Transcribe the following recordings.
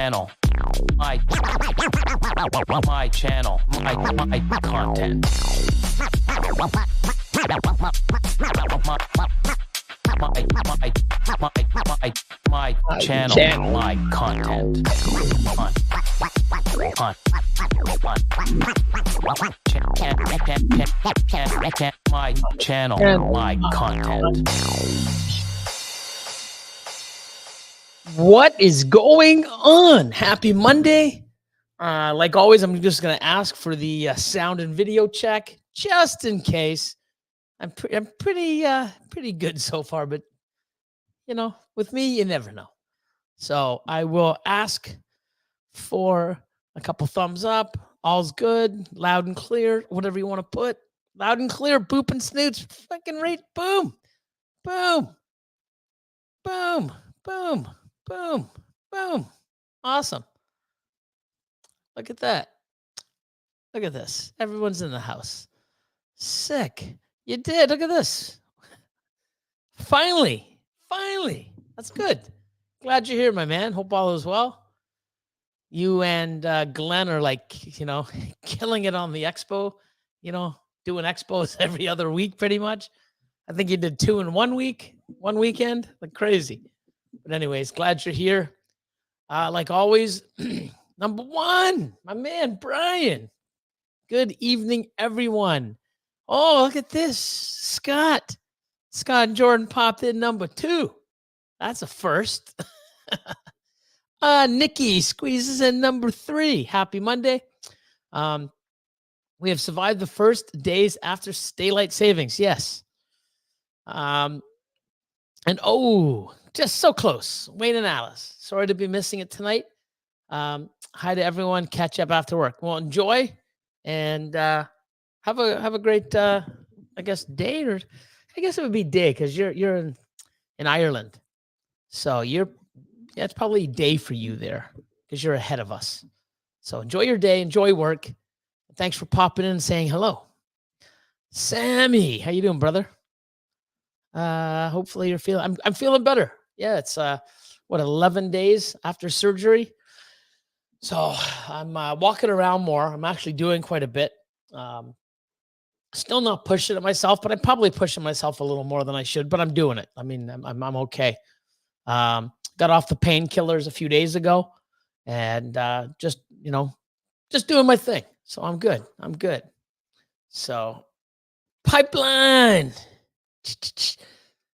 channel. My channel. My content. My channel. My content. My channel. My content. What is going on? Happy Monday. Like always, I'm just going to ask for the sound and video check just in case. I'm pretty good so far, but you know, with me, you never know. So I will ask for a couple thumbs up. All's good, loud and clear, whatever you want to put. Loud and clear, boop and snoots, fucking rate, boom, boom, boom, boom, boom, boom. Awesome. Look at that. Look at this. Everyone's in the house. Sick. You did. Look at this. Finally. That's good. Glad you're here, my man. Hope all is well. You and Glenn are like, you know, killing it on the expo, you know, doing expos every other week pretty much. I think you did 2 in 1 week, one weekend, like crazy. But anyways, glad you're here. Like always, number one, my man, Brian. Good evening, everyone. Oh, look at this. Scott and Jordan popped in number 2. That's a first. Nikki squeezes in number 3. Happy Monday. We have survived the first days after daylight savings. Yes. And oh, just so close. Wayne and Alice. Sorry to be missing it tonight. Hi to everyone. Catch up after work. Well, enjoy and have a great I guess day, or I guess it would be day because you're in Ireland. So it's probably day for you there because you're ahead of us. So enjoy your day, enjoy work. Thanks for popping in and saying hello. Sammy, how you doing, brother? Hopefully you're feeling I'm feeling better. Yeah, it's 11 days after surgery. So I'm walking around more. I'm actually doing quite a bit. Still not pushing it myself, but I'm probably pushing myself a little more than I should, but I'm doing it. I mean, I'm okay. Got off the painkillers a few days ago and just doing my thing. So I'm good. So pipeline.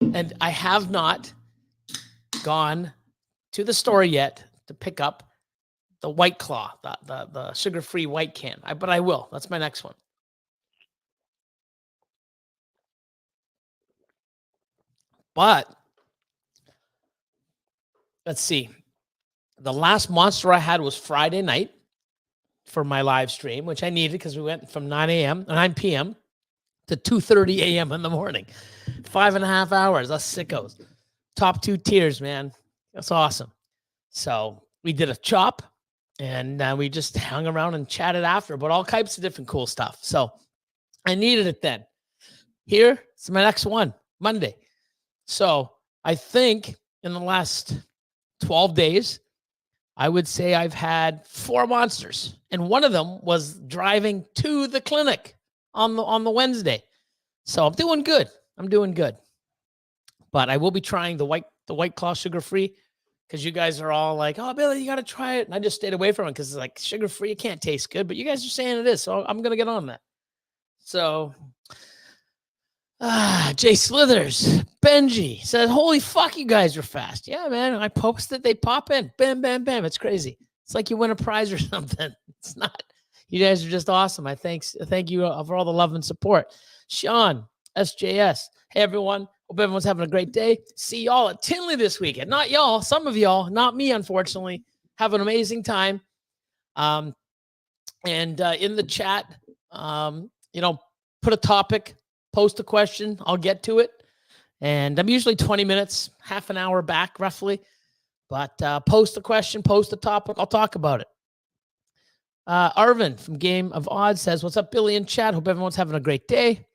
And I have not gone to the store yet to pick up the White Claw, the sugar-free white can. But I will. That's my next one. But let's see. The last Monster I had was Friday night for my live stream, which I needed because we went from 9 p.m. to 2:30 a.m. in the morning. 5.5 hours. Us sickos. Top 2 tiers, man. That's awesome. So we did a chop and we just hung around and chatted after, but all types of different cool stuff. So I needed it then. Here, it's my next one, Monday. So I think in the last 12 days, I would say I've had 4 monsters. And one of them was driving to the clinic on the Wednesday. So I'm doing good. But I will be trying the White Claw sugar-free because you guys are all like, oh, Billy, you got to try it. And I just stayed away from it because it's like sugar-free. It can't taste good. But you guys are saying it is. So I'm going to get on that. So Jay Slithers, Benji said, holy fuck, you guys are fast. Yeah, man. I posted, they pop in. Bam, bam, bam. It's crazy. It's like you win a prize or something. It's not. You guys are just awesome. Thank you for all the love and support. Sean, SJS. Hey, everyone. Hope everyone's having a great day. See y'all at Tinley this weekend. Not y'all. Some of y'all. Not me, unfortunately. Have an amazing time. And in the chat, put a topic. Post a question. I'll get to it. And I'm usually 20 minutes, half an hour back roughly. But post a question, post a topic. I'll talk about it. Arvin from Game of Odds says, what's up, Billy in chat? Hope everyone's having a great day.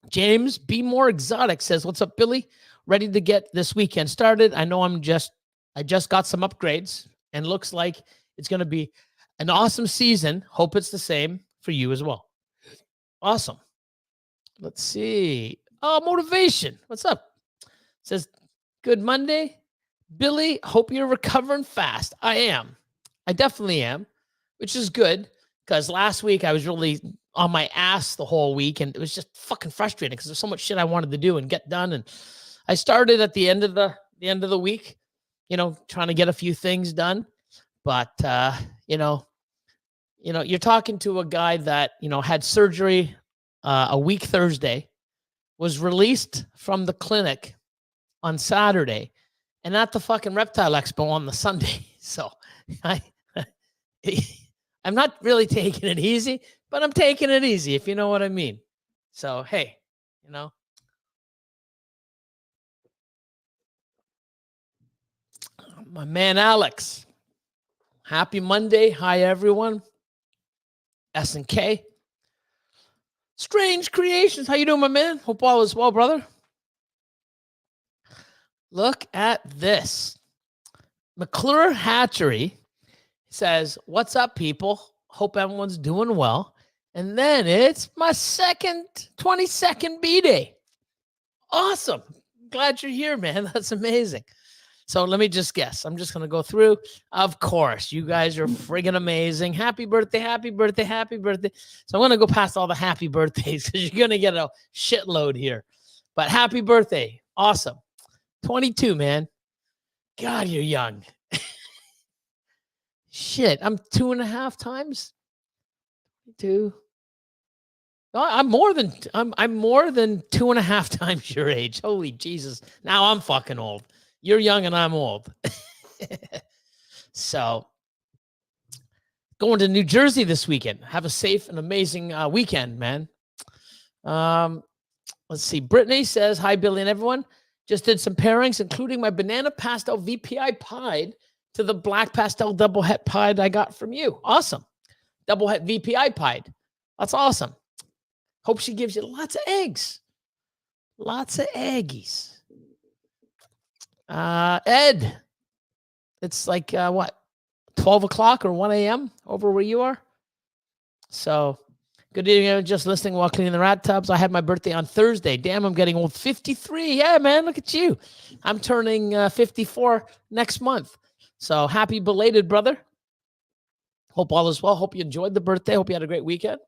James, Be More Exotic says, what's up, Billy? Ready to get this weekend started. I know I'm just I just got some upgrades and looks like it's going to be an awesome season. Hope it's the same for you as well. Awesome. Let's see. Oh, Motivation. What's up? Says, good Monday. Billy, hope you're recovering fast. I am. I definitely am, which is good because last week I was really on my ass the whole week and it was just fucking frustrating because there's so much shit I wanted to do and get done. And I started at the end of the week, trying to get a few things done. But, you're talking to a guy that, had surgery a week Thursday, was released from the clinic on Saturday, and at the fucking Reptile Expo on the Sunday. So I'm not really taking it easy, but I'm taking it easy, if you know what I mean. So, hey, my man, Alex, happy Monday. Hi, everyone. S&K. Strange Creations. How you doing, my man? Hope all is well, brother. Look at this. McClure Hatchery says, what's up, people? Hope everyone's doing well. And then it's my 22nd B-Day. Awesome. Glad you're here, man. That's amazing. So let me just guess. I'm just going to go through. Of course, you guys are friggin' amazing. Happy birthday, happy birthday, happy birthday. So I'm going to go past all the happy birthdays because you're going to get a shitload here. But happy birthday. Awesome. 22, man. God, you're young. Shit, I'm 2.5 times. 2. I'm more than 2.5 times your age. Holy Jesus. Now I'm fucking old. You're young and I'm old. So, going to New Jersey this weekend. Have a safe and amazing weekend, man. Let's see. Brittany says, hi, Billy and everyone. Just did some pairings, including my banana pastel VPI pied to the black pastel double het pied I got from you. Awesome. Double het VPI pied. That's awesome. Hope she gives you lots of eggs. Lots of eggies. Ed, it's like, 12 o'clock or 1 a.m. over where you are? So, good evening. Just listening while cleaning the rat tubs. I had my birthday on Thursday. Damn, I'm getting old. 53. Yeah, man, look at you. I'm turning 54 next month. So, happy belated, brother. Hope all is well. Hope you enjoyed the birthday. Hope you had a great weekend.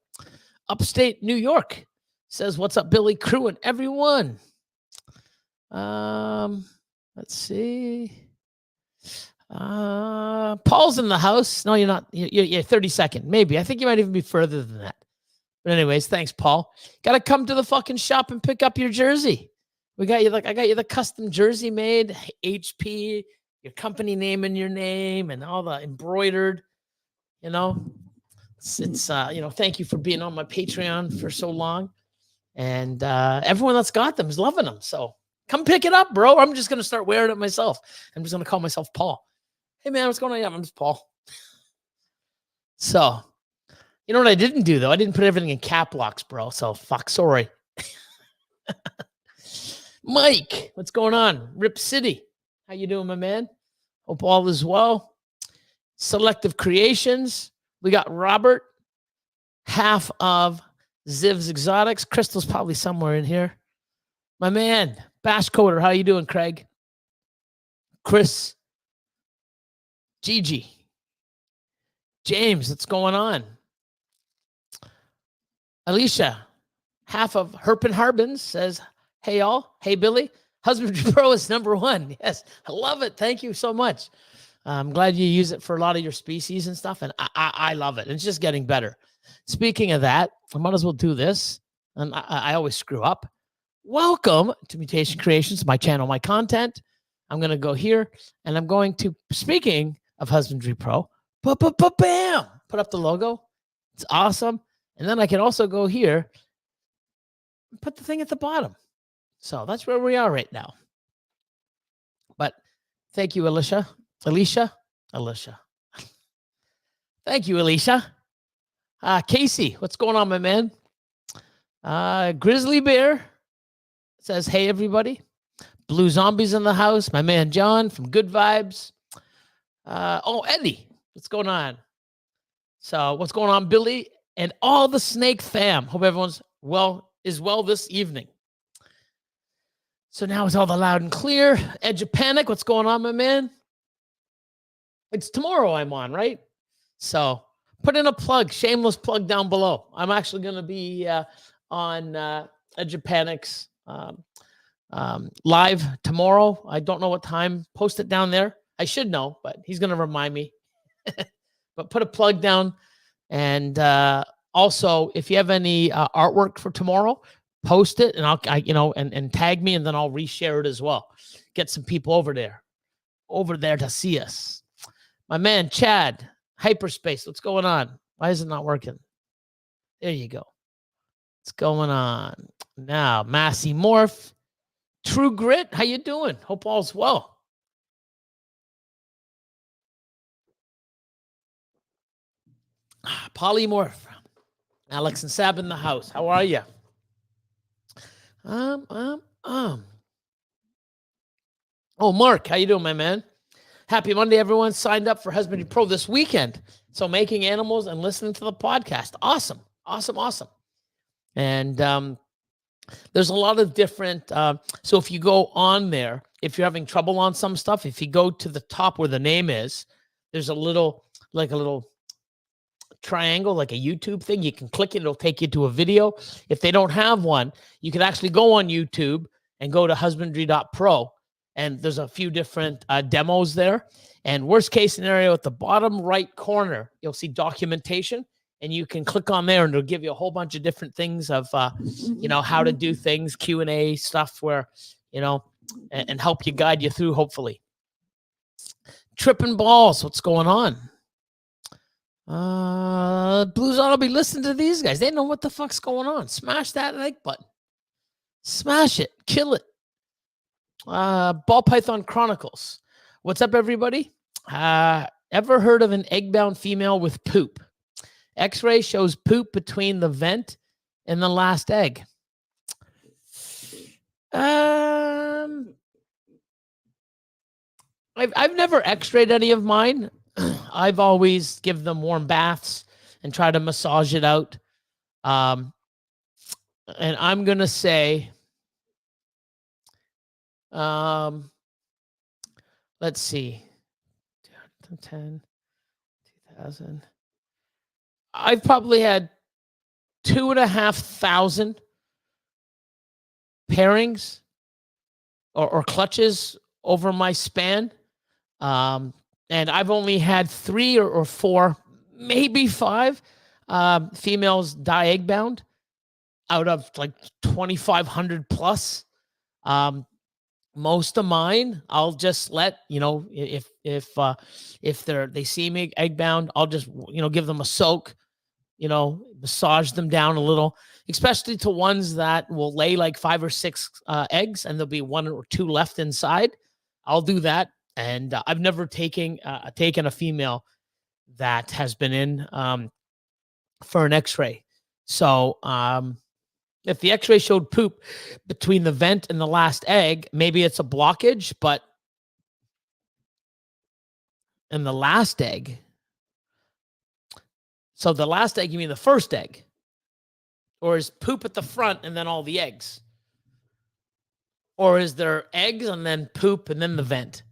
Upstate New York says, what's up, Billy, crew, and everyone? Let's see. Paul's in the house. No, you're not. You're 32nd. Maybe. I think you might even be further than that. But anyways, thanks, Paul. Got to come to the fucking shop and pick up your jersey. I got you the custom jersey made, HP, your company name in your name, and all the embroidered. It's thank you for being on my Patreon for so long, and everyone that's got them is loving them. So. Come pick it up, bro. I'm just going to start wearing it myself. I'm just going to call myself Paul. Hey, man, what's going on? Yeah, I'm just Paul. So, you know what I didn't do, though? I didn't put everything in cap locks, bro. So, fuck, sorry. Mike, what's going on? Rip City. How you doing, my man? Hope all is well. Selective Creations. We got Robert, half of Ziv's Exotics. Crystal's probably somewhere in here. My man, Bash Coder, how you doing, Craig? Chris, Gigi, James, what's going on? Alicia, half of Herpin Harbins, says, hey, all. Hey, Billy. Husbandry Pro is #1. Yes, I love it. Thank you so much. I'm glad you use it for a lot of your species and stuff, and I love it. It's just getting better. Speaking of that, I might as well do this, and I always screw up. Welcome to Mutation Creations, my channel, my content. I'm going to go here, and I'm going to, speaking of Husbandry Pro, bam, put up the logo. It's awesome. And then I can also go here and put the thing at the bottom. So that's where we are right now. But thank you, Alicia. Thank you, Alicia. Casey, what's going on, my man? Grizzly Bear says, hey, everybody. Blue Zombies in the house. My man, John from Good Vibes. Eddie, what's going on? So what's going on, Billy? And all the Snake fam. Hope everyone's well this evening. So now it's all the loud and clear. Edge of Panic, what's going on, my man? It's tomorrow I'm on, right? So put in a plug, shameless plug down below. I'm actually going to be on Edge of Panic's live tomorrow. I don't know what time. Post it down there. I should know, but he's going to remind me. But put a plug down. And also, if you have any artwork for tomorrow, post it, and I'll and tag me, and then I'll reshare it as well. Get some people over there to see us. My man Chad, Hyperspace, what's going on? Why is it not working? There you go. What's going on now? Massey Morph, True Grit, how you doing? Hope all's well. Polymorph, Alex and Sab in the house. How are you? Oh, Mark, how you doing, my man? Happy Monday, everyone. Signed up for Husbandry Pro this weekend. So making animals and listening to the podcast. Awesome. And there's a lot of different. So if you go on there, if you're having trouble on some stuff, if you go to the top where the name is, there's a little triangle, like a YouTube thing. You can click it. It'll take you to a video. If they don't have one, you can actually go on YouTube and go to husbandry.pro. And there's a few different demos there. And worst case scenario, at the bottom right corner, you'll see documentation. And you can click on there, and it'll give you a whole bunch of different things of, how to do things, Q&A stuff where, and help you guide you through, hopefully. Tripping Balls, what's going on? Blues ought to be listening to these guys. They know what the fuck's going on. Smash that like button. Smash it. Kill it. Ball Python Chronicles. What's up, everybody? Ever heard of an egg-bound female with poop? X-ray shows poop between the vent and the last egg. I've never X-rayed any of mine. I've always give them warm baths and try to massage it out. And I'm going to say, let's see, 10, 2000. I've probably had 2,500 pairings or clutches over my span. And I've only had 3 or 4, maybe 5 females die egg bound out of like 2,500 plus. Most of mine, I'll just let, if they see me egg bound, I'll just, give them a soak, massage them down a little, especially to ones that will lay like 5 or 6 eggs and there'll be 1 or 2 left inside. I'll do that. And I've never taken a female that has been in for an X-ray. So if the X-ray showed poop between the vent and the last egg, maybe it's a blockage, but in the last egg. So the last egg, you mean the first egg? Or is poop at the front and then all the eggs? Or is there eggs and then poop and then the vent?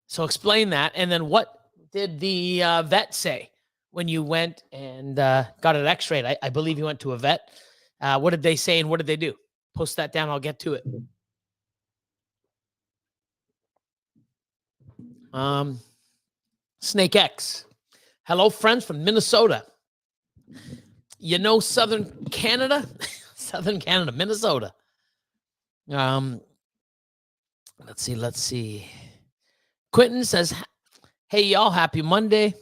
So explain that. And then what did the vet say when you went and got an X-ray? I believe you went to a vet. What did they say and what did they do? Post that down. I'll get to it. Snake X. Hello, friends from Minnesota. Southern Canada? Southern Canada, Minnesota. Let's see. Quentin says, hey, y'all, happy Monday.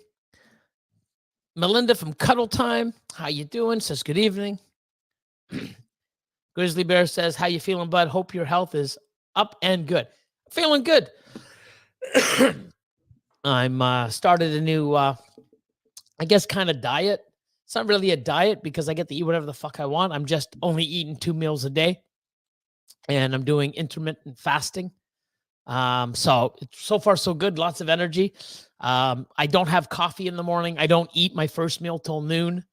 Melinda from Cuddle Time, how you doing? Says, good evening. Grizzly Bear says, how you feeling, bud? Hope your health is up and good. Feeling good. I'm started a new, kind of diet. It's not really a diet because I get to eat whatever the fuck I want. I'm just only eating 2 meals a day. And I'm doing intermittent fasting. So far so good. Lots of energy. I don't have coffee in the morning. I don't eat my first meal till noon.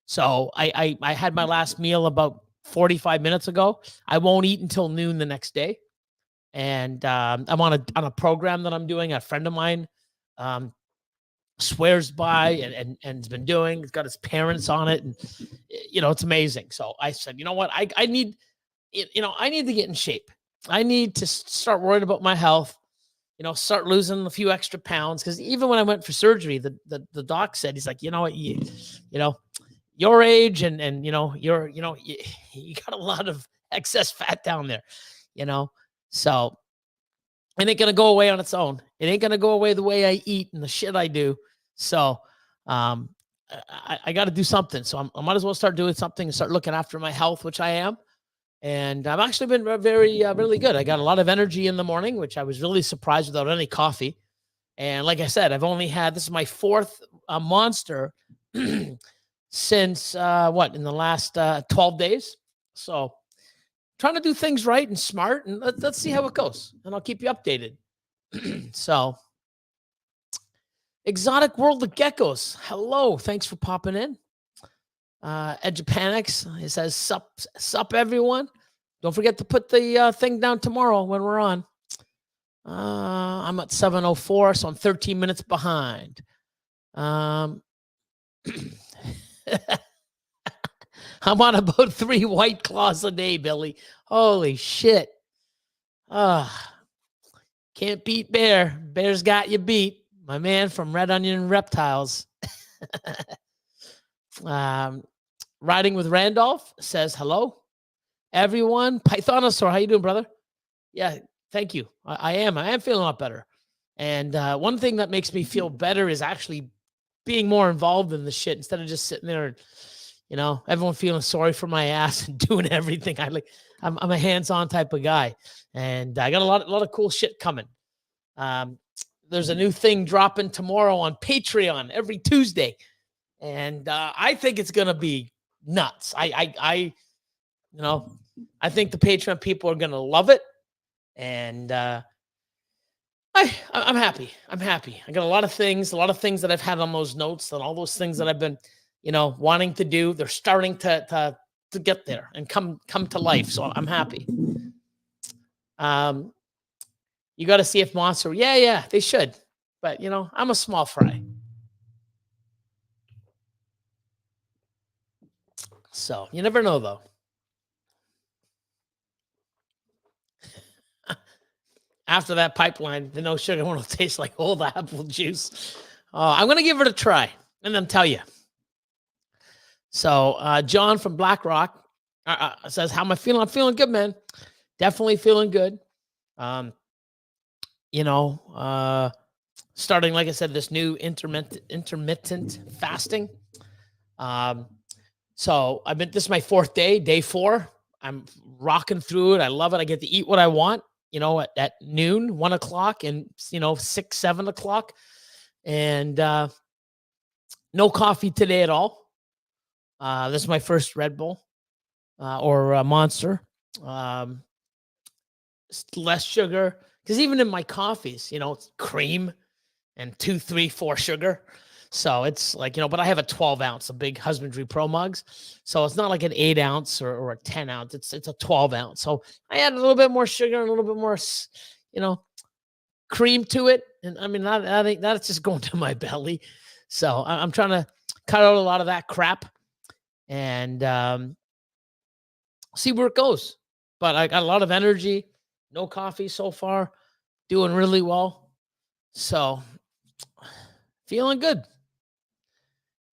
So I had my last meal about 45 minutes ago. I won't eat until noon the next day. And I'm on a program that I'm doing. A friend of mine swears by and has been doing. He's got his parents on it, and it's amazing. So I said, you know what, I need, I need to get in shape. I need to start worrying about my health. Start losing a few extra pounds, because even when I went for surgery, the doc said, he's like, you know what, your age and you got a lot of excess fat down there, so it ain't gonna go away on its own. It ain't gonna go away the way I eat and the shit I do. So I got to do something. So I might as well start doing something and start looking after my health, which I am. And I've actually been very, really good. I got a lot of energy in the morning, which I was really surprised without any coffee. And like I said, I've only had, this is my fourth monster since in the last 12 days. So trying to do things right and smart, and let's see how it goes. And I'll keep you updated. So Exotic World of Geckos. Hello. Thanks for popping in. Edge of Panics. It says, sup, everyone. Don't forget to put the thing down tomorrow when we're on. I'm at 7:04, so I'm 13 minutes behind. I'm on about 3 White Claws a day, Billy. Holy shit. Can't beat Bear. Bear's got you beat. My man from Red Onion Reptiles. Riding with Randolph says, hello, everyone. Pythonosaur, how you doing, brother? Yeah, thank you. I am feeling a lot better. And one thing that makes me feel better is actually being more involved in the shit instead of just sitting there and, everyone feeling sorry for my ass and doing everything. I'm a hands-on type of guy, and I got a lot of cool shit coming. There's a new thing dropping tomorrow on Patreon every Tuesday, and I think it's gonna be nuts. I think the Patreon people are gonna love it, and I'm happy. I'm happy. I got a lot of things that I've had on those notes, and all those things that I've been, wanting to do. They're starting to get there and come to life. So I'm happy. You got to see if Monster. Yeah, they should. But, I'm a small fry. So you never know, though. After that pipeline, the no sugar one will taste like old apple juice. I'm going to give it a try and then tell you. So John from BlackRock says, how am I feeling? I'm feeling good, man. Definitely feeling good. Starting, like I said, this new intermittent fasting. So this is my 4th day, day 4. I'm rocking through it. I love it. I get to eat what I want, at noon, 1 o'clock, and 6, 7 o'clock. And no coffee today at all. This is my first Red Bull or Monster. Less sugar, because even in my coffees, it's cream and 2, 3, 4 sugar. So it's like, but I have a 12 ounce, a big Husbandry Pro mugs. So it's not like an 8 ounce or a 10 ounce. It's a 12 ounce. So I add a little bit more sugar and a little bit more, cream to it. And I mean, I think that's just going to my belly. So I'm trying to cut out a lot of that crap and see where it goes. But I got a lot of energy, no coffee so far, doing really well. So feeling good.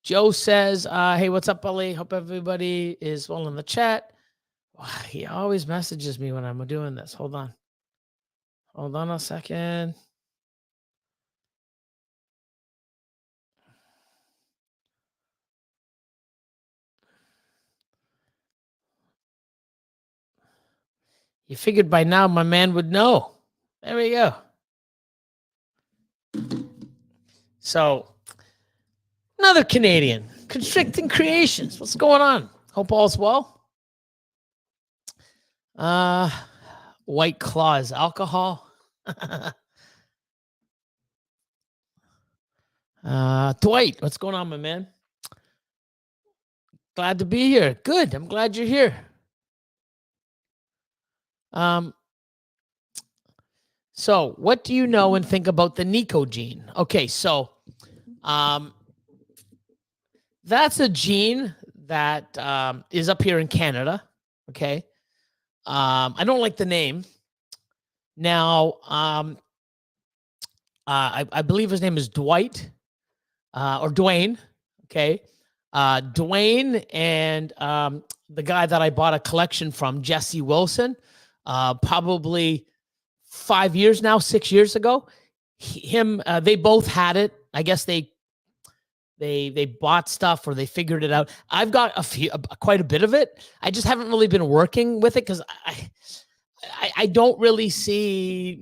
Joe says, hey, what's up, Bully? Hope everybody is well in the chat. He always messages me when I'm doing this. Hold on a second. You figured by now my man would know. There we go. So, another Canadian, Constricting Creations. What's going on? Hope all's well. White Claws, alcohol. Dwight, what's going on, my man? Glad to be here. Good. I'm glad you're here. So what do you know and think about the Nico gene? Okay, so that's a gene that is up here in Canada. Okay. I don't like the name. Now, I believe his name is Dwight or Dwayne. Okay. Dwayne and the guy that I bought a collection from, Jesse Wilson, probably 5 years now, 6 years ago. They both had it. I guess they bought stuff or they figured it out. I've got quite a bit of it. I just haven't really been working with it because I don't really see.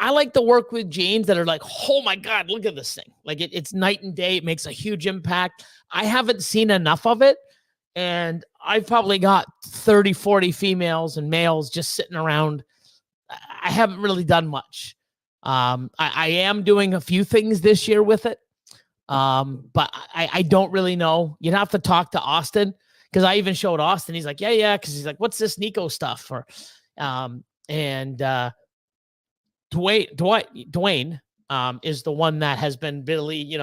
I like to work with genes that are like, oh my God, look at this thing. Like it's night and day. It makes a huge impact. I haven't seen enough of it. And I've probably got 30, 40 females and males just sitting around. I haven't really done much. I am doing a few things this year with it. But I don't really know. You'd have to talk to Austin because I even showed Austin. He's like, yeah. Because he's like, what's this Nico stuff? Dwayne is the one that has been really,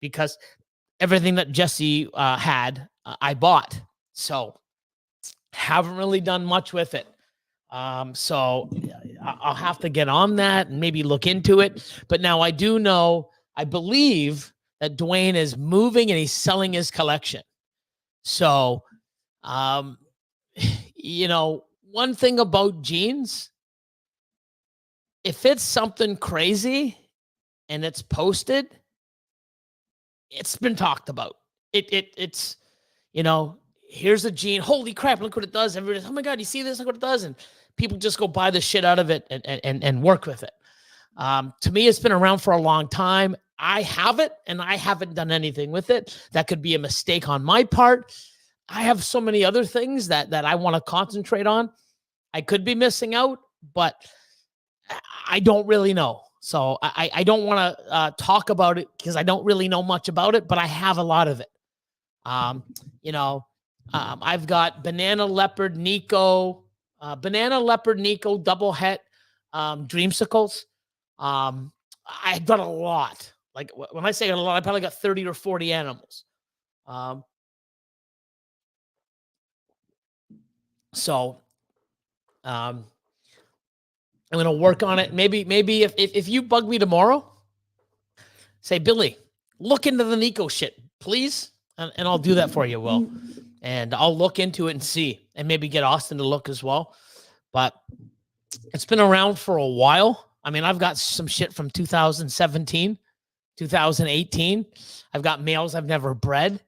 because everything that Jesse had, I bought. So haven't really done much with it. So I'll have to get on that and maybe look into it. But now I do know, I believe that Dwayne is moving and he's selling his collection. So, one thing about genes, if it's something crazy and it's posted, it's been talked about. It's, here's a gene. Holy crap, look what it does. Everybody's, oh my God, you see this? Look what it does. And people just go buy the shit out of it and work with it. To me, it's been around for a long time. I have it and I haven't done anything with it. That could be a mistake on my part. I have so many other things that I want to concentrate on. I could be missing out, but I don't really know. So I don't want to talk about it because I don't really know much about it, but I have a lot of it. I've got Banana Leopard Nico double het dreamsicles. I've got a lot. Like when I say a lot, I probably got 30 or 40 animals. So I'm going to work on it. Maybe if you bug me tomorrow, say, Billy, look into the Nico shit, please. And I'll do that for you, Will. And I'll look into it and see, and maybe get Austin to look as well. But it's been around for a while. I mean, I've got some shit from 2017, 2018. I've got males I've never bred.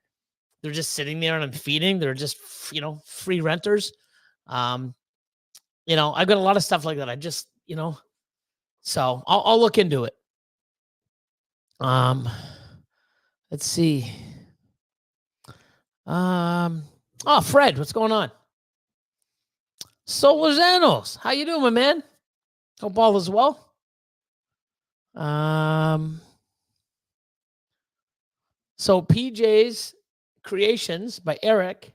They're just sitting there and I'm feeding. They're just, free renters. I've got a lot of stuff like that. I just, so I'll look into it. Let's see. Fred, what's going on? Solazanos, how you doing, my man? Hope all is well. So PJ's Creations by Eric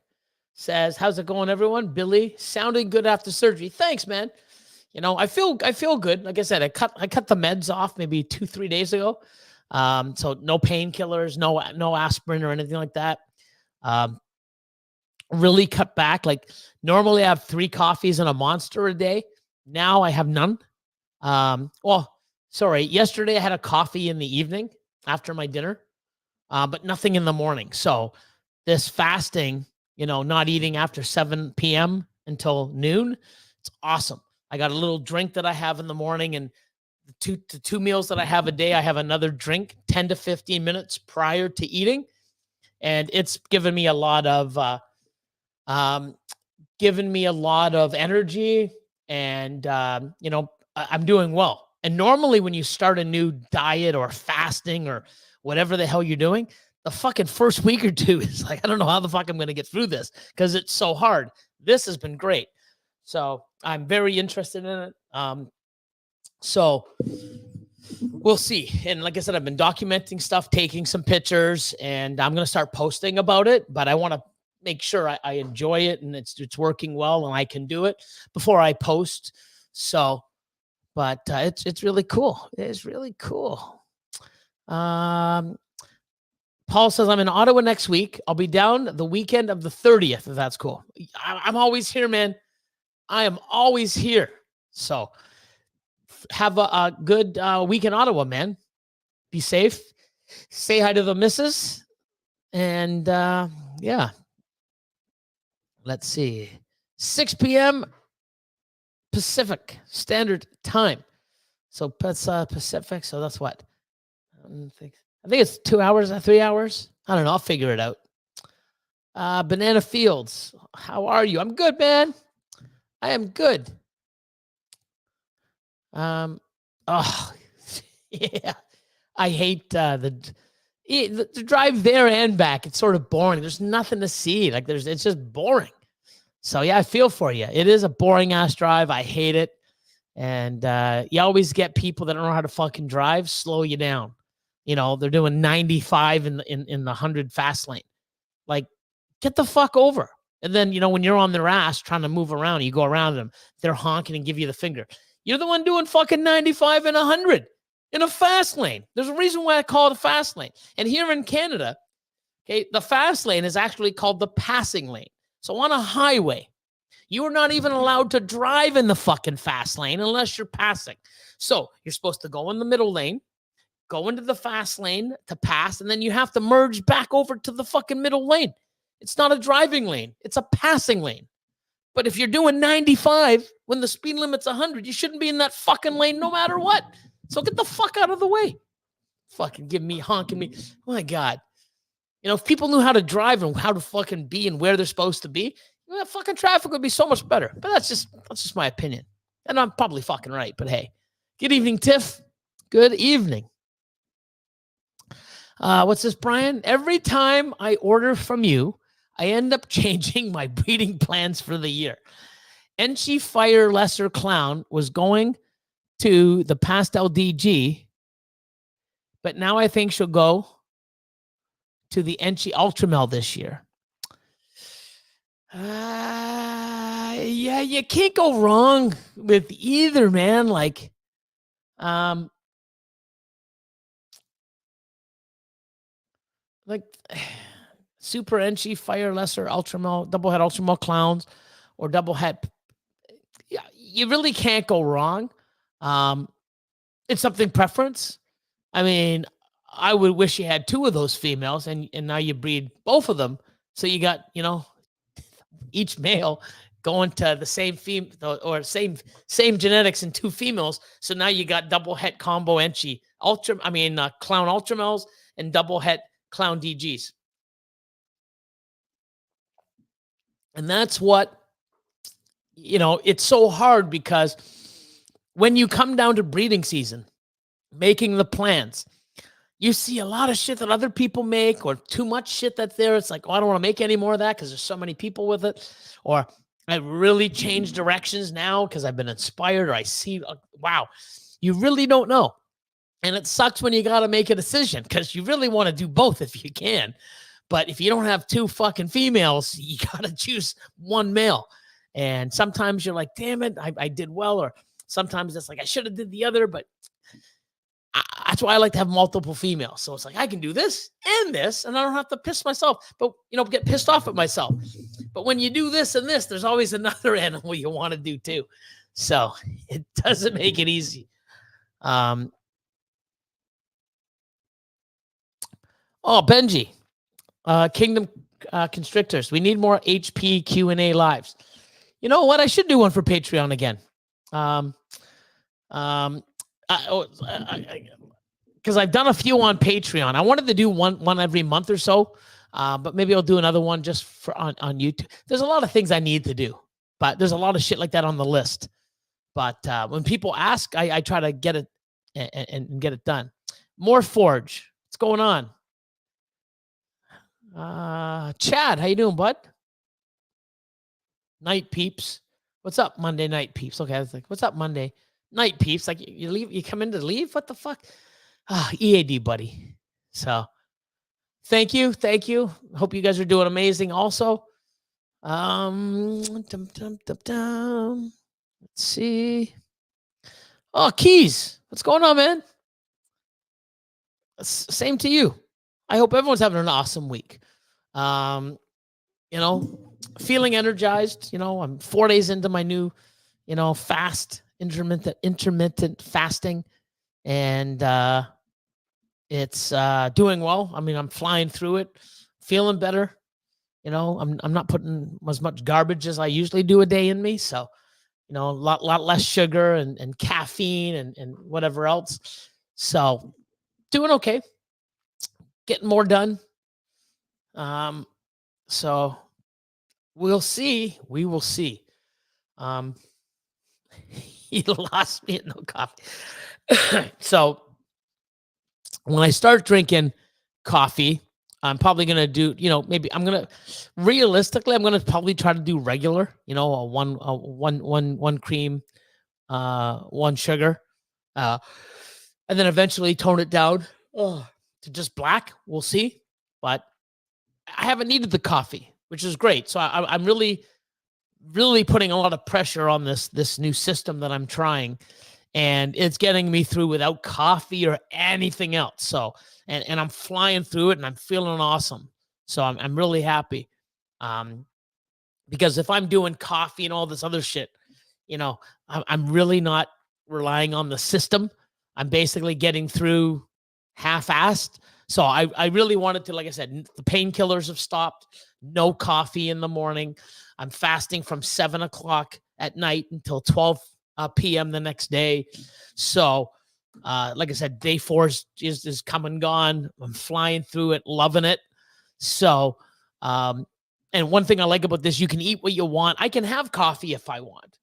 says, how's it going, everyone? Billy, sounding good after surgery. Thanks, man. I feel good. Like I said, I cut the meds off maybe 2-3 days ago. So no painkillers, no aspirin or anything like that. Really cut back. Like normally I have 3 coffees and a Monster a day. Now I have none. Yesterday I had a coffee in the evening after my dinner, but nothing in the morning. So this fasting, not eating after 7 p.m. until noon, it's awesome. I got a little drink that I have in the morning, and the two meals that I have a day, I have another drink 10 to 15 minutes prior to eating. And it's given me a lot of energy, and I'm doing well. And normally when you start a new diet or fasting or whatever the hell you're doing, the fucking first week or two is like, I don't know how the fuck I'm going to get through this because it's so hard. This has been great. So I'm very interested in it. So we'll see. And like I said, I've been documenting stuff, taking some pictures, and I'm going to start posting about it. But I want to make sure I enjoy it and it's working well and I can do it before I post. So, but it's really cool. It's really cool. Paul says, I'm in Ottawa next week. I'll be down the weekend of the 30th, if that's cool. I'm always here, man. I am always here. So have a good week in Ottawa, man. Be safe. Say hi to the missus. And yeah. Let's see. 6 p.m. Pacific Standard Time. So that's Pacific. So that's what? I think it's 2 hours, 3 hours. I don't know. I'll figure it out. Banana Fields. How are you? I'm good, man. I am good. Oh, yeah. I hate the drive there and back. It's sort of boring. There's nothing to see. Like it's just boring. So yeah, I feel for you. It is a boring ass drive. I hate it. And you always get people that don't know how to fucking drive, slow you down. You know, they're doing 95 in the 100 fast lane. Like, get the fuck over. And then, you know, when you're on their ass trying to move around, you go around them, they're honking and give you the finger. You're the one doing fucking 95 and 100 in a fast lane. There's a reason why I call it a fast lane. And here in Canada, okay, the fast lane is actually called the passing lane. So on a highway, you are not even allowed to drive in the fucking fast lane unless you're passing. So you're supposed to go in the middle lane, go into the fast lane to pass, and then you have to merge back over to the fucking middle lane. It's not a driving lane. It's a passing lane. But if you're doing 95 when the speed limit's 100, you shouldn't be in that fucking lane no matter what. So get the fuck out of the way. Fucking give me, honking me. Oh my God. You know, if people knew how to drive and how to fucking be and where they're supposed to be, that fucking traffic would be so much better. But that's just my opinion. And I'm probably fucking right, but hey. Good evening, Tiff. Good evening. What's this, Brian? Every time I order from you, I end up changing my breeding plans for the year. Enchi Fire Lesser Clown was going to the Pastel DG, but now I think she'll go to the Enchi Ultramel this year. Yeah, you can't go wrong with either, man. Like, Super Enchi, Fire Lesser, Ultramel, Double Head Ultramel Clowns, or Double Head. Yeah, you really can't go wrong. It's something preference. I mean, I would wish you had 2 of those females, and now you breed both of them. So you got, you know, each male going to the same female or same genetics and 2 females. So now you got double het combo Enchi Clown Ultramels and double het Clown DGs. And that's what, you know, it's so hard because when you come down to breeding season, making the plans, you see a lot of shit that other people make or too much shit that's there. It's like, oh, I don't want to make any more of that because there's so many people with it. Or I really changed directions now because I've been inspired, or I see, wow, you really don't know. And it sucks when you got to make a decision because you really want to do both if you can. But if you don't have 2 fucking females, you got to choose 1 male. And sometimes you're like, damn it, I did well. Or sometimes it's like, I should have did the other, but that's why I like to have multiple females. So it's like, I can do this and this, and I don't have to piss myself, but, you know, get pissed off at myself. But when you do this and this, there's always another animal you want to do too. So it doesn't make it easy. Oh, Benji, Kingdom Constrictors. We need more HP Q&A lives. You know what? I should do one for Patreon again. Because I've done a few on Patreon. I wanted to do one every month or so, but maybe I'll do another one just for on YouTube. There's a lot of things I need to do, but there's a lot of shit like that on the list. But when people ask, I try to get it and get it done. More Forge. What's going on? Chad, how you doing, bud? Night peeps. What's up, Monday night peeps? Okay, I was like, what's up, Monday? Night, peeps. Like you leave, you come in to leave. What the fuck? EAD, buddy. So thank you. Hope you guys are doing amazing. Also, let's see. Oh, Keys, what's going on, man? Same to you. I hope everyone's having an awesome week. Feeling energized. I'm 4 days into my new, fast, intermittent fasting, and it's doing well. I mean, I'm flying through it, feeling better. I'm not putting as much garbage as I usually do a day in me. So, a lot less sugar and caffeine and whatever else. So doing okay. Getting more done. So we'll see. We will see. He lost me at no coffee. So when I start drinking coffee, I'm probably going to do, maybe I'm going to probably try to do regular, a one cream, one sugar, and then eventually tone it down to just black. We'll see. But I haven't needed the coffee, which is great. So I'm really, really putting a lot of pressure on this new system that I'm trying, and it's getting me through without coffee or anything else. So, and I'm flying through it, and I'm feeling awesome. So I'm really happy. Because if I'm doing coffee and all this other shit, I'm really not relying on the system. I'm basically getting through half-assed. So I really wanted to, like I said, the painkillers have stopped. No coffee in the morning. I'm fasting from 7 o'clock at night until 12 p.m. the next day. So, like I said, day 4 is come and gone. I'm flying through it, loving it. So, and one thing I like about this, you can eat what you want. I can have coffee if I want,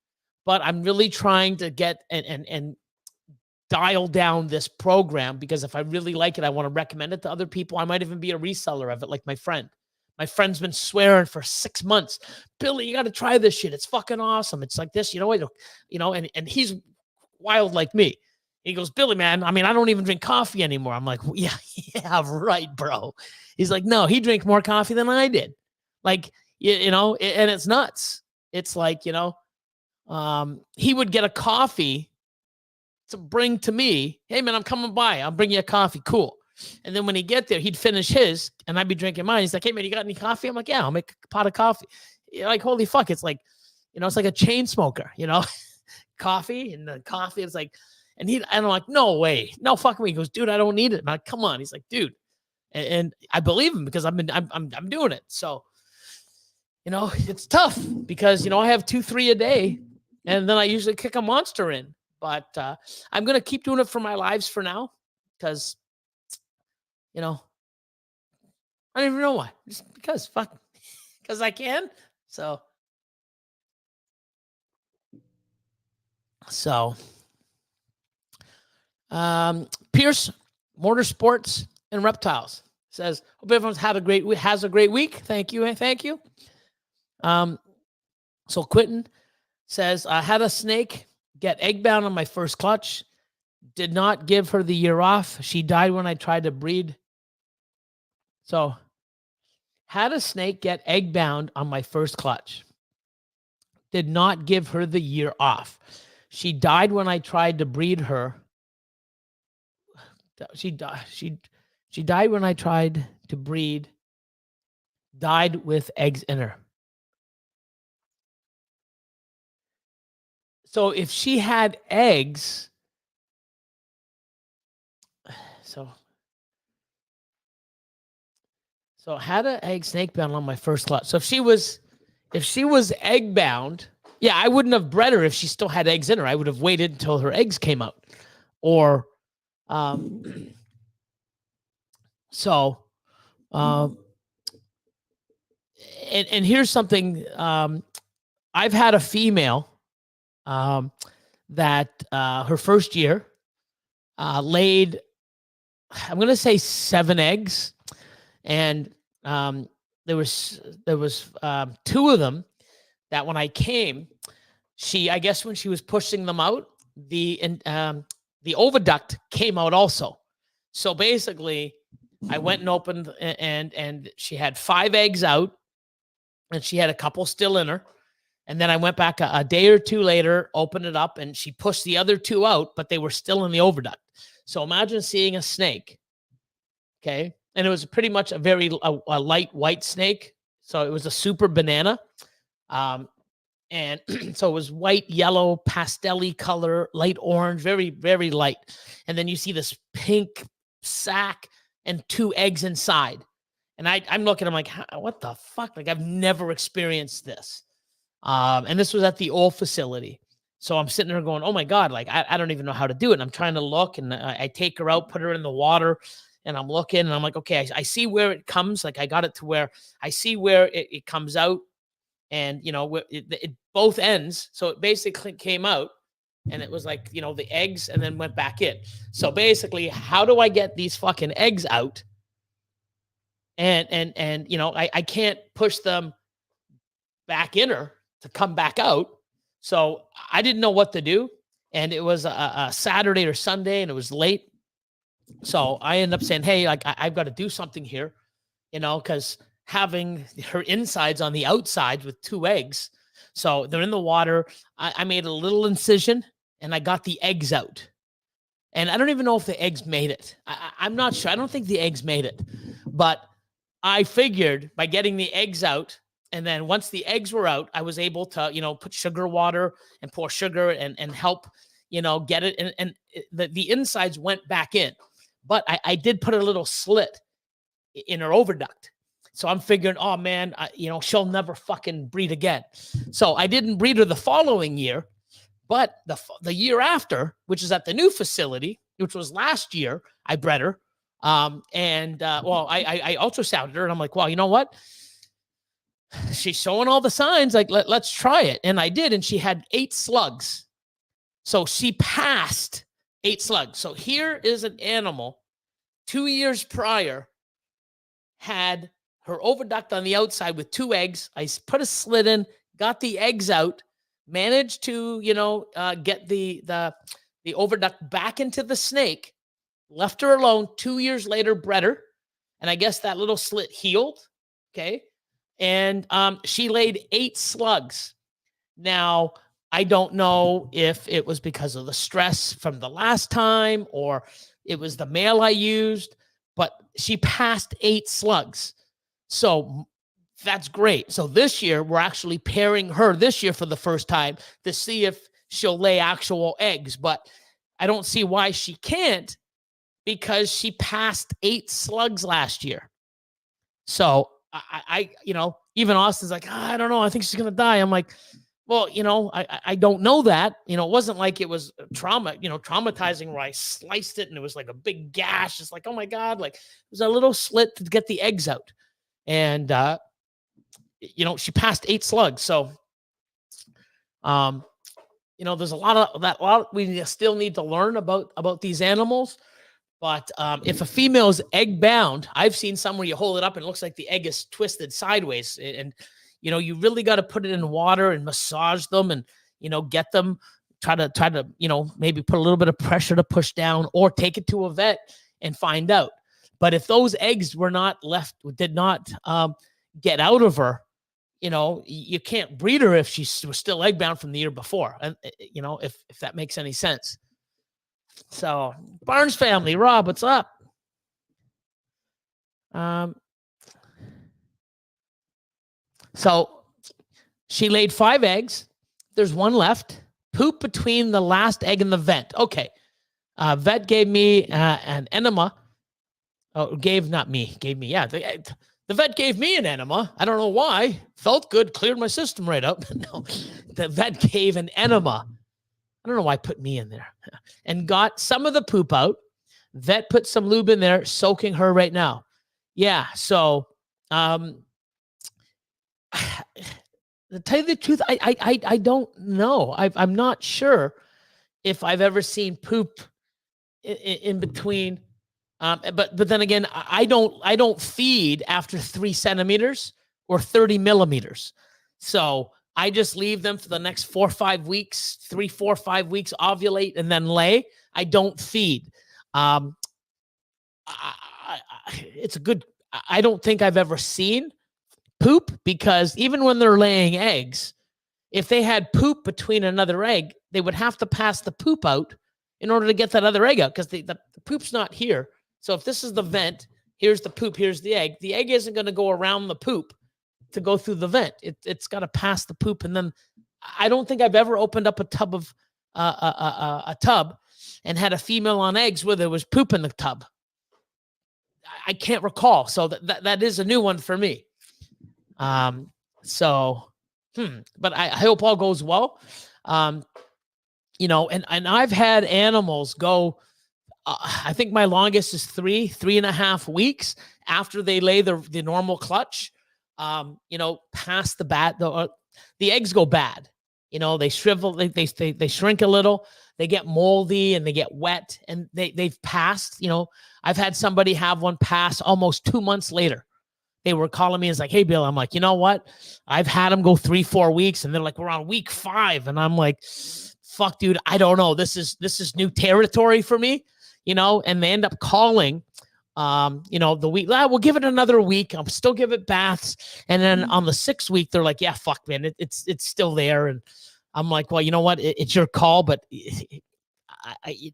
but I'm really trying to get and dial down this program, because if I really like it, I want to recommend it to other people. I might even be a reseller of it, like my friend. My friend's been swearing for 6 months, Billy, you got to try this shit. It's fucking awesome. It's like this, and he's wild like me. He goes, Billy, man, I mean, I don't even drink coffee anymore. I'm like, well, yeah, right, bro. He's like, no, he drank more coffee than I did. Like, and it's nuts. It's like, he would get a coffee to bring to me. Hey, man, I'm coming by. I'll bring you a coffee. Cool. And then when he get there, he'd finish his, and I'd be drinking mine. He's like, hey, man, you got any coffee? I'm like, yeah, I'll make a pot of coffee. You're like, holy fuck. It's like, it's like a chain smoker, coffee, and the coffee is like, and I'm like, no way. No, fuck me. He goes, dude, I don't need it. I'm like, come on. He's like, dude. And I believe him, because I'm doing it. So, it's tough because, I have 2-3 a day, and then I usually kick a monster in. But I'm going to keep doing it for my lives for now, because, I don't even know why. Just because, fuck, because I can. So Pierce Motorsports and Reptiles says, hope everyone's has a great week. Thank you. So Quentin says, I had a snake get egg bound on my first clutch. Did not give her the year off. She died when I tried to breed. So, had a snake get egg bound on my first clutch. Did not give her the year off. She died when I tried to breed her. She died when I tried to breed. Died with eggs in her. So if she had eggs, so had an egg snake bound on my first clutch. So if she was egg bound, yeah, I wouldn't have bred her if she still had eggs in her. I would have waited until her eggs came out. Or, and here's something. I've had a female that her first year laid, I'm going to say 7 eggs. And there was 2 of them that when I came, I guess when she was pushing them out, the oviduct came out also. So basically, I went and opened, and she had 5 eggs out, and she had a couple still in her. And then I went back a day or two later, opened it up, and she pushed the other 2 out, but they were still in the oviduct. So imagine seeing a snake, okay? And it was pretty much a very light white snake. So it was a super banana. And so it was white, yellow, pastel-y color, light orange, very, very light. And then you see this pink sack and 2 eggs inside. And I'm looking, I'm like, what the fuck? Like, I've never experienced this. And this was at the old facility. So I'm sitting there going, oh my God, like, I don't even know how to do it. And I'm trying to look, and I take her out, put her in the water, and I'm looking, and I'm like, okay, I see where it comes. Like, I got it to where I see where it comes out, and, you know, it both ends. So it basically came out, and it was like, you know, the eggs, and then went back in. So basically, how do I get these fucking eggs out? And you know, I can't push them back in her to come back out. So I didn't know what to do. And it was a Saturday or Sunday, and it was late. So I ended up saying, hey, like, I've got to do something here, you know, because having her insides on the outside with 2 eggs. So they're in the water. I made a little incision, and I got the eggs out. And I don't even know if the eggs made it. I'm not sure. I don't think the eggs made it. But I figured by getting the eggs out, and then once the eggs were out, I was able to, you know, put sugar water and pour sugar and help, you know, get it. And the insides went back in. But I did put a little slit in her oviduct. So I'm figuring, oh man, you know, she'll never fucking breed again. So I didn't breed her the following year, but the year after, which is at the new facility, which was last year, I bred her. Well, I ultrasounded her, and I'm like, well, you know what? She's showing all the signs. Like, let's try it. And I did. And she had 8 slugs. So she passed 8 slugs. So here is an animal 2 years prior had her oviduct on the outside with 2 eggs. I put a slit in, got the eggs out, managed to, you know, get the oviduct back into the snake, left her alone. 2 years later, bred her. And I guess that little slit healed. Okay. And she laid 8 slugs. Now, I don't know if it was because of the stress from the last time, or it was the male I used, but she passed 8 slugs. So that's great. So this year, we're actually pairing her this year for the first time to see if she'll lay actual eggs. But I don't see why she can't, because she passed 8 slugs last year. So I you know, even Austin's like, I don't know, I think she's going to die. I'm like, well, you know, I don't know that. You know, it wasn't like it was traumatizing where I sliced it and it was like a big gash. It's like, oh my God, like, it was a little slit to get the eggs out. And, you know, she passed 8 slugs. So, you know, there's a lot we still need to learn about these animals. But if a female is egg bound, I've seen some where you hold it up and it looks like the egg is twisted sideways. And you know, you really got to put it in water and massage them, and, you know, get them, try to, you know, maybe put a little bit of pressure to push down, or take it to a vet and find out. But if those eggs did not get out of her, you know, you can't breed her if she was still egg bound from the year before. And, you know, if that makes any sense. So, Barnes family, Rob, what's up? So she laid 5 eggs. There's 1 left. Poop between the last egg and the vent. Okay. Vet gave me an enema. Oh, gave me. Yeah. The vet gave me an enema. I don't know why. Felt good. Cleared my system right up. No, the vet gave an enema. I don't know why I put me in there. And got some of the poop out. Vet put some lube in there, soaking her right now. Yeah. So, to tell you the truth, I don't know. I'm not sure if I've ever seen poop in between. But then again, I don't feed after 3 centimeters or 30 millimeters. So I just leave them for the next 4 or 5 weeks, 3, 4, 5 weeks, ovulate and then lay. I don't feed. It's a good, I don't think I've ever seen poop, because even when they're laying eggs, if they had poop between another egg, they would have to pass the poop out in order to get that other egg out, because the poop's not here. So if this is the vent, here's the poop, here's the egg. The egg isn't going to go around the poop to go through the vent. It's got to pass the poop. And then I don't think I've ever opened up a tub of a tub and had a female on eggs where there was poop in the tub. I can't recall. So that is a new one for me. But I hope all goes well. You know, and I've had animals go, I think my longest is 3.5 weeks after they lay the normal clutch. You know, past the eggs go bad. You know, they shrivel, they shrink a little, they get moldy and they get wet, and they've passed. You know, I've had somebody have one pass almost 2 months later. They were calling me and it's like, hey, Bill, I'm like, you know what? I've had them go 3-4 weeks, and they're like, we're on week 5. And I'm like, fuck, dude, I don't know. This is new territory for me, you know, and they end up calling, you know, the week, we'll give it another week. I'll still give it baths. And then on the 6th week, they're like, yeah, fuck, man, it's still there. And I'm like, well, you know what? It's your call, but I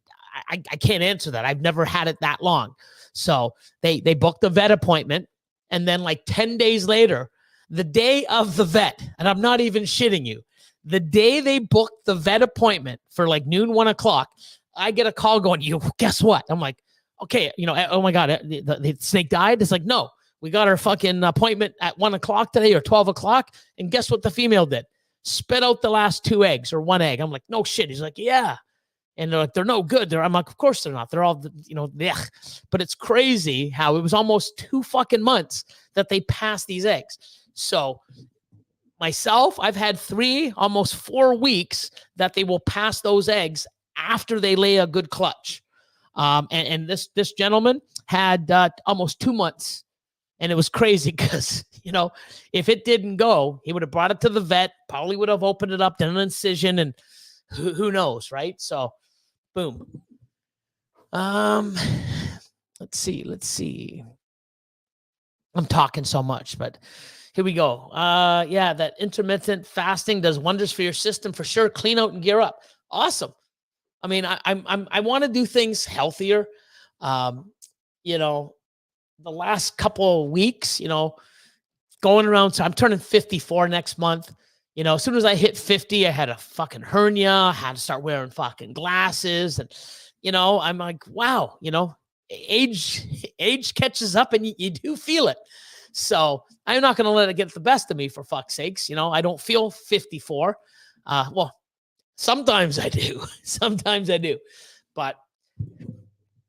can't answer that. I've never had it that long. So they booked a vet appointment. And then like 10 days later, the day of the vet, and I'm not even shitting you, the day they booked the vet appointment for like noon, 1 o'clock, I get a call going, you, guess what? I'm like, okay, you know, oh my God, the snake died? It's like, no, we got our fucking appointment at 1 o'clock today or 12 o'clock. And guess what the female did? Spit out the last 2 eggs or 1 egg. I'm like, no shit. He's like, yeah. And they're like, they're no good. I'm like, of course they're not. They're all, you know, blech. But it's crazy how it was almost 2 fucking months that they passed these eggs. So myself, I've had 3, almost 4 weeks that they will pass those eggs after they lay a good clutch. And this gentleman had almost 2 months. And it was crazy because, you know, if it didn't go, he would have brought it to the vet, probably would have opened it up, done an incision, and who knows, right? So, boom. Let's see. I'm talking so much, but here we go. Yeah, that intermittent fasting does wonders for your system for sure. Clean out and gear up. Awesome. I mean, I want to do things healthier. You know, the last couple of weeks, you know, going around. So I'm turning 54 next month. You know, as soon as I hit 50, I had a fucking hernia. I had to start wearing fucking glasses. And, you know, I'm like, wow, you know, age catches up and you do feel it. So I'm not going to let it get the best of me, for fuck's sakes. You know, I don't feel 54. Well, sometimes I do. Sometimes I do. But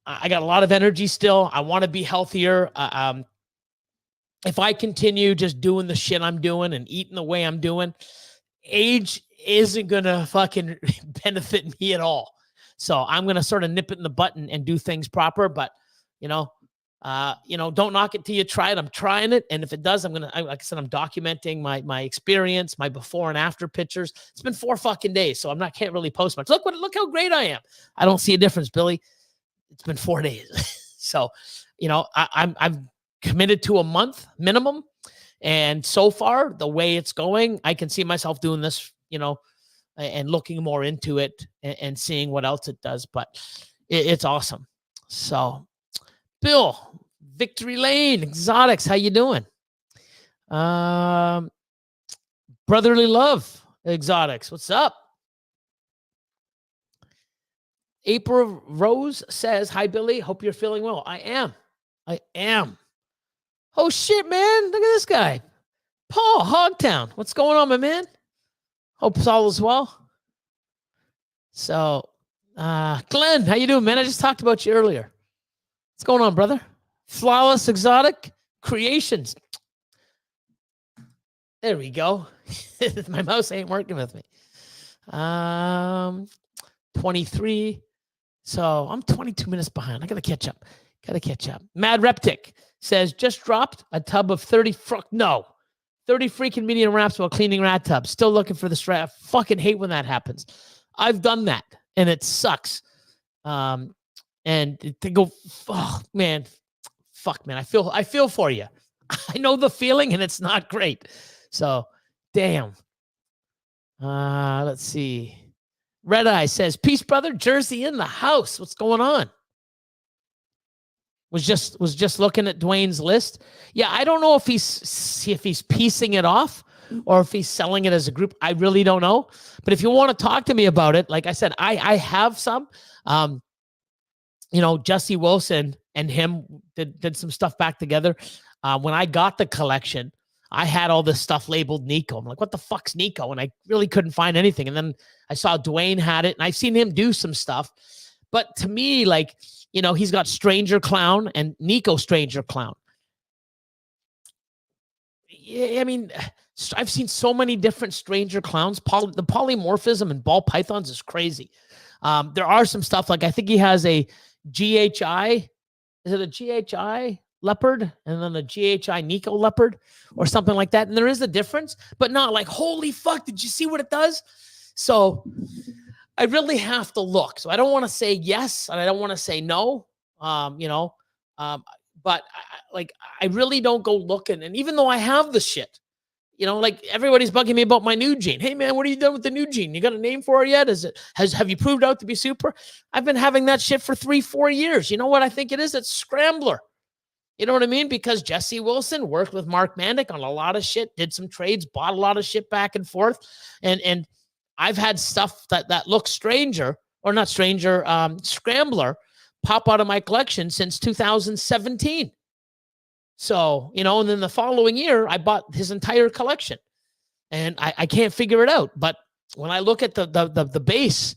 I got a lot of energy still. I want to be healthier. If I continue just doing the shit I'm doing and eating the way I'm doing, age isn't going to fucking benefit me at all. So I'm going to sort of nip it in the butt and do things proper. But, you know, don't knock it till you try it. I'm trying it. And if it does, like I said, I'm documenting my experience, my before and after pictures. It's been 4 fucking days, so can't really post much. Look how great I am. I don't see a difference, Billy. It's been 4 days. So, you know, I'm committed to a month minimum. And so far, the way it's going, I can see myself doing this, you know, and looking more into it and seeing what else it does. But it's awesome. So, Bill, Victory Lane, Exotics, how you doing? Brotherly Love, Exotics, what's up? April Rose says, hi, Billy. Hope you're feeling well. I am. Oh, shit, man. Look at this guy. Paul, Hogtown. What's going on, my man? Hope all is well. So, Glenn, how you doing, man? I just talked about you earlier. What's going on, brother? Flawless Exotic Creations. There we go. My mouse ain't working with me. 23. So I'm 22 minutes behind. I got to catch up. Mad Reptic says, just dropped a tub of 30. No. 30 freaking medium wraps while cleaning rat tubs. Still looking for the strap. Fucking hate when that happens. I've done that and it sucks. And to go, oh man, fuck man. I feel for you. I know the feeling and it's not great. So damn. Let's see. Red Eye says, peace, brother. Jersey in the house. What's going on? Was just looking at Dwayne's list. Yeah, I don't know if he's piecing it off or if he's selling it as a group. I really don't know. But if you want to talk to me about it, like I said, I have some. Jesse Wilson and him did some stuff back together. When I got the collection, I had all this stuff labeled Nico. I'm like, what the fuck's Nico? And I really couldn't find anything. And then I saw Dwayne had it, and I've seen him do some stuff. But to me, like, he's got Stranger Clown and Nico Stranger Clown. Yeah, I mean, I've seen so many different Stranger Clowns. The polymorphism and ball pythons is crazy. There are some stuff, like I think he has a GHI. Is it a GHI leopard and then a GHI Nico leopard or something like that? And there is a difference, but not like, holy fuck, did you see what it does? So I really have to look. So I don't want to say yes and I don't want to say no. But I really don't go looking. And even though I have the shit, like everybody's bugging me about my new gene. Hey man, what are you done with the new gene? You got a name for it yet? Have you proved out to be super? I've been having that shit for 3-4 years. You know what I think it is? It's Scrambler. You know what I mean? Because Jesse Wilson worked with Mark Mandic on a lot of shit, did some trades, bought a lot of shit back and forth. And I've had stuff that looks stranger, or not stranger, Scrambler, pop out of my collection since 2017. So, and then the following year, I bought his entire collection. And I can't figure it out. But when I look at the base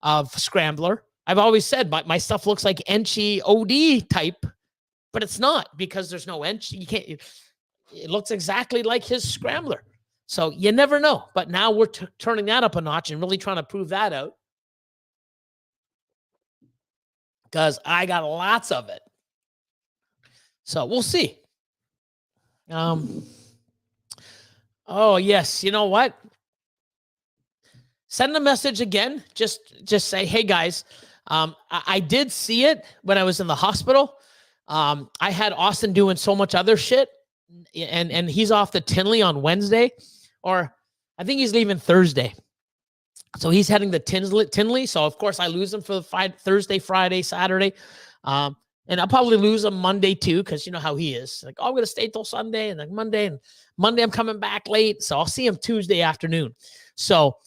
of Scrambler, I've always said my stuff looks like Enchi OD type, but it's not, because there's no Enchi. You can't. It looks exactly like his Scrambler. So you never know. But now we're turning that up a notch and really trying to prove that out, because I got lots of it. So we'll see. Oh yes, you know what? Send a message again. Just say, hey guys, I did see it when I was in the hospital. I had Austin doing so much other shit, and he's off to Tinley on Wednesday, or I think he's leaving Thursday. So he's heading to Tinley. So of course I lose him for Thursday, Friday, Saturday. And I'll probably lose him Monday too, because you know how he is. Like, oh, I'm going to stay till Sunday, and like Monday I'm coming back late. So I'll see him Tuesday afternoon. So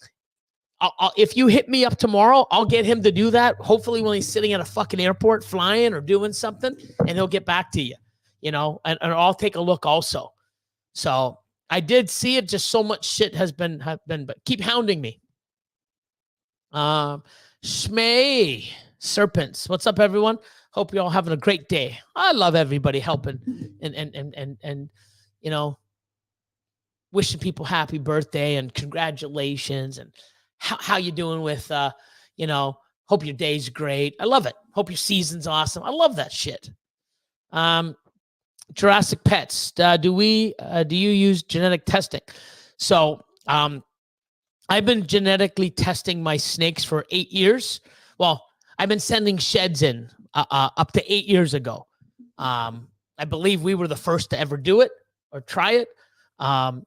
if you hit me up tomorrow, I'll get him to do that. Hopefully when he's sitting at a fucking airport flying or doing something, and he'll get back to you, and I'll take a look also. So I did see it. Just so much shit has been, but keep hounding me. Shmay Serpents. What's up, everyone? Hope you're all having a great day. I love everybody helping and wishing people happy birthday and congratulations, and how you doing with hope your day's great. I love it. Hope your season's awesome. I love that shit. Jurassic Pets. Do you use genetic testing? So I've been genetically testing my snakes for 8 years. Well, I've been sending sheds in up to 8 years ago. I believe we were the first to ever do it or try it. I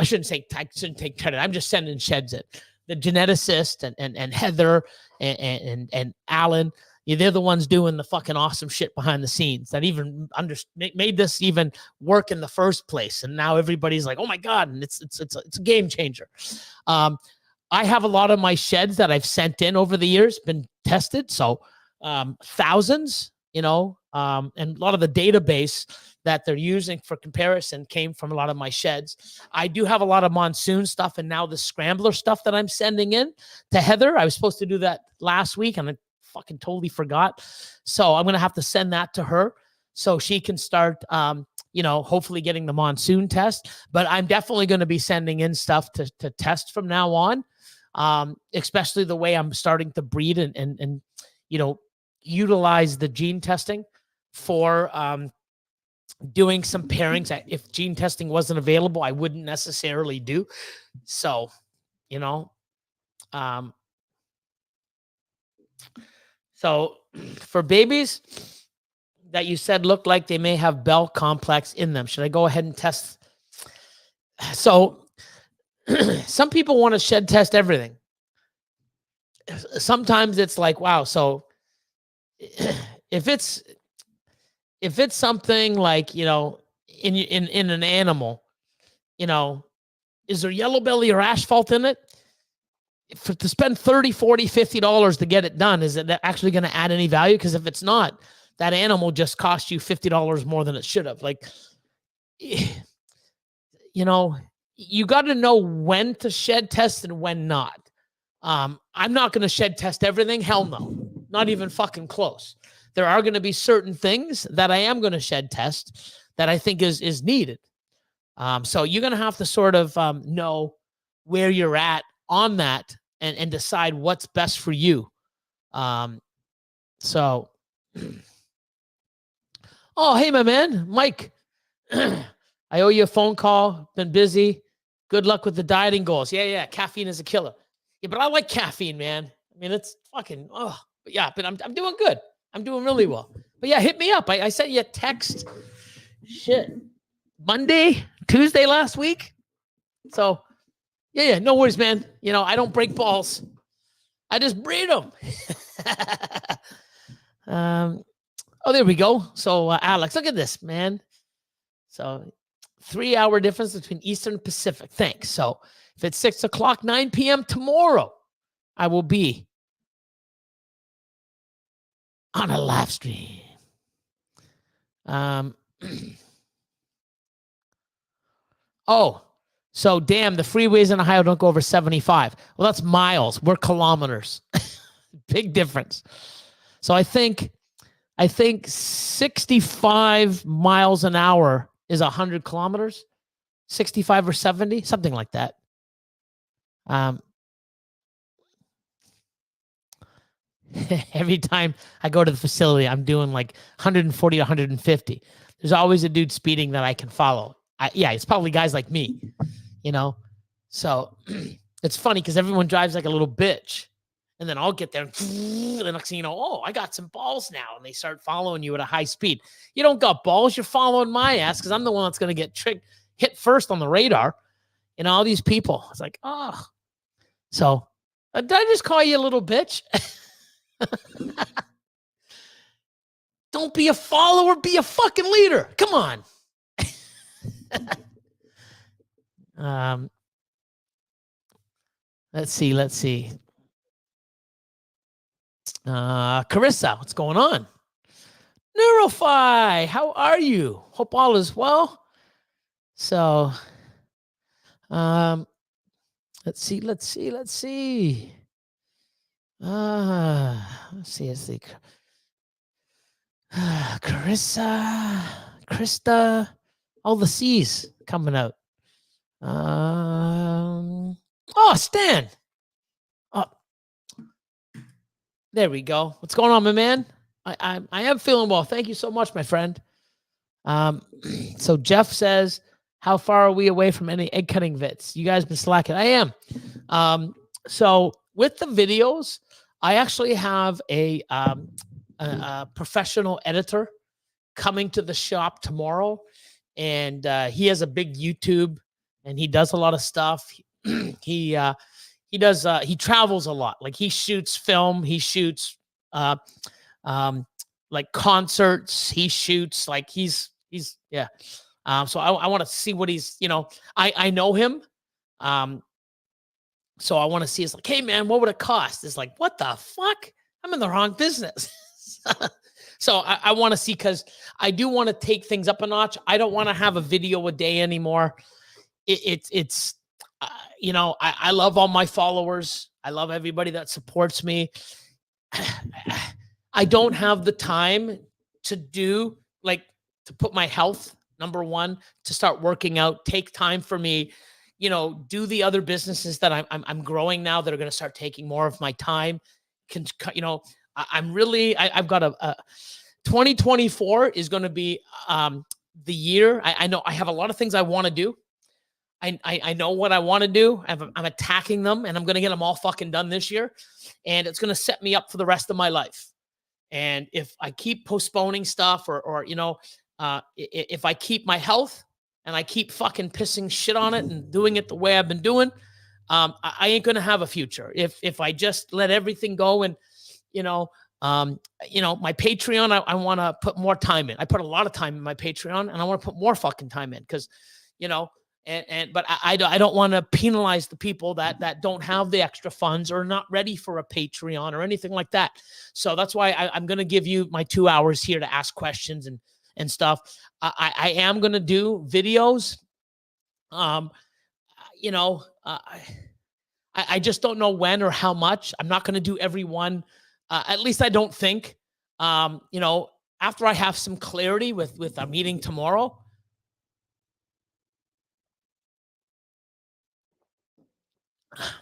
shouldn't take credit. I'm just sending sheds in. The geneticist and Heather and Alan, they're the ones doing the fucking awesome shit behind the scenes that even made this even work in the first place. And now everybody's like, oh my God, and it's a game changer. I have a lot of my sheds that I've sent in over the years been tested. So thousands, and a lot of the database that they're using for comparison came from a lot of my sheds. I do have a lot of monsoon stuff, and now the Scrambler stuff that I'm sending in to Heather. I was supposed to do that last week, and I fucking totally forgot. So I'm going to have to send that to her so she can start, hopefully getting the monsoon test. But I'm definitely going to be sending in stuff to test from now on, especially the way I'm starting to breed and utilize the gene testing for doing some pairings that if gene testing wasn't available, I wouldn't necessarily do. So, you know, so for babies that you said look like they may have Bell complex in them, should I go ahead and test? So some people want to shed test everything. Sometimes it's like, wow. So if it's something like, you know, in an animal, you know, is there yellow belly or asphalt in it? To spend $30, $40, $50 to get it done, is it actually going to add any value? Because if it's not, that animal just cost you $50 more than it should have. Like, you know, you got to know when to shed test and when not. I'm not going to shed test everything. Hell no, not even fucking close. There are going to be certain things that I am going to shed test that I think is needed. So you're going to have to sort of know where you're at on that and decide what's best for you. So, oh, hey, my man, Mike, I owe you a phone call. Been busy. Good luck with the dieting goals. Yeah. Caffeine is a killer. Yeah, but I like caffeine, man. I mean, it's fucking, but yeah, but I'm doing good. I'm doing really well. But yeah, hit me up. I sent you a text. Shit. Monday, Tuesday last week. So yeah, no worries, man. You know, I don't break balls. I just breed them. Oh, there we go. So Alex, look at this, man. So 3-hour difference between Eastern and Pacific. Thanks. So if it's 6 o'clock, 9 p.m. tomorrow, I will be on a live stream. Oh, so damn, the freeways in Ohio don't go over 75. Well, that's miles. We're kilometers. Big difference. So I think 65 miles an hour is 100 kilometers. 65 or 70, something like that. Every time I go to the facility, I'm doing like 140 to 150. There's always a dude speeding that I can follow. Yeah, it's probably guys like me, you know? So it's funny because everyone drives like a little bitch. And then I'll get there and the next thing you know, oh, I got some balls now. And they start following you at a high speed. You don't got balls. You're following my ass because I'm the one that's going to get hit first on the radar. And all these people. It's like, oh. So did I just call you a little bitch? Don't be a follower, be a fucking leader. Come on. Let's see. Carissa, what's going on? Neurophi, how are you? Hope all is well. So, let's see. Let's see. Carissa, Krista, all the C's coming out. Oh, Stan. Oh, there we go. What's going on, my man? I am feeling well. Thank you so much, my friend. So Jeff says, how far are we away from any egg cutting vits? You guys been slacking. I am. So with the videos, I actually have a professional editor coming to the shop tomorrow, and he has a big YouTube, and he does a lot of stuff. He travels a lot. Like he shoots film, he shoots like concerts, he shoots like he's yeah. So I want to see what he's, you know, I know him. So I want to see, it's like, hey man, what would it cost? It's like, what the fuck? I'm in the wrong business. So I want to see, because I do want to take things up a notch. I don't want to have a video a day anymore. It's you know, I love all my followers. I love everybody that supports me. I don't have the time to put my health number one, to start working out, take time for me, you know, do the other businesses that I'm growing now that are going to start taking more of my time. You know, I've got a 2024 is going to be the year. I know I have a lot of things I want to do. I know what I want to do. I'm attacking them, and I'm going to get them all fucking done this year. And it's going to set me up for the rest of my life. And if I keep postponing stuff or if I keep my health and I keep fucking pissing shit on it and doing it the way I've been doing, I ain't going to have a future. If I just let everything go and, my Patreon, I want to put more time in. I put a lot of time in my Patreon, and I want to put more fucking time in because, but I don't want to penalize the people that don't have the extra funds or not ready for a Patreon or anything like that. So that's why I'm going to give you my 2 hours here to ask questions and stuff. I am going to do videos. I just don't know when or how much. I'm not going to do every one. At least I don't think. After I have some clarity with our meeting tomorrow,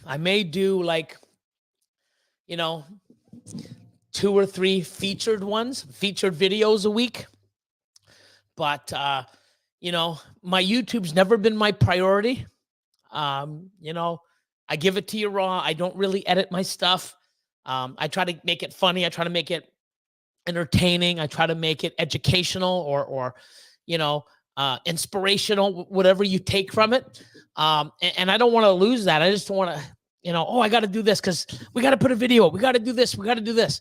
I may do 2 or 3 featured videos a week. But, my YouTube's never been my priority. I give it to you raw. I don't really edit my stuff. I try to make it funny. I try to make it entertaining. I try to make it educational or inspirational, whatever you take from it. And I don't want to lose that. I just want to, I got to do this because we got to put a video. We got to do this. We got to do this.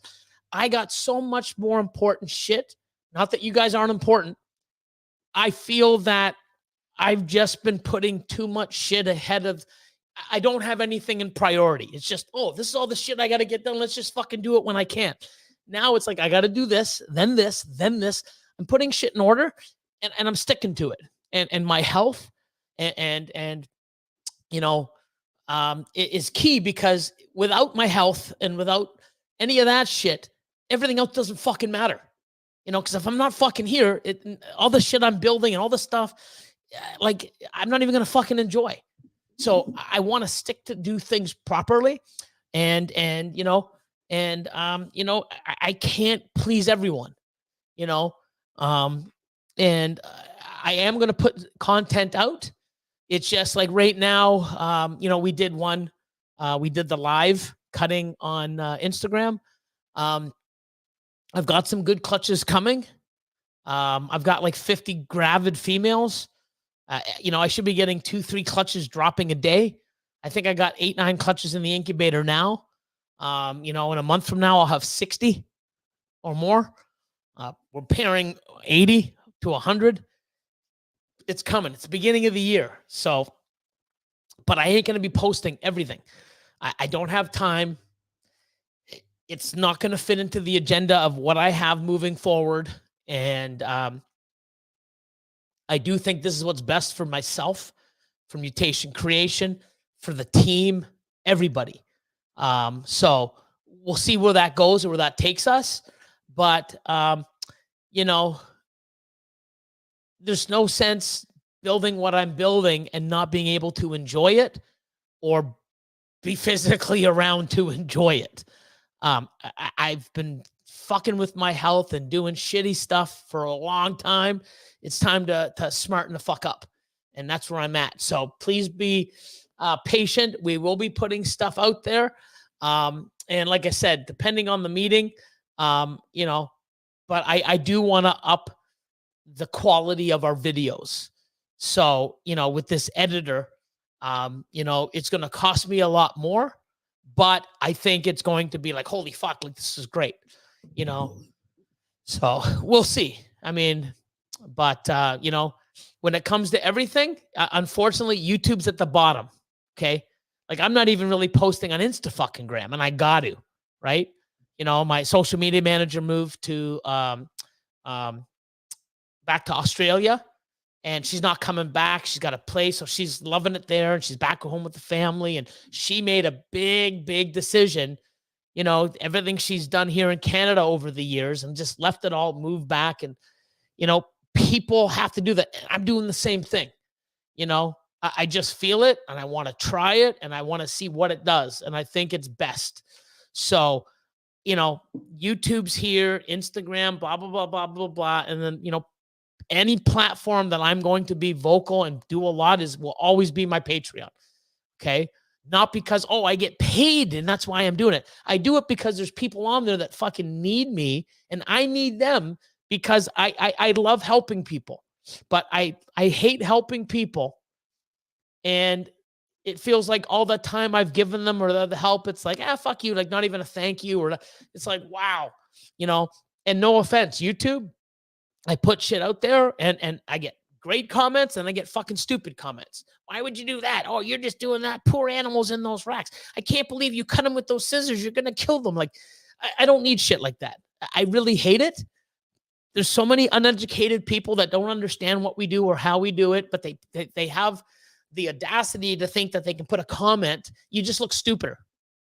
I got so much more important shit. Not that you guys aren't important. I feel that I've just been putting too much shit ahead of. I don't have anything in priority. It's just, this is all the shit I got to get done. Let's just fucking do it when I can. Now it's like, I got to do this, then this, then this. I'm putting shit in order and I'm sticking to it. And my health and it is key because without my health and without any of that shit, everything else doesn't fucking matter. Because if I'm not fucking here, all the shit I'm building and all the stuff, I'm not even going to fucking enjoy. So I want to stick to do things properly. And I can't please everyone, and I am going to put content out. It's just like right now, we did the live cutting on Instagram. I've got some good clutches coming. I've got like 50 gravid females. I should be getting 2-3 clutches dropping a day. I think I got 8-9 clutches in the incubator now. In a month from now, I'll have 60 or more. We're pairing 80 to 100. It's coming. It's the beginning of the year. So, but I ain't going to be posting everything. I don't have time. It's not going to fit into the agenda of what I have moving forward. And I do think this is what's best for myself, for Mutation Creation, for the team, everybody. So we'll see where that goes or where that takes us. But, there's no sense building what I'm building and not being able to enjoy it or be physically around to enjoy it. I've been fucking with my health and doing shitty stuff for a long time. It's time to smarten the fuck up. And that's where I'm at. So please be patient. We will be putting stuff out there. And like I said, depending on the meeting, but I do want to up the quality of our videos. So, with this editor, it's going to cost me a lot more, but I think it's going to be like, holy fuck, like this is great, so we'll see. I mean, but, when it comes to everything, unfortunately, YouTube's at the bottom. Okay. Like I'm not even really posting on Insta-fucking-gram, and I got to, right? My social media manager moved to, back to Australia, and she's not coming back. She's got a place, so she's loving it there, and she's back home with the family. And she made a big decision. Everything she's done here in Canada over the years, and just left it all, moved back, and people have to do that. I'm doing the same thing. I just feel it, and I want to try it, and I want to see what it does, and I think it's best. So, YouTube's here, Instagram, blah blah blah blah blah blah, and then any platform that I'm going to be vocal and do a lot will always be my Patreon. Okay. Not because, oh, I get paid and that's why I'm doing it. I do it because there's people on there that fucking need me and I need them because I love helping people, but I hate helping people. And it feels like all the time I've given them or the help, it's like, fuck you. Like not even a thank you. Or it's like, wow, and no offense, YouTube, I put shit out there and I get great comments and I get fucking stupid comments. Why would you do that? Oh, you're just doing that. Poor animals in those racks. I can't believe you cut them with those scissors. You're going to kill them. Like, I don't need shit like that. I really hate it. There's so many uneducated people that don't understand what we do or how we do it, but they have the audacity to think that they can put a comment. You just look stupider.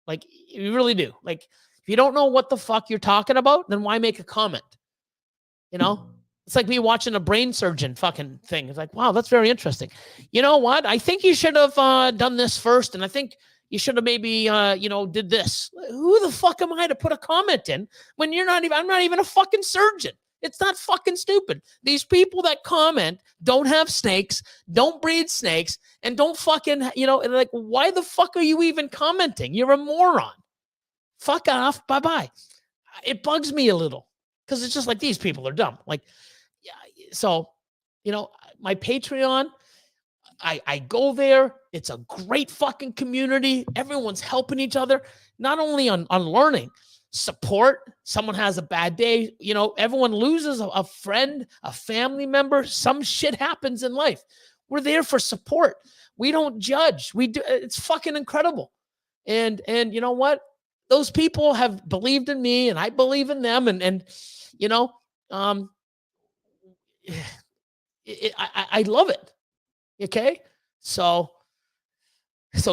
Like, you really do. Like, if you don't know what the fuck you're talking about, then why make a comment? It's like me watching a brain surgeon fucking thing. It's like, wow, that's very interesting. You know what? I think you should have done this first. And I think you should have maybe, did this. Who the fuck am I to put a comment in when I'm not even a fucking surgeon. It's not fucking stupid. These people that comment don't have snakes, don't breed snakes, and don't fucking, like, why the fuck are you even commenting? You're a moron. Fuck off. Bye-bye. It bugs me a little because it's just like these people are dumb. Like, so, my Patreon, I go there. It's a great fucking community. Everyone's helping each other, not only on learning, support. Someone has a bad day. Everyone loses a friend, a family member. Some shit happens in life. We're there for support. We don't judge. We do. It's fucking incredible. And you know what? Those people have believed in me and I believe in them. I love it. Okay. So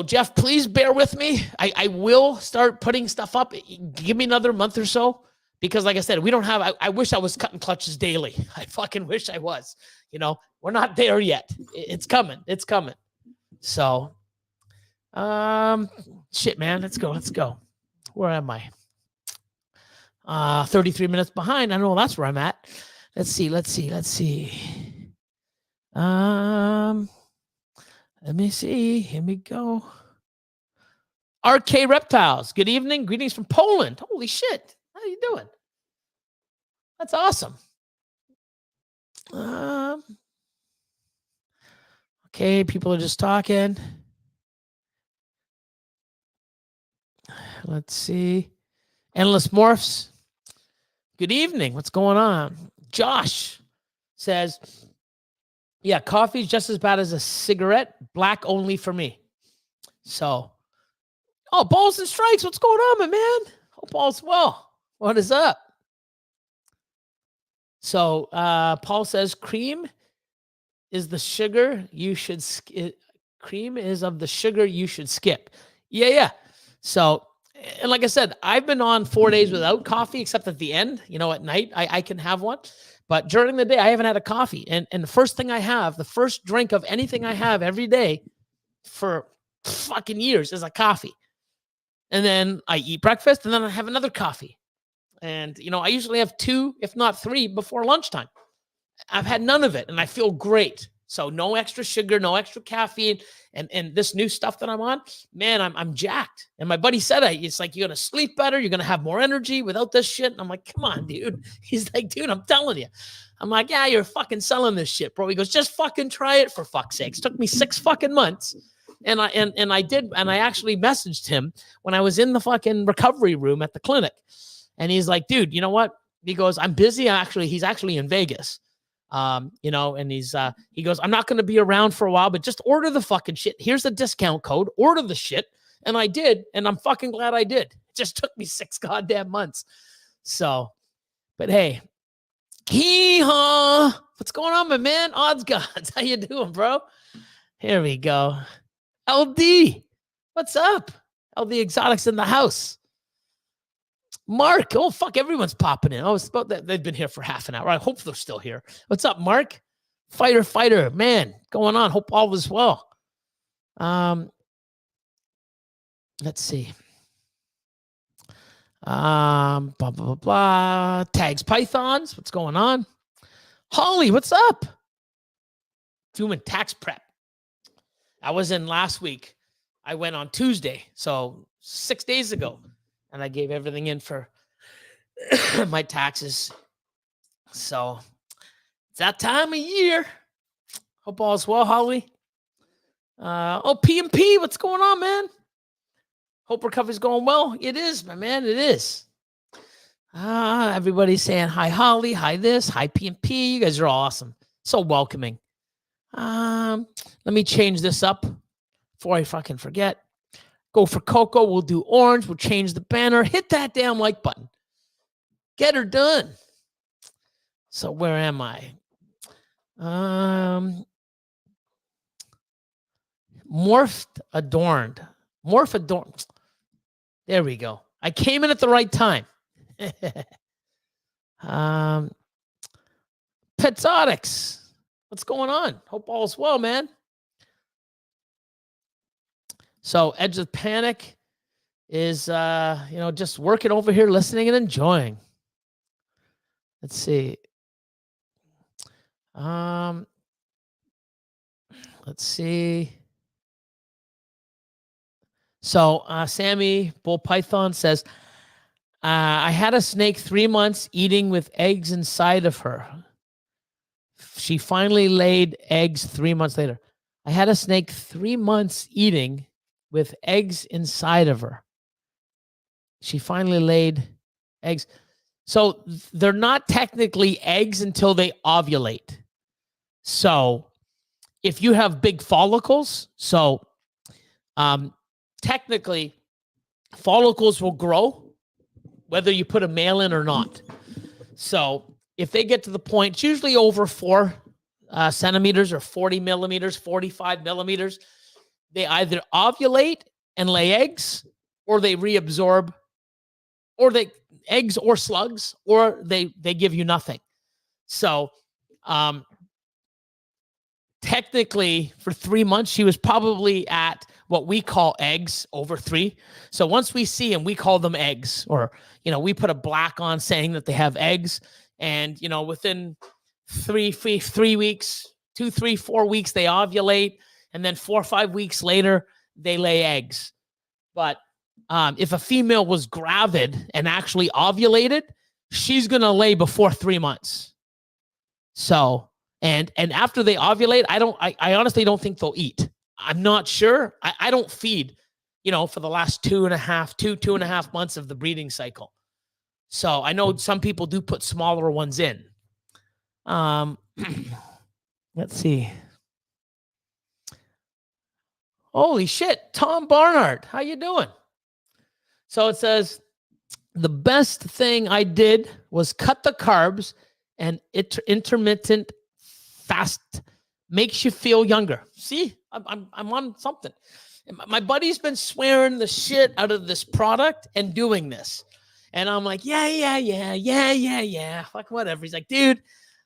Jeff, please bear with me. I will start putting stuff up. Give me another month or so, because like I said, we don't have, I wish I was cutting clutches daily. I fucking wish I was, we're not there yet. It's coming. It's coming. So, shit, man, let's go. Where am I? 33 minutes behind. I know that's where I'm at. Let's see. Let me see. Here we go. RK Reptiles. Good evening. Greetings from Poland. Holy shit. How are you doing? That's awesome. Okay, people are just talking. Let's see. Endless Morphs. Good evening. What's going on? Josh says, yeah, coffee's just as bad as a cigarette. Black only for me. So, Balls and Strikes. What's going on, my man? Hope all's well. What is up? So, Paul says, cream is the sugar you should cream is of the sugar you should skip. Yeah. So, and like I said, I've been on 4 days without coffee, except at the end, at night, I can have one. But during the day, I haven't had a coffee. And the first thing I have, the first drink of anything I have every day for fucking years is a coffee. And then I eat breakfast and then I have another coffee. And, I usually have 2, if not 3 before lunchtime. I've had none of it and I feel great. So no extra sugar, no extra caffeine. And this new stuff that I'm on, man, I'm jacked. And my buddy said, it's like, you're going to sleep better. You're going to have more energy without this shit. And I'm like, come on, dude. He's like, dude, I'm telling you. I'm like, yeah, you're fucking selling this shit, bro. He goes, just fucking try it for fuck's sakes. Took me 6 fucking months. And I did. And I actually messaged him when I was in the fucking recovery room at the clinic. And he's like, dude, you know what? He goes, I'm busy. He's actually in Vegas. And he goes, I'm not going to be around for a while, but just order the fucking shit. Here's the discount code, order the shit. And I did. And I'm fucking glad I did. It just took me 6 goddamn months. So, but hey, hee-haw. What's going on, my man? Odds gods. How you doing, bro? Here we go. LD. What's up? LD Exotics in the house. Mark, oh, fuck, everyone's popping in. Oh, it's about that. They've been here for half an hour. I hope they're still here. What's up, Mark? Fighter, man, going on. Hope all is well. Let's see. Blah, blah, blah, blah. Tags Pythons. What's going on? Holly, what's up? Doing tax prep. I was in last week. I went on Tuesday, so 6 days ago, and I gave everything in for my taxes. So it's that time of year. Hope all's well, Holly. P&P, what's going on, man? Hope recovery's going well. It is, my man, it is. Everybody's saying hi, Holly, hi this, hi P&P. You guys are all awesome. So welcoming. Let me change this up before I fucking forget. Go for Coco. We'll do orange. We'll change the banner. Hit that damn like button. Get her done. So where am I? Morphed adorned. Morph adorned. There we go. I came in at the right time. Petzotics. What's going on? Hope all's well, man. So Edge of Panic is just working over here, listening and enjoying. Let's see. Let's see. So Sammy Bull Python says, I had a snake 3 months eating with eggs inside of her. She finally laid eggs 3 months later. I had a snake 3 months eating with eggs inside of her. She finally laid eggs. So they're not technically eggs until they ovulate. So if you have big follicles, technically follicles will grow whether you put a male in or not. So if they get to the point, it's usually over 4 centimeters or 40 millimeters, 45 millimeters, they either ovulate and lay eggs, or they reabsorb, or they eggs or slugs, or they give you nothing. So technically for 3 months, she was probably at what we call eggs over 3. So once we see them, we call them eggs, or, we put a black on saying that they have eggs. And, within 3 weeks, 2, 3, 4 weeks, they ovulate. And then 4 or 5 weeks later, they lay eggs. But if a female was gravid and actually ovulated, she's going to lay before 3 months. So, and after they ovulate, I honestly don't think they'll eat. I'm not sure. I don't feed, for the last 2.5 months of the breeding cycle. So I know some people do put smaller ones in. Let's see. Holy shit, Tom Barnard, how you doing? So it says, the best thing I did was cut the carbs, and intermittent fast makes you feel younger. See, I'm on something. My buddy's been swearing the shit out of this product and doing this. And I'm like, yeah. Fuck whatever. He's like, dude,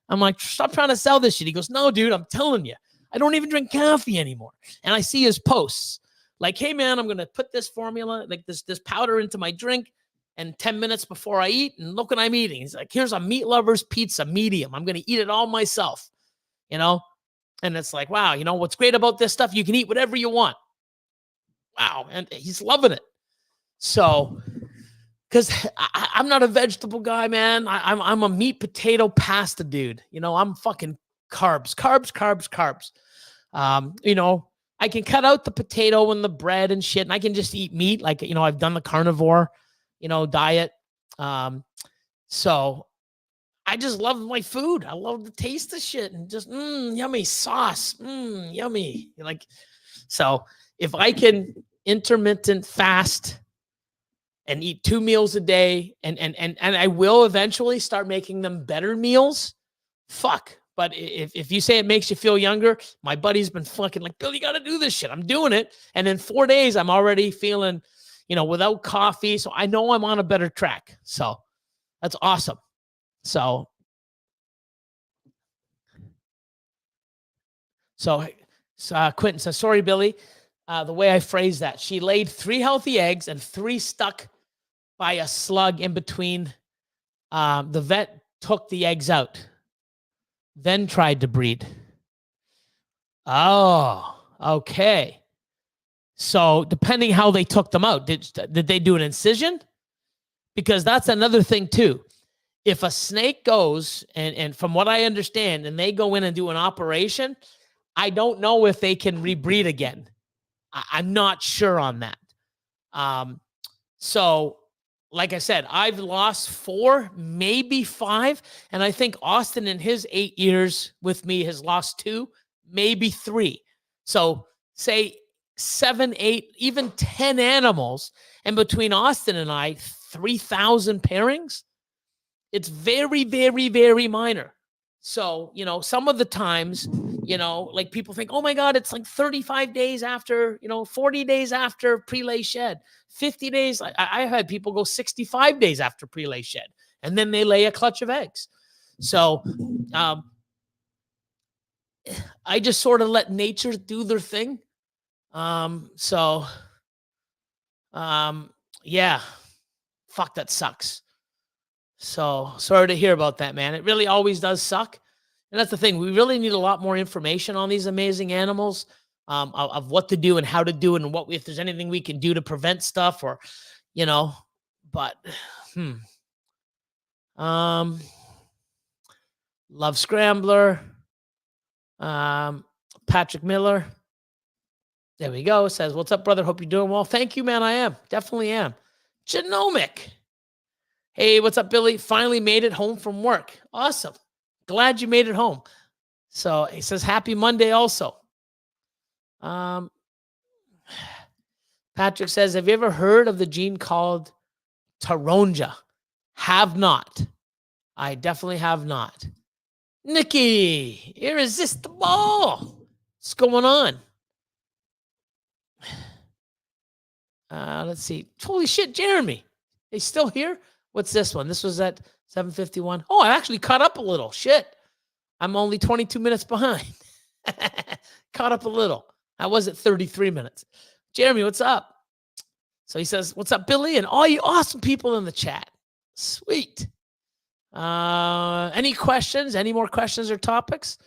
I'm like, stop trying to sell this shit. He goes, no, dude, I'm telling you, I don't even drink coffee anymore. And I see his posts like, hey man, I'm going to put this formula, like this powder into my drink, and 10 minutes before I eat, and look what I'm eating. He's like, here's a meat lover's pizza medium. I'm going to eat it all myself, And it's like, wow, what's great about this stuff? You can eat whatever you want. Wow. And he's loving it. So, because I'm not a vegetable guy, man. I'm a meat, potato, pasta dude. I'm fucking carbs. I can cut out the potato and the bread and shit, and I can just eat meat. Like, I've done the carnivore, diet. So I just love my food. I love the taste of shit, and just yummy sauce, yummy. So if I can intermittent fast and eat 2 meals a day, and I will eventually start making them better meals, fuck. But if you say it makes you feel younger, my buddy's been fucking like, Bill, you got to do this shit. I'm doing it. And in 4 days, I'm already feeling, without coffee. So I know I'm on a better track. So that's awesome. So Quentin says, sorry, Billy. The way I phrased that, she laid 3 healthy eggs and 3 stuck by a slug in between. The vet took the eggs out. then tried to breed. Oh, okay. So depending how they took them out, did they do an incision? Because that's another thing too. If a snake goes, and from what I understand, and they go in and do an operation, I don't know if they can rebreed again. I'm not sure on that. So like I said, I've lost 4, maybe 5. And I think Austin in his 8 years with me has lost 2, maybe 3. So say 7, 8, even 10 animals. And between Austin and I, 3,000 pairings. It's very, very, very minor. So, some of the times, like people think, oh my God, it's like 35 days after, 40 days after pre-lay shed, 50 days. I had people go 65 days after pre-lay shed, and then they lay a clutch of eggs. So I just sort of let nature do their thing. Yeah, fuck, that sucks. So sorry to hear about that, man. It really always does suck. And that's the thing. We really need a lot more information on these amazing animals, of what to do and how to do it, and if there's anything we can do to prevent stuff, or, but, Love Scrambler, Patrick Miller. There we go. Says, what's up, brother? Hope you're doing well. Thank you, man. I am. Definitely am. Genomic. Hey, what's up, Billy? Finally made it home from work. Awesome. Glad you made it home. So he says, happy Monday also. Patrick says, have you ever heard of the gene called Taronja? Have not. I definitely have not. Nikki, irresistible. What's going on? Let's see. Holy shit, Jeremy. They still here? What's this one? This was at 7:51. Oh, I actually caught up a little. Shit. I'm only 22 minutes behind. Caught up a little. I was at 33 minutes. Jeremy, what's up? So he says, what's up, Billy? And all you awesome people in the chat. Sweet. Any questions? Any more questions or topics?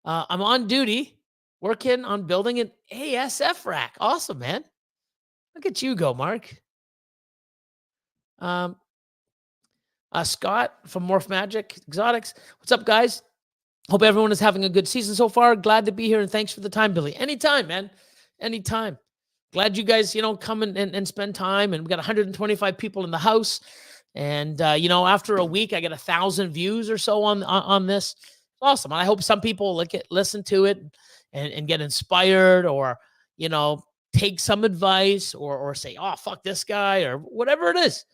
I'm on duty working on building an ASF rack. Awesome, man. Look at you go, Mark. Scott from Morph Magic Exotics. What's up, guys? Hope everyone is having a good season so far. Glad to be here, and thanks for the time, Billy. Anytime, man. Anytime. Glad you guys, come and spend time. And we got 125 people in the house. And, after a week, I get 1,000 views or so on this. Awesome. And I hope some people listen to it and get inspired, or, take some advice, or say, oh, fuck this guy, or whatever it is.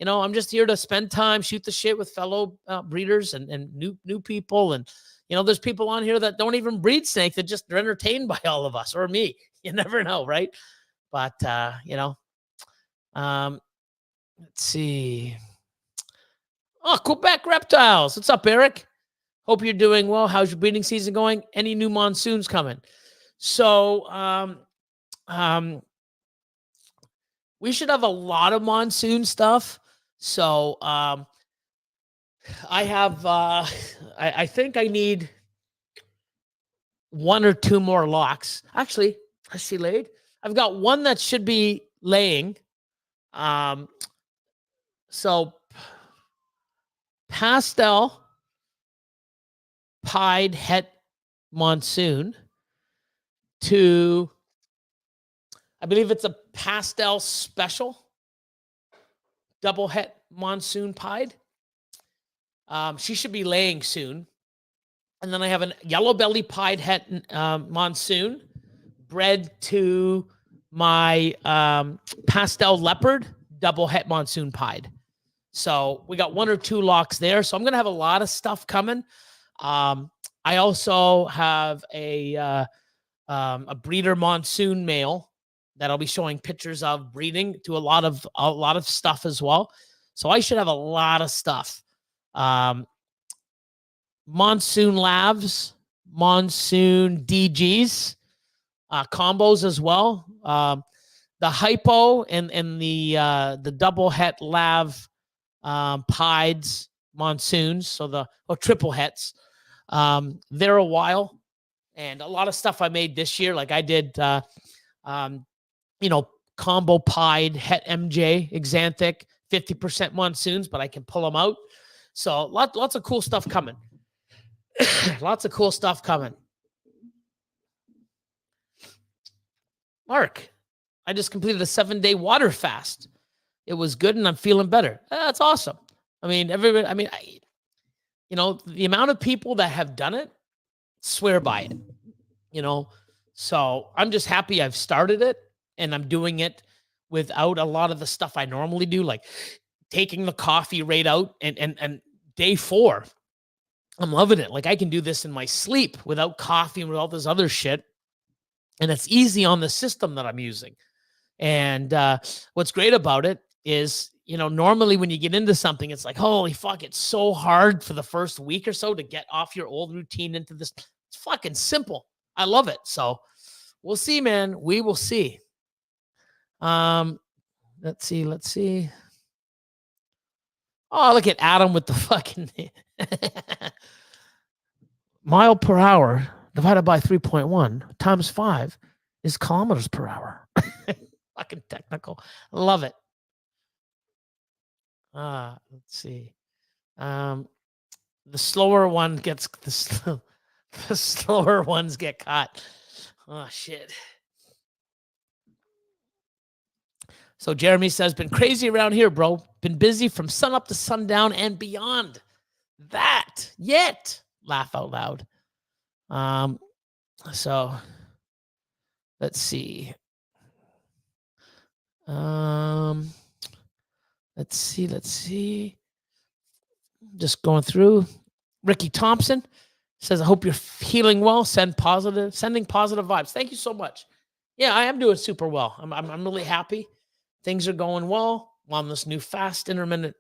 I'm just here to spend time, shoot the shit with fellow breeders and new people. And, there's people on here that don't even breed snake, that just are entertained by all of us, or me. You never know, right? But, let's see. Oh, Quebec Reptiles. What's up, Eric? Hope you're doing well. How's your breeding season going? Any new monsoons coming? So, we should have a lot of monsoon stuff. So, I have, I think I need 1 or 2 more locks. Actually, has she laid? I've got one that should be laying. So pastel pied het monsoon to, I believe it's a pastel special double het monsoon pied. She should be laying soon. And then I have a yellow belly pied het monsoon bred to my pastel leopard double het monsoon pied. So we got 1 or 2 locks there. So I'm going to have a lot of stuff coming. I also have a breeder monsoon male that I'll be showing pictures of breeding to a lot of stuff as well. So I should have a lot of stuff. Monsoon lavs, monsoon DGs, combos as well. The hypo and the double het lav pieds monsoons, so the triple hets. there a while, and a lot of stuff I made this year. Like I did, combo pied het MJ Xanthic 50% monsoons, but I can pull them out. So lots of cool stuff coming. Lots of cool stuff coming. Mark, I just completed a 7-day water fast. It was good, and I'm feeling better. That's awesome. I mean, everybody. I mean, the amount of people that have done it swear by it. So I'm just happy I've started it, and I'm doing it without a lot of the stuff I normally do, like taking the coffee right out. And day 4, I'm loving it. Like I can do this in my sleep without coffee and with all this other shit. And it's easy on the system that I'm using. And what's great about it is, normally when you get into something, it's like, holy fuck, it's so hard for the first week or so to get off your old routine into this. It's fucking simple. I love it. So we'll see, man. We will see. Let's see. Oh, look at Adam with the fucking mile per hour divided by 3.1 times 5 is kilometers per hour. Fucking technical. Love it. Let's see. The slower one gets the slower ones get caught. Oh shit. So Jeremy says, been crazy around here, bro. Been busy from sun up to sundown and beyond. That yet. Laugh out loud. So let's see. Let's see. Just going through. Ricky Thompson says, I hope you're healing well. Sending positive vibes. Thank you so much. Yeah, I am doing super well. I'm really happy. Things are going well. I'm on this new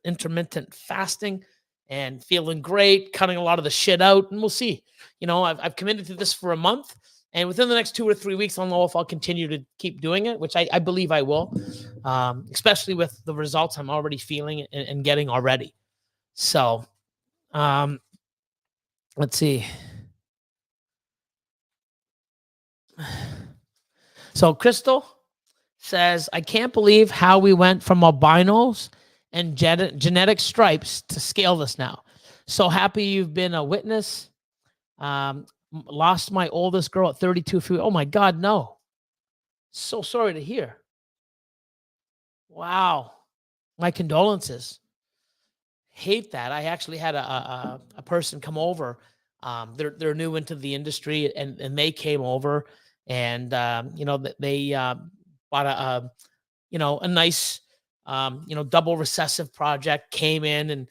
intermittent fasting, and feeling great, cutting a lot of the shit out, and we'll see. I've committed to this for a month, and within the next 2 or 3 weeks, I'll know if I'll continue to keep doing it, which I believe I will, especially with the results I'm already feeling and getting already. So, let's see. So Crystal says, I can't believe how we went from albinos and genetic stripes to scaleless now. So happy you've been a witness. Lost my oldest girl at 32. Oh my God, no. So sorry to hear. Wow. My condolences. Hate that. I actually had a person come over. They're new into the industry, and they came over, and they bought a nice double recessive project, came in and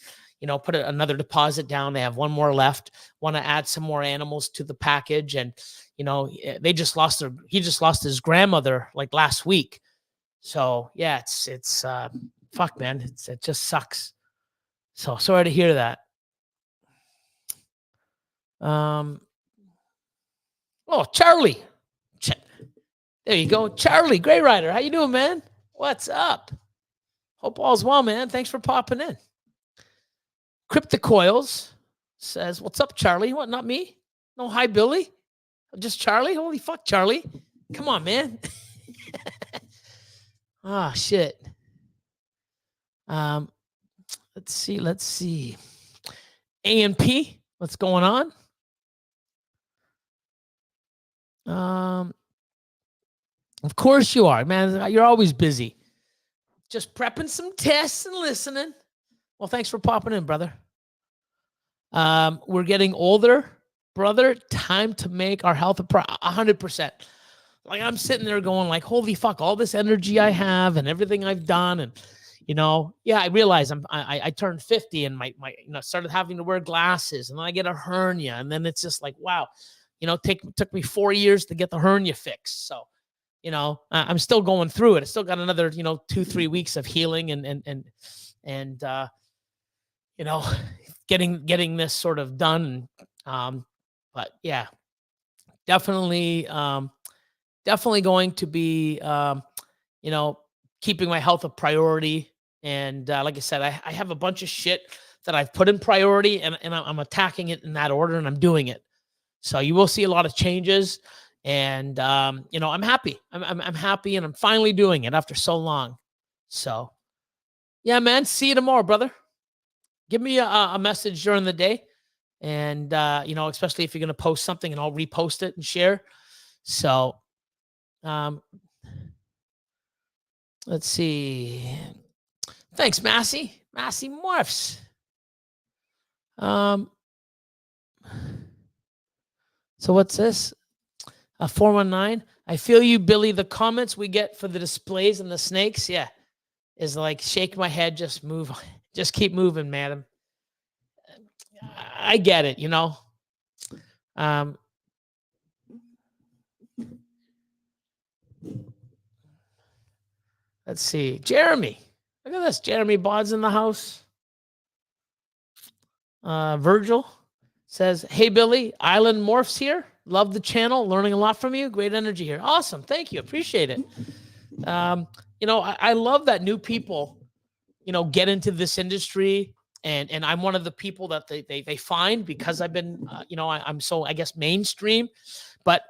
put another deposit down. They have one more left, want to add some more animals to the package. And he just lost his grandmother like last week. So yeah, it's fuck, man. It just sucks. So sorry to hear that. Oh, Charlie. There you go. Charlie, Gray Rider. How you doing, man? What's up? Hope all's well, man. Thanks for popping in. Cryptocoils says, what's up, Charlie? What, not me? No, hi, Billy. Just Charlie? Holy fuck, Charlie. Come on, man. Ah, shit. Let's see. AMP, what's going on? Of course you are, man. You're always busy. Just prepping some tests and listening. Well, thanks for popping in, brother. We're getting older, brother. Time to make our health 100%. Like I'm sitting there going like, holy fuck, all this energy I have and everything I've done. And, I realize I turned 50 and my started having to wear glasses, and then I get a hernia. And then it's just like, wow, took me 4 years to get the hernia fixed. So, I'm still going through it. I still got another, 2-3 weeks of healing and getting this sort of done. But yeah, definitely going to be, keeping my health a priority. And like I said, I have a bunch of shit that I've put in priority, and I'm attacking it in that order, and I'm doing it. So you will see a lot of changes, and you know, I'm happy. I'm happy, and I'm finally doing it after so long. So yeah, man, see you tomorrow, brother. Give me a message during the day, and you know, especially if you're going to post something, and I'll repost it and share. So let's see. Thanks, Massey Morphs. So what's this? 419. I feel you, Billy. The comments we get for the displays and the snakes, yeah, is like shake my head, just move, just keep moving, madam. I get it, you know. Let's see. Jeremy. Look at this. Jeremy Bod's in the house. Virgil says, hey, Billy, Island Morphs here. Love the channel. Learning a lot from you. Great energy here. Awesome. Thank you. Appreciate it. You know, I love that new people, you know, get into this industry. And I'm one of the people that they find because I've been, you know, I'm so, I guess, mainstream. But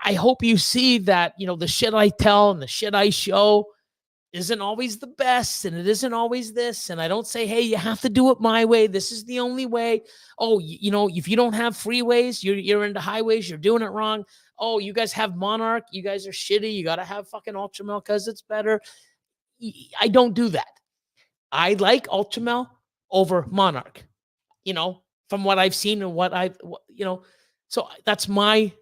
I hope you see that, you know, the shit I tell and the shit I show isn't always the best, and it isn't always this. And I don't say, hey, you have to do it my way. This is the only way. Oh, you know, if you don't have freeways, you're into highways, you're doing it wrong. Oh, you guys have Monarch, you guys are shitty. You got to have fucking Ultramel because it's better. I don't do that. I like Ultramel over Monarch, you know, from what I've seen and what I've, you know, so that's my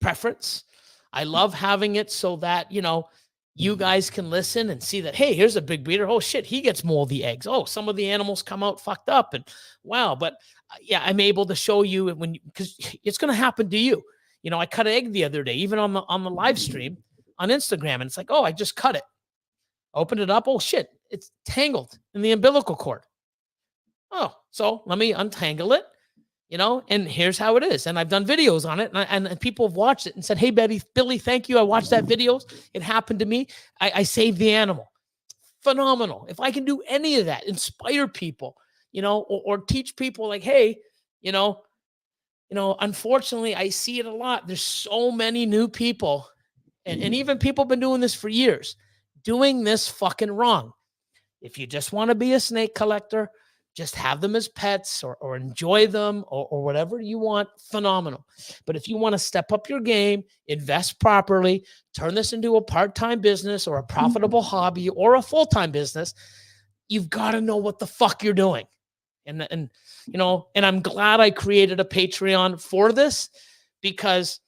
preference. I love having it so that, you know, you guys can listen and see that, hey, here's a big breeder. Oh, shit, he gets moldy eggs. Oh, some of the animals come out fucked up. And wow, but yeah, I'm able to show you when, because it's going to happen to you. You know, I cut an egg the other day, even on the live stream on Instagram. And it's like, oh, I just cut it. Opened it up. Oh, shit, it's tangled in the umbilical cord. Oh, so let me untangle it. You know, and here's how it is. And I've done videos on it, and people have watched it and said, hey, Billy, thank you. I watched that video. It happened to me. I saved the animal. Phenomenal. If I can do any of that, inspire people, you know, or teach people like, hey, you know, unfortunately, I see it a lot. There's so many new people, and even people have been doing this for years, doing this fucking wrong. If you just want to be a snake collector, just have them as pets or enjoy them or whatever you want, phenomenal. But if you want to step up your game, invest properly, turn this into a part-time business or a profitable hobby or a full-time business, you've got to know what the fuck you're doing. And you know, and I'm glad I created a Patreon for this because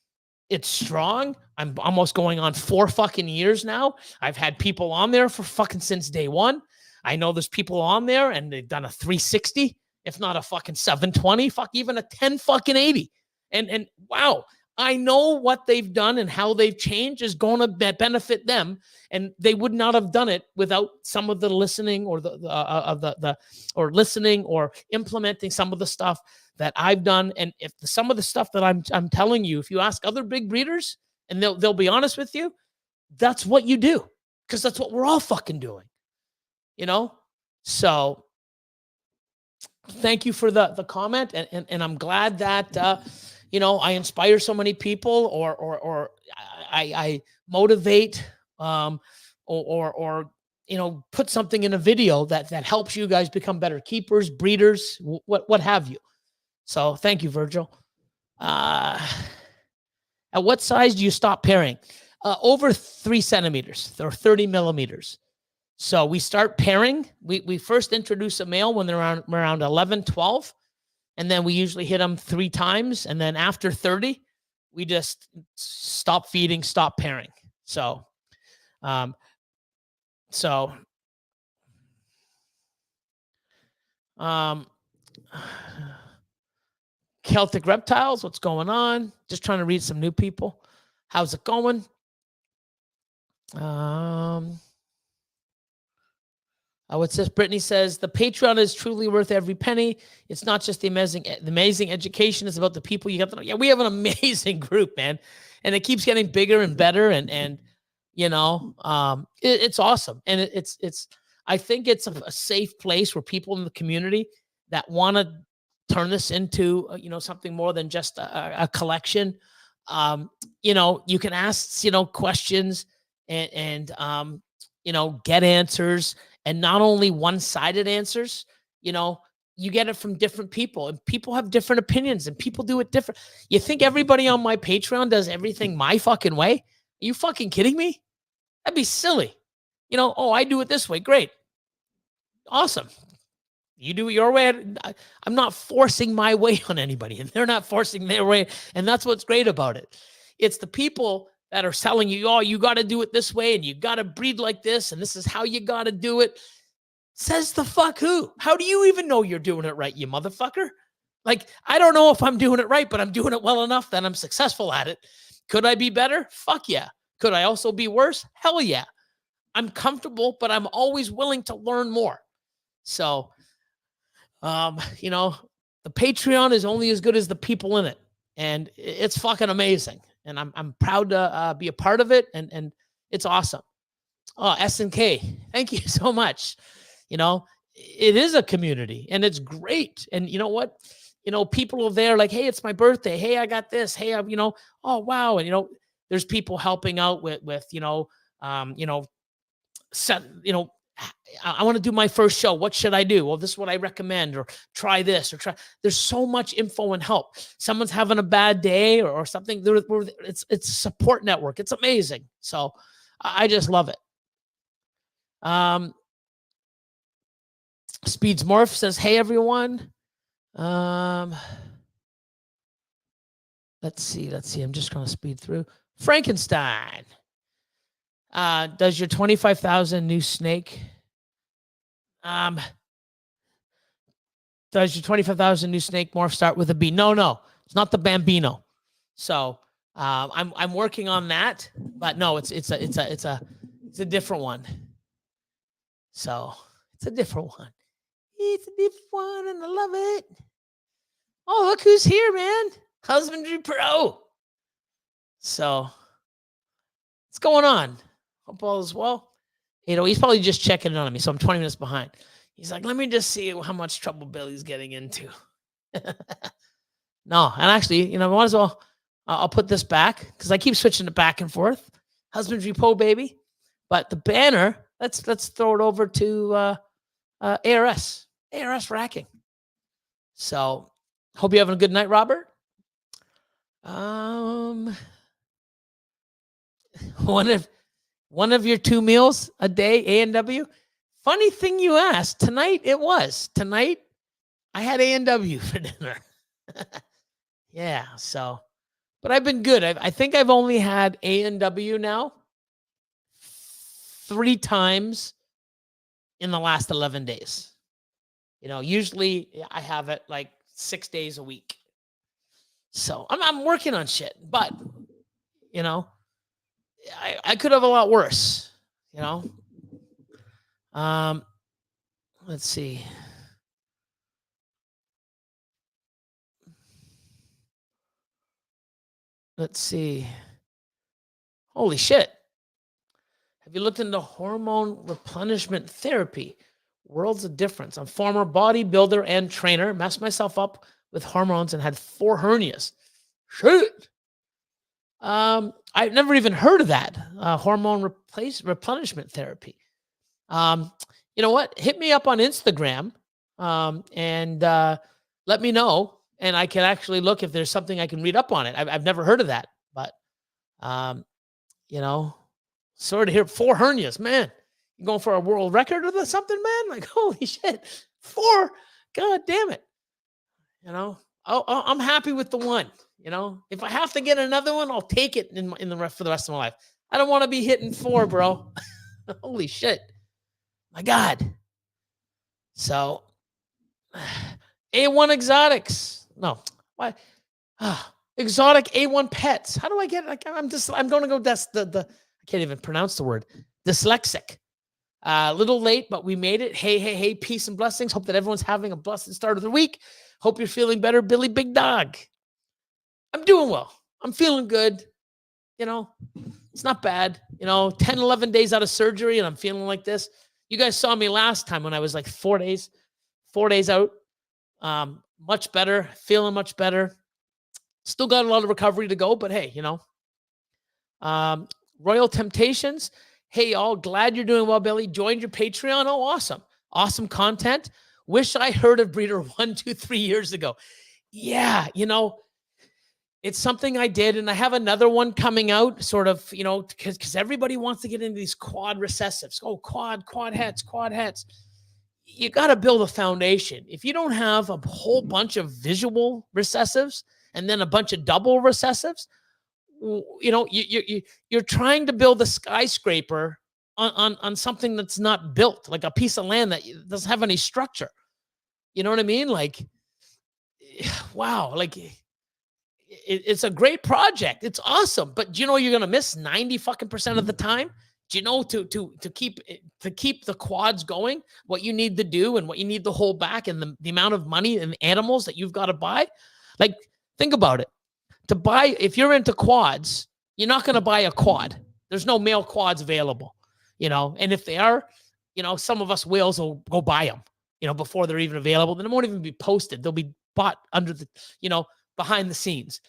it's strong. I'm almost going on 4 fucking years now. I've had people on there for fucking since day one. I know there's people on there and they've done a 360, if not a fucking 720, fuck, even a 10 fucking 80. And wow, I know what they've done and how they've changed is going to benefit them. And they would not have done it without some of the listening or or listening or implementing some of the stuff that I've done. And if some of the stuff that I'm telling you, if you ask other big breeders and they'll be honest with you, that's what you do, because that's what we're all fucking doing. You know, so thank you for the comment, and I'm glad that you know, I inspire so many people, or I motivate, or you know, put something in a video that helps you guys become better keepers, breeders, what have you. So thank you, Virgil. At what size do you stop pairing? Over 3 centimeters or 30 millimeters. So we start pairing. We first introduce a male when they're around 11, 12. And then we usually hit them 3 times. And then after 30, we just stop feeding, stop pairing. So, Celtic Reptiles, what's going on? Just trying to read some new people. How's it going? What's this? Brittany says, the Patreon is truly worth every penny. It's not just the amazing education. It's about the people you got to know. Yeah, we have an amazing group, man. And it keeps getting bigger and better. And you know, it's awesome. And it's I think it's a safe place where people in the community, that want to turn this into, something more than just a collection. You can ask, questions and get answers, and not only one-sided answers. You get it from different people, and people have different opinions, and people do it different. You think everybody on my Patreon does everything my fucking way? Are you fucking kidding me? That'd be silly. Oh, I do it this way. Great. Awesome. You do it your way. I'm not forcing my way on anybody, and they're not forcing their way. And that's what's great about it. It's the people that are telling you, oh, you got to do it this way, and you got to breed like this, and this is how you got to do it. Says the fuck who? How do you even know you're doing it right, you motherfucker? Like, I don't know if I'm doing it right, but I'm doing it well enough that I'm successful at it. Could I be better? Fuck yeah. Could I also be worse? Hell yeah. I'm comfortable, but I'm always willing to learn more. So, the Patreon is only as good as the people in it, and it's fucking amazing. And I'm proud to be a part of it, and it's awesome. Oh, S&K, thank you so much. It is a community, and it's great. And you know what? People are there like, hey, it's my birthday. Hey, I got this. Hey, oh, wow. And, there's people helping out with set, I want to do my first show. What should I do? Well, this is what I recommend, or try this, or try. There's so much info and help. Someone's having a bad day or something. It's a support network. It's amazing. So I just love it. Speeds Morph says, hey, everyone. Let's see. I'm just going to speed through. Frankenstein. Does your 25,000 new snake? Does your 25,000 new snake morph start with a B? No. It's not the Bambino. So I'm working on that, but no, it's a different one. So it's a different one. It's a different one, and I love it. Oh, look who's here, man. Husbandry Pro. So what's going on? Hope all is well. He's probably just checking in on me, so I'm 20 minutes behind. He's like, let me just see how much trouble Billy's getting into. No, and actually, might as well, I'll put this back, because I keep switching it back and forth. Husbandry Pro, baby. But the banner, let's throw it over to ARS racking. So hope you're having a good night, Robert. One of your 2 meals a day, A&W. Funny thing you asked. Tonight I had A&W for dinner. Yeah, so, but I've been good. I think I've only had A&W now 3 times in the last 11 days. Usually I have it like 6 days a week. So I'm working on shit, but I could have a lot worse, Let's see. Holy shit. Have you looked into hormone replenishment therapy? Worlds of difference. I'm a former bodybuilder and trainer. Messed myself up with hormones and had 4 hernias. Shit. I've never even heard of that. Hormone replenishment therapy. You know what? Hit me up on Instagram and let me know, and I can actually look if there's something I can read up on it. I've never heard of that, but sort of here 4 hernias, man. You going for a world record or something, man? Like, holy shit, 4! God damn it! I'm happy with the one. If I have to get another one, I'll take it in the for the rest of my life. I don't want to be hitting 4, bro. Holy shit. My God. So, A1 exotics. No. Why? Exotic A1 pets. How do I get it? I'm going to go I can't even pronounce the word. Dyslexic. A little late, but we made it. Hey, peace and blessings. Hope that everyone's having a blessed start of the week. Hope you're feeling better, Billy Big Dog. I'm doing well. I'm feeling good. It's not bad. 10, 11 days out of surgery, and I'm feeling like this. You guys saw me last time when I was like 4 days out. Much better, feeling much better. Still got a lot of recovery to go, but hey, you know. Royal Temptations. Hey, all, glad you're doing well, Billy. Joined your Patreon. Oh, awesome. Awesome content. Wish I heard of Breeder 1, 2, 3 years ago. Yeah, you know, it's something I did, and I have another one coming out, sort of, you know, because everybody wants to get into these quad recessives. Oh, quad hets. You got to build a foundation. If you don't have a whole bunch of visual recessives and then a bunch of double recessives, you know, you're trying to build a skyscraper on something that's not built, like a piece of land that doesn't have any structure. You know what I mean? Like, wow, like it's a great project. It's awesome, but you know you're gonna miss 90% of the time. Do you know to keep the quads going, what you need to do and what you need to hold back, and the amount of money and animals that you've got to buy? Like, think about it. To buy, if you're into quads, you're not going to buy a quad. There's no male quads available, you know. And if they are, you know, some of us whales will go buy them, you know, before they're even available. Then they won't even be posted. They'll be bought under the, you know, behind the scenes.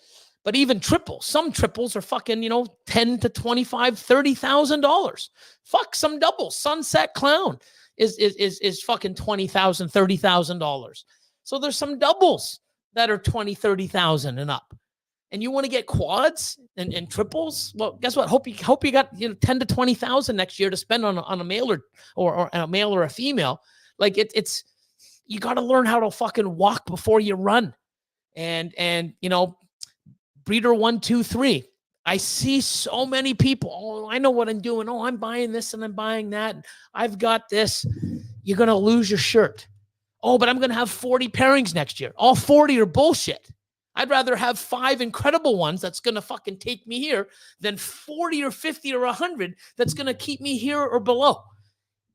But even triples, some triples are fucking, you know, $10,000 to $25,000, $30,000. Fuck, some doubles. Sunset Clown is fucking $20,000, $30,000. So there's some doubles that are $20,000, $30,000 and up. And you want to get quads and triples? Well, guess what? Hope you got, you know, 10 to 20,000 next year to spend on a male or a male or a female. Like it's you got to learn how to fucking walk before you run. And you know, Breeder 1, 2, 3. I see so many people. Oh, I know what I'm doing. Oh, I'm buying this and I'm buying that. And I've got this. You're gonna lose your shirt. Oh, but I'm gonna have 40 pairings next year. All 40 are bullshit. I'd rather have 5 incredible ones that's going to fucking take me here than 40 or 50 or 100 that's going to keep me here or below.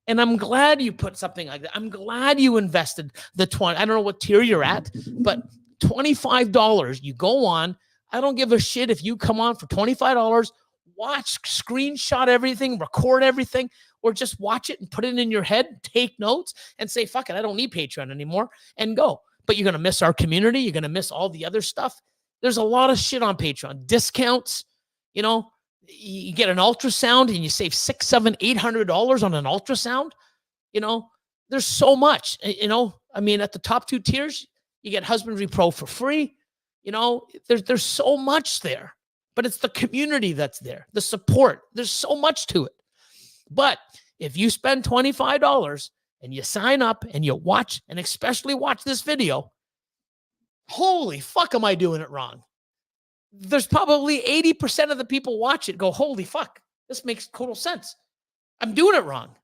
And I'm glad you put something like that. I'm glad you invested the 20. I don't know what tier you're at, but $25, you go on. I don't give a shit if you come on for $25, watch, screenshot everything, record everything, or just watch it and put it in your head, take notes, and say, fuck it, I don't need Patreon anymore, and go. But you're going to miss our community. You're going to miss all the other stuff. There's a lot of shit on Patreon. Discounts, you know, you get an ultrasound and you save $600, $700, $800 on an ultrasound. You know, there's so much, you know, I mean, at the top 2 tiers, you get Husbandry Pro for free. You know, there's so much there, but it's the community that's there, the support. There's so much to it. But if you spend $25 and you sign up and you watch, and especially watch this video, holy fuck, am I doing it wrong? There's probably 80% of the people watch it go, holy fuck, this makes total sense. I'm doing it wrong.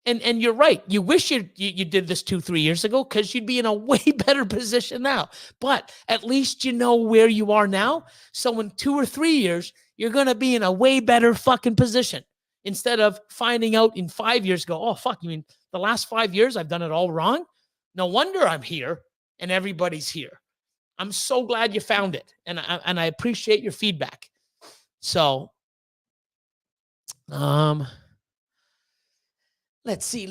And you're right. You wish you did this 2, 3 years ago, because you'd be in a way better position now. But at least you know where you are now. So in 2 or 3 years, you're going to be in a way better fucking position. Instead of finding out in 5 years, go, oh, fuck, you mean the last 5 years I've done it all wrong? No wonder I'm here and everybody's here. I'm so glad you found it. And I appreciate your feedback. So, let's see.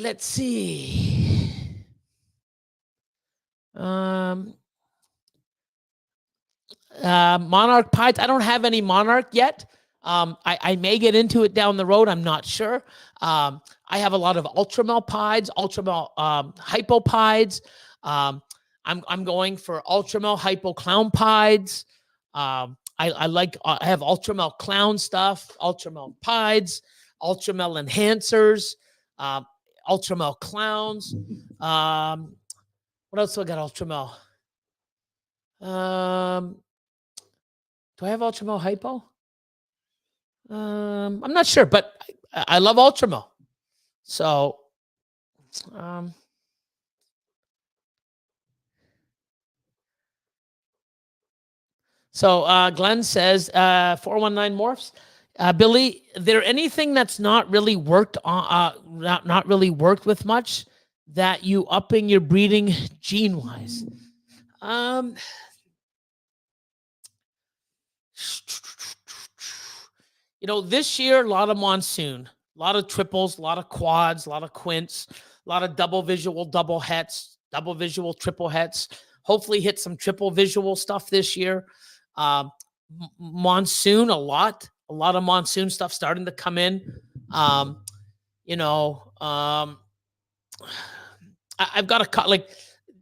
Monarch Pies. I don't have any Monarch yet. I may get into it down the road. I'm not sure. I have a lot of Ultramel Pies, Ultramel Hypopides. I'm going for Ultramel Hypo Clown Pies. I have Ultramel Clown stuff, Ultramel Pies, Ultramel Enhancers, Ultramel Clowns. What else do I got? Ultramel. Do I have Ultramel Hypo? I'm not sure, but I love Ultramel. So, Glenn says, 419 morphs. Billy, there anything that's not really worked on, not really worked with much that you upping your breeding gene wise? You know, this year, a lot of monsoon, a lot of triples, a lot of quads, a lot of quints, a lot of double visual double hets, double visual triple hets, hopefully hit some triple visual stuff this year. Monsoon, a lot of monsoon stuff starting to come in. I've got a like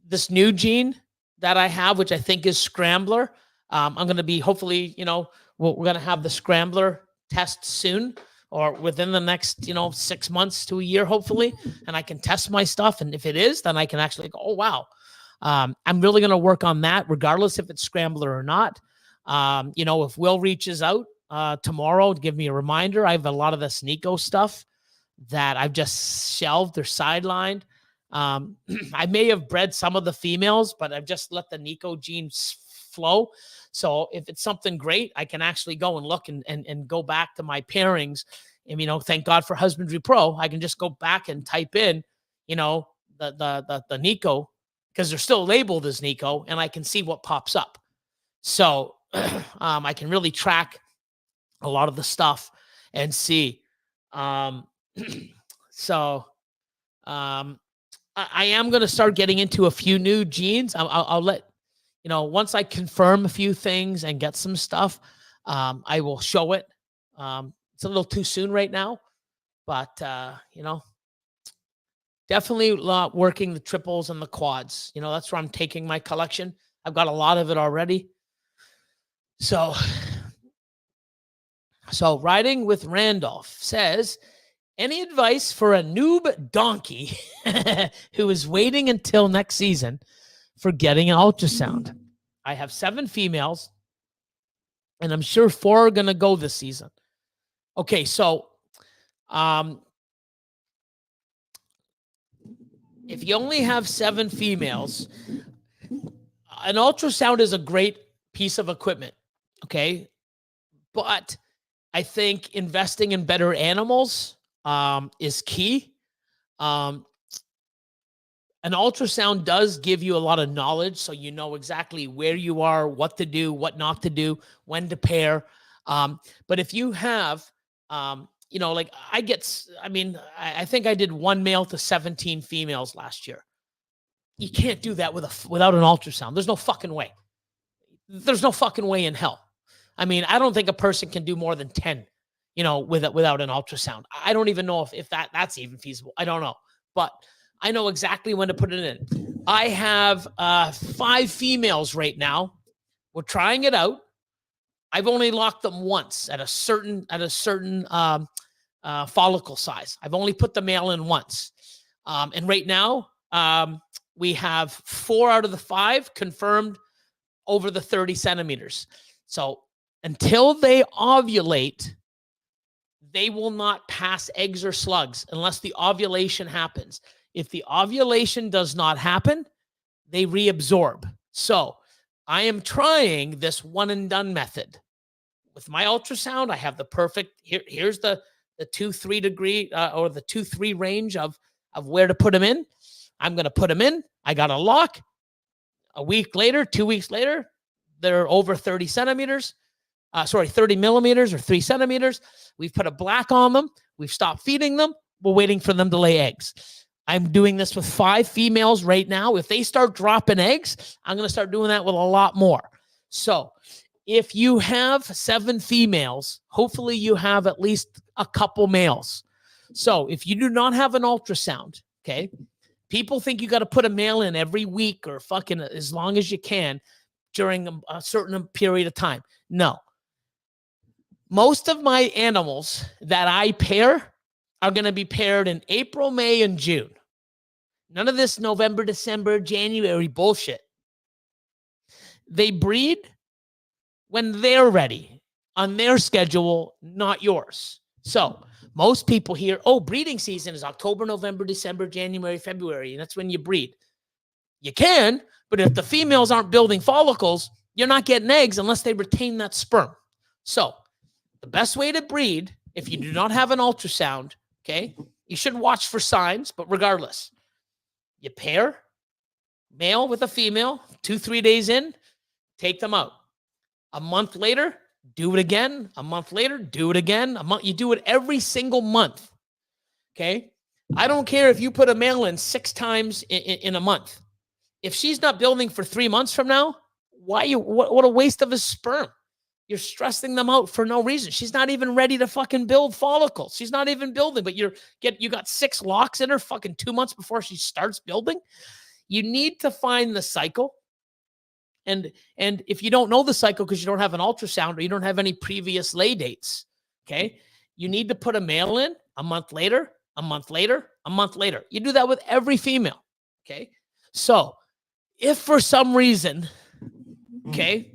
this new gene that I have, which I think is Scrambler. I'm going to be hopefully, we're going to have the Scrambler test soon, or within the next, 6 months to a year, hopefully. And I can test my stuff. And if it is, then I can actually go, oh, wow. I'm really going to work on that, regardless if it's Scrambler or not. If Will reaches out tomorrow to give me a reminder, I have a lot of this Nico stuff that I've just shelved or sidelined. I may have bred some of the females, but I've just let the Nico genes flow. So if it's something great, I can actually go and look and go back to my pairings. And, thank God for Husbandry Pro. I can just go back and type in, the Nico, because they're still labeled as Nico, and I can see what pops up. So I can really track a lot of the stuff and see. I am going to start getting into a few new genes. I'll let, once I confirm a few things and get some stuff, I will show it. It's a little too soon right now, but, definitely working the triples and the quads. That's where I'm taking my collection. I've got a lot of it already. So Riding with Randolph says, any advice for a noob donkey who is waiting until next season for getting an ultrasound? I have 7 females, and I'm sure 4 are going to go this season. Okay, so if you only have 7 females, an ultrasound is a great piece of equipment, okay? But I think investing in better animals is key. An ultrasound does give you a lot of knowledge, so you know exactly where you are, what to do, what not to do, when to pair. But if you have, like I think I did 1 male to 17 females last year. You can't do that without an ultrasound. There's no fucking way. There's no fucking way in hell. I mean, I don't think a person can do more than 10, without an ultrasound. I don't even know if that's even feasible. I don't know. But I know exactly when to put it in. I have 5 females right now. We're trying it out. I've only locked them once at a certain follicle size. I've only put the male in once. And right now, we have 4 out of the 5 confirmed over the 30 centimeters. So until they ovulate, they will not pass eggs or slugs unless the ovulation happens. If the ovulation does not happen, they reabsorb. So I am trying this one and done method. With my ultrasound, I have the perfect, here's the 2-3 degree or the 2-3 range of where to put them in. I'm going to put them in. I got a lock. A week later, 2 weeks later, they're over 30 centimeters. 30 millimeters or 3 centimeters. We've put a black on them. We've stopped feeding them. We're waiting for them to lay eggs. I'm doing this with 5 females right now. If they start dropping eggs, I'm going to start doing that with a lot more. So if you have 7 females, hopefully you have at least a couple males. So if you do not have an ultrasound, okay, people think you got to put a male in every week or fucking as long as you can during a certain period of time. No. Most of my animals that I pair are going to be paired in April, May, and June. None of this November, December, January bullshit. They breed when they're ready on their schedule, not yours. So most people hear, oh, breeding season is October, November, December, January, February, and that's when you breed. You can, but if the females aren't building follicles, you're not getting eggs unless they retain that sperm. So the best way to breed, if you do not have an ultrasound, okay, you should watch for signs, but regardless, you pair male with a female, 2-3 days in, take them out. A month later, do it again. A month later, do it again. You do it every single month, okay? I don't care if you put a male in 6 times in a month. If she's not building for 3 months from now, what a waste of a sperm. You're stressing them out for no reason. She's not even ready to fucking build follicles. She's not even building, but you got 6 locks in her fucking 2 months before she starts building. You need to find the cycle. And if you don't know the cycle because you don't have an ultrasound or you don't have any previous lay dates, okay, you need to put a male in a month later, a month later, a month later. You do that with every female, okay? So if for some reason, okay,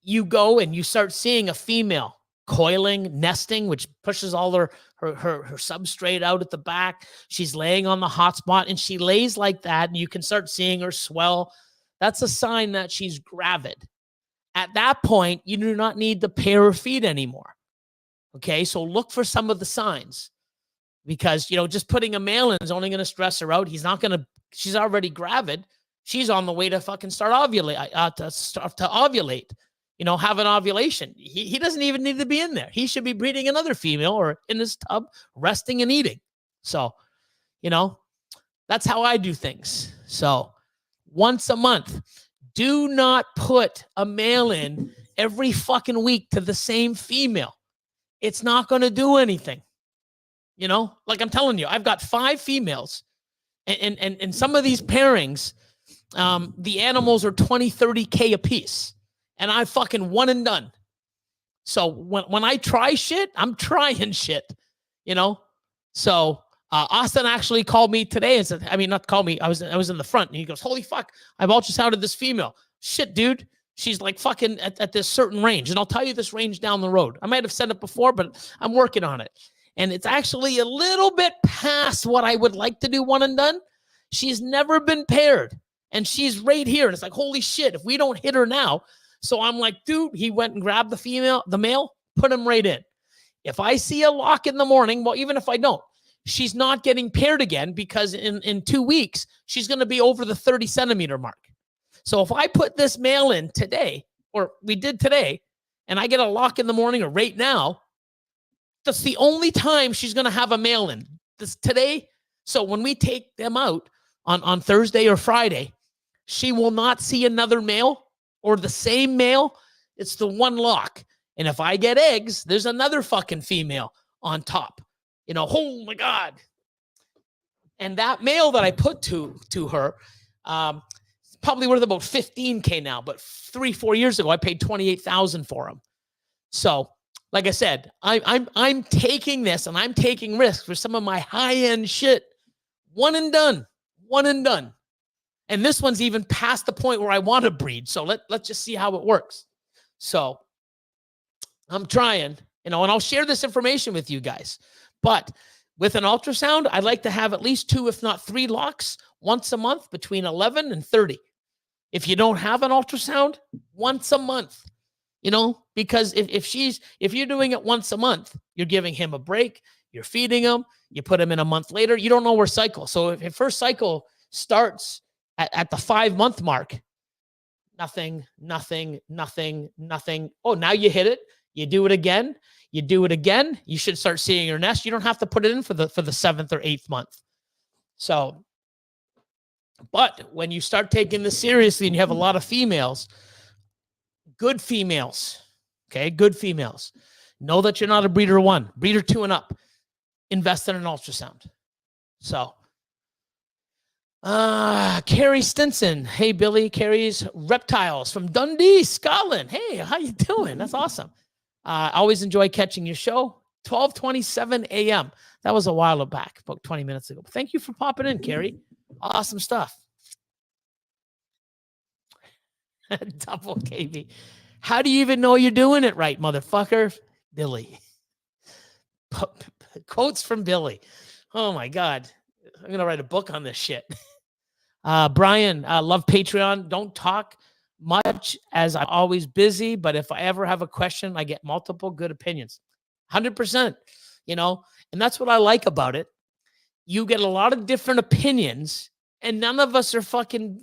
you go and you start seeing a female coiling, nesting, which pushes all her substrate out at the back. She's laying on the hot spot and she lays like that, and you can start seeing her swell. That's a sign that she's gravid. At that point, you do not need to pair or feed anymore. Okay, so look for some of the signs, because, you know, just putting a male in is only going to stress her out. She's already gravid. She's on the way to fucking start to ovulate, you know, have an ovulation. He doesn't even need to be in there. He should be breeding another female or in his tub, resting and eating. So, you know, that's how I do things. So once a month, do not put a male in every fucking week to the same female. It's not going to do anything. You know, like I'm telling you, I've got 5 females, and some of these pairings, the animals are 20, 30K a piece, and I fucking one and done. So when I try shit, I'm trying shit, you know? So Austin actually called me today and said, I mean, not called me. I was in the front, and he goes, holy fuck, I've ultrasounded this female. Shit, dude. She's like fucking at this certain range. And I'll tell you this range down the road. I might have said it before, but I'm working on it. And it's actually a little bit past what I would like to do one and done. She's never been paired, and she's right here. And it's like, holy shit, if we don't hit her now. So I'm like, dude, he went and grabbed the male, put him right in. If I see a lock in the morning, well, even if I don't, she's not getting paired again, because in 2 weeks, she's going to be over the 30 centimeter mark. So if I put this male in today, or we did today, and I get a lock in the morning or right now, that's the only time she's going to have a male in this today. So when we take them out on Thursday or Friday, she will not see another male or the same male. It's the one lock. And if I get eggs, there's another fucking female on top. You know, oh my God. And that male that I put to her, probably worth about 15K now, but 3-4 years ago, I paid 28,000 for him. So, like I said, I'm taking this, and I'm taking risks for some of my high-end shit. One and done. And this one's even past the point where I want to breed. So let's just see how it works. So I'm trying, you know, and I'll share this information with you guys. But with an ultrasound, I'd like to have at least 2, if not 3 locks once a month between 11 and 30. If you don't have an ultrasound, once a month, you know, because if you're doing it once a month, you're giving him a break, you're feeding him, you put him in a month later, you don't know where cycle. So if your first cycle starts at the 5-month mark, nothing. Oh, now you hit it. You do it again. You should start seeing your nest. You don't have to put it in for the 7th or 8th month. So, but when you start taking this seriously and you have a lot of females, good females, okay, good females, know that you're not a breeder 1, breeder 2 and up, invest in an ultrasound. So, Carrie Stinson. Hey, Billy. Carrie's Reptiles from Dundee, Scotland. Hey, how you doing? That's awesome. I always enjoy catching your show. 12:27 a.m. That was a while back, about 20 minutes ago. Thank you for popping in, Carrie. Awesome stuff. Double KB. How do you even know you're doing it right, motherfucker? Billy. Quotes from Billy. Oh, my God. I'm going to write a book on this shit. Brian, love Patreon. Don't talk much as I'm always busy, but if I ever have a question, I get multiple good opinions. 100%, you know, and that's what I like about it. You get a lot of different opinions, and none of us are fucking,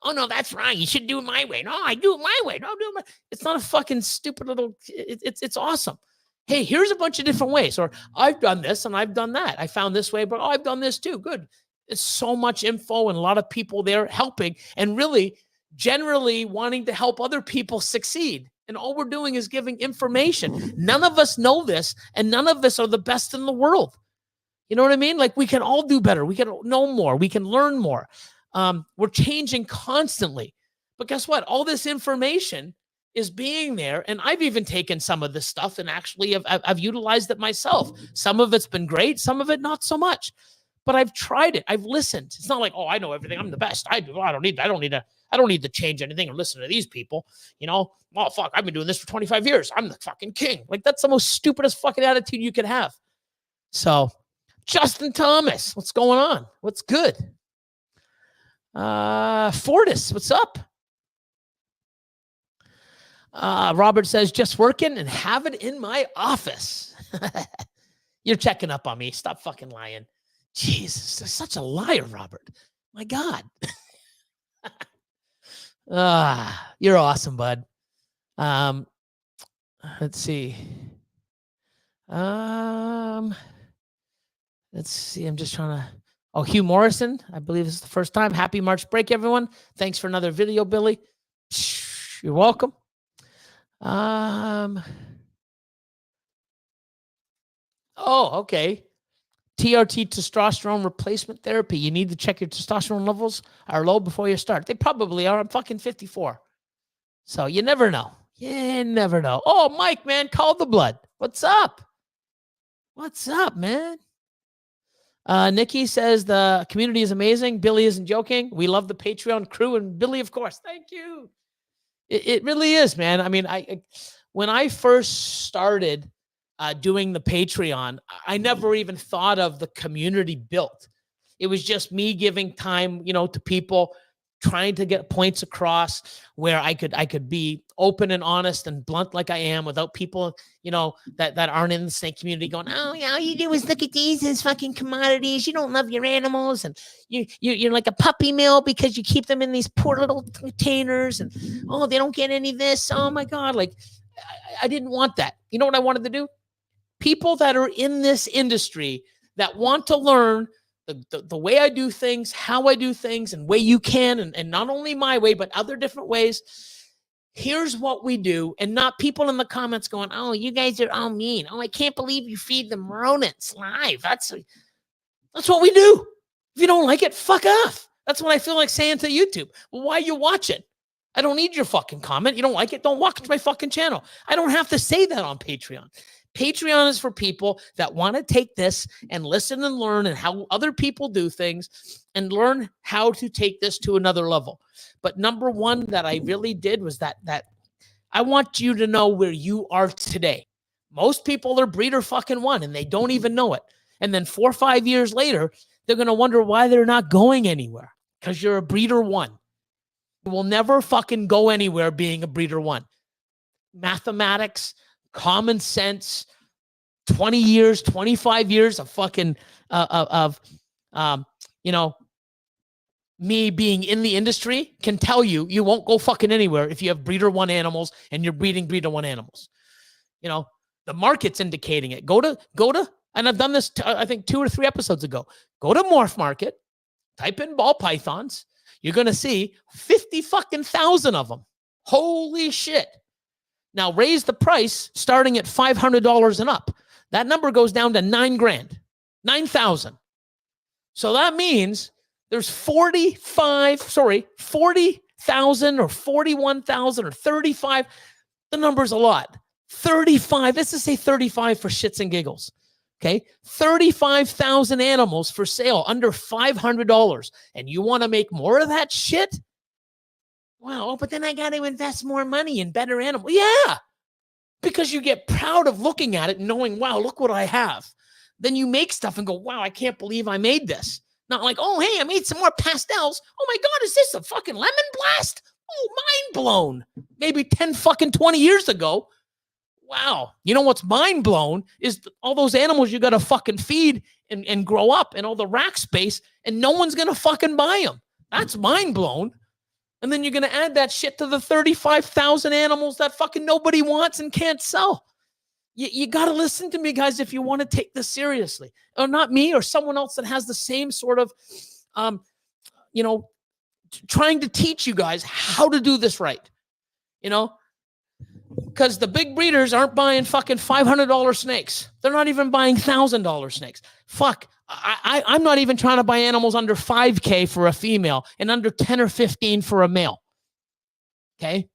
oh, no, that's right. You should do it my way. No, I do it my way. No, do it my. It's not a fucking stupid little, it's awesome. Hey, here's a bunch of different ways. Or I've done this and I've done that. I found this way, but I've done this too. Good. It's so much info and a lot of people there helping and really generally wanting to help other people succeed. And all we're doing is giving information. None of us know this, and none of us are the best in the world. You know what I mean? Like, we can all do better. We can know more. We can learn more. We're changing constantly. But guess what? All this information is being there. And I've even taken some of this stuff and actually I've utilized it myself. Some of it's been great. Some of it not so much. But I've tried it. I've listened. It's not like, oh, I know everything. I'm the best. I don't need to change anything or listen to these people. You know, well, fuck, I've been doing this for 25 years. I'm the fucking king. Like, that's the most stupidest fucking attitude you could have. So, Justin Thomas, what's going on? What's good? Fortis, what's up? Robert says, just working and have it in my office. You're checking up on me. Stop fucking lying. Jesus, you're such a liar, Robert. My God. You're awesome, bud. Let's see. Let's see. I'm just trying to. Oh, Hugh Morrison. I believe this is the first time. Happy March break, everyone. Thanks for another video, Billy. You're welcome. Oh, okay. TRT, testosterone replacement therapy. You need to check your testosterone levels are low before you start. They probably are. I'm fucking 54. So you never know. You never know. Oh, Mike, man, call the blood. What's up? What's up, man? Nikki says the community is amazing. Billy isn't joking. We love the Patreon crew and Billy, of course. Thank you. It really is, man. I mean, when I first started doing the Patreon, I never even thought of the community built. It was just me giving time, you know, to people, trying to get points across where I could be open and honest and blunt like I am without people, you know, that aren't in the same community going, oh, yeah, all you do is look at these as fucking commodities. You don't love your animals, and you're like a puppy mill because you keep them in these poor little containers, and oh, they don't get any of this. Oh my God. Like, I didn't want that. You know what I wanted to do? People that are in this industry that want to learn the way I do things, how I do things, and way you can, and not only my way, but other different ways. Here's what we do, and not people in the comments going, oh, you guys are all mean. Oh, I can't believe you feed them rodents live. That's what we do. If you don't like it, fuck off. That's what I feel like saying to YouTube. Well, why are you watching? I don't need your fucking comment. You don't like it? Don't watch my fucking channel. I don't have to say that on Patreon. Patreon is for people that want to take this and listen and learn and how other people do things and learn how to take this to another level. But number one that I really did was that I want you to know where you are today. Most people are breeder fucking one and they don't even know it. And then 4 or 5 years later, they're going to wonder why they're not going anywhere, because you're a breeder one. You will never fucking go anywhere being a breeder one. Mathematics, common sense, 20 years, 25 years of fucking, you know, me being in the industry can tell you, you won't go fucking anywhere if you have breeder one animals and you're breeding breeder one animals. You know, the market's indicating it. Go to, and I've done this, I think 2 or 3 episodes ago. Go to Morph Market, type in ball pythons. You're going to see 50 fucking thousand of them. Holy shit. Now raise the price starting at $500 and up. That number goes down to $9,000, 9,000. So that means there's 40,000 or 41,000 or 35. The number's a lot. 35. Let's just say 35 for shits and giggles. Okay. 35,000 animals for sale under $500. And you want to make more of that shit? Wow, but then I got to invest more money in better animals. Yeah, because you get proud of looking at it and knowing, wow, look what I have. Then you make stuff and go, wow, I can't believe I made this. Not like, oh, hey, I made some more pastels. Oh my God, is this a fucking lemon blast? Oh, mind blown. Maybe 10 fucking 20 years ago. Wow. You know what's mind blown is all those animals you got to fucking feed and grow up and all the rack space, and no one's going to fucking buy them. That's mind blown. And then you're going to add that shit to the 35,000 animals that fucking nobody wants and can't sell. You got to listen to me, guys, if you want to take this seriously. Or not me, or someone else that has the same sort of you know, trying to teach you guys how to do this right, you know, because the big breeders aren't buying fucking $500 snakes. They're not even buying $1,000 snakes. Fuck. I'm not even trying to buy animals under 5K for a female and under 10 or 15 for a male. Okay.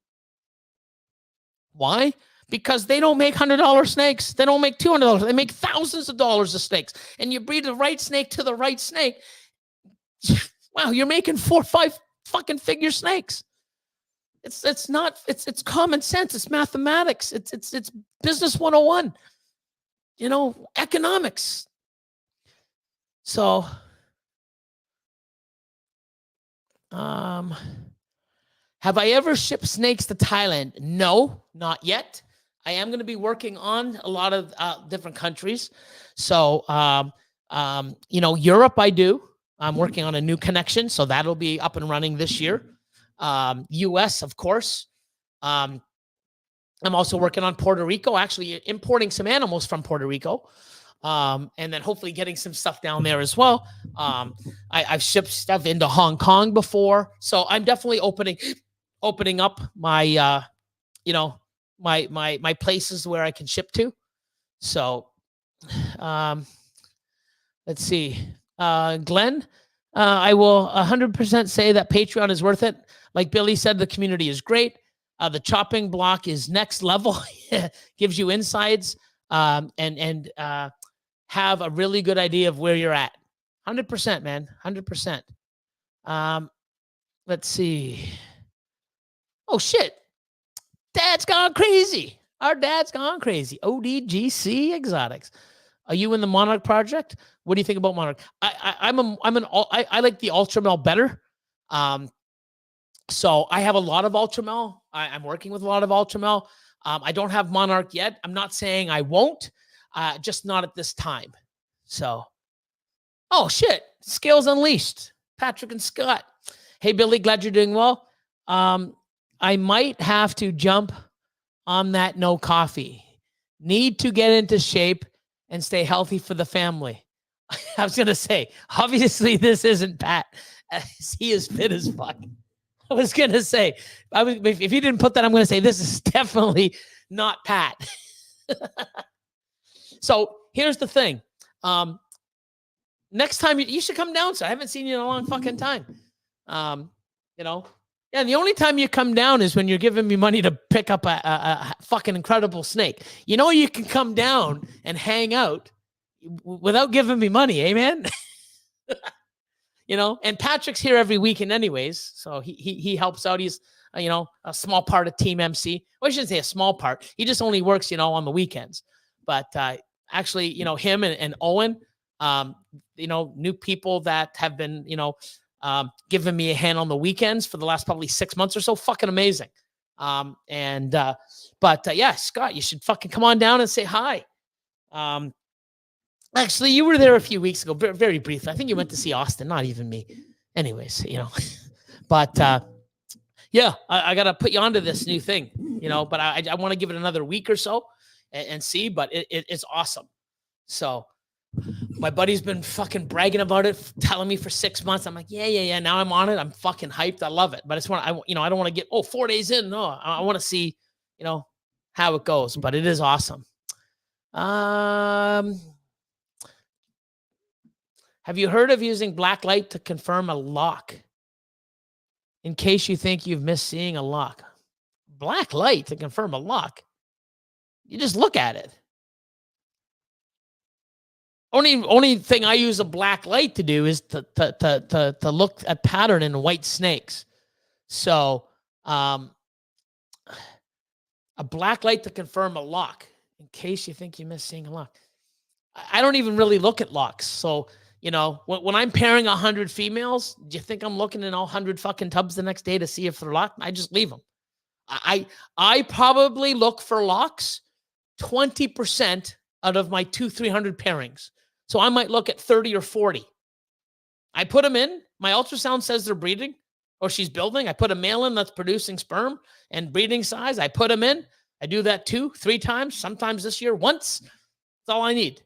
Why? Because they don't make $100 snakes. They don't make $200. They make thousands of dollars of snakes. And you breed the right snake to the right snake. Wow, you're making 4 or 5 fucking figure snakes. It's common sense. It's mathematics. It's business 101. You know, economics. So, have I ever shipped snakes to Thailand? No, not yet. I am going to be working on a lot of different countries. So, you know, Europe, I do. I'm working on a new connection, so that'll be up and running this year. US, of course. I'm also working on Puerto Rico, actually importing some animals from Puerto Rico. And then hopefully getting some stuff down there as well. I've shipped stuff into Hong Kong before. So I'm definitely opening up my, you know, my places where I can ship to. So, let's see. Glenn, I will 100% say that Patreon is worth it. Like Billy said, the community is great. The chopping block is next level. Gives you insights, and have a really good idea of where you're at. 100%, man. 100%. Let's see. Oh, shit. Dad's gone crazy. Our dad's gone crazy. ODGC Exotics. Are you in the Monarch project? What do you think about Monarch? I like the Ultra Male better. So I have a lot of Ultra Male. I'm working with a lot of Ultra Male. I don't have Monarch yet. I'm not saying I won't, just not at this time. So, oh shit, Scales Unleashed. Patrick and Scott. Hey Billy, glad you're doing well. I might have to jump on that no coffee. Need to get into shape and stay healthy for the family. I was going to say, obviously this isn't Pat. He is fit as fuck. I was going to say, if you didn't put that, I'm going to say this is definitely not Pat. So here's the thing. Next time you should come down, sir. I haven't seen you in a long fucking time. You know, yeah, the only time you come down is when you're giving me money to pick up a fucking incredible snake. You know, you can come down and hang out without giving me money, eh, man? You know, and Patrick's here every weekend anyways, so he helps out. He's, you know, a small part of Team MC. Well, I shouldn't say a small part. He just only works, you know, on the weekends. But actually, you know, him and Owen, you know, new people that have been, you know, giving me a hand on the weekends for the last probably 6 months or so. Fucking amazing. Yeah, Scott, you should fucking come on down and say hi. Actually, you were there a few weeks ago, very briefly. I think you went to see Austin, not even me. Anyways, you know, but yeah, I got to put you onto this new thing, you know, but I want to give it another week or so and see, but it's awesome. So my buddy's been fucking bragging about it, telling me for 6 months. I'm like, yeah. Now I'm on it. I'm fucking hyped. I love it. But I don't want to get, 4 days in. No, I want to see, you know, how it goes, but it is awesome. Have you heard of using black light to confirm a lock? In case you think you've missed seeing a lock. Black light to confirm a lock? You just look at it. Only thing I use a black light to do is to look at pattern in white snakes. So a black light to confirm a lock. In case you think you missed seeing a lock. I don't even really look at locks. So, you know, when I'm pairing 100 females, do you think I'm looking in all 100 fucking tubs the next day to see if they're locked? I just leave them. I probably look for locks 20% out of my 200-300 pairings. So I might look at 30 or 40. I put them in. My ultrasound says they're breeding or she's building. I put a male in that's producing sperm and breeding size. I put them in. I do that 2-3 times, sometimes this year once. That's all I need.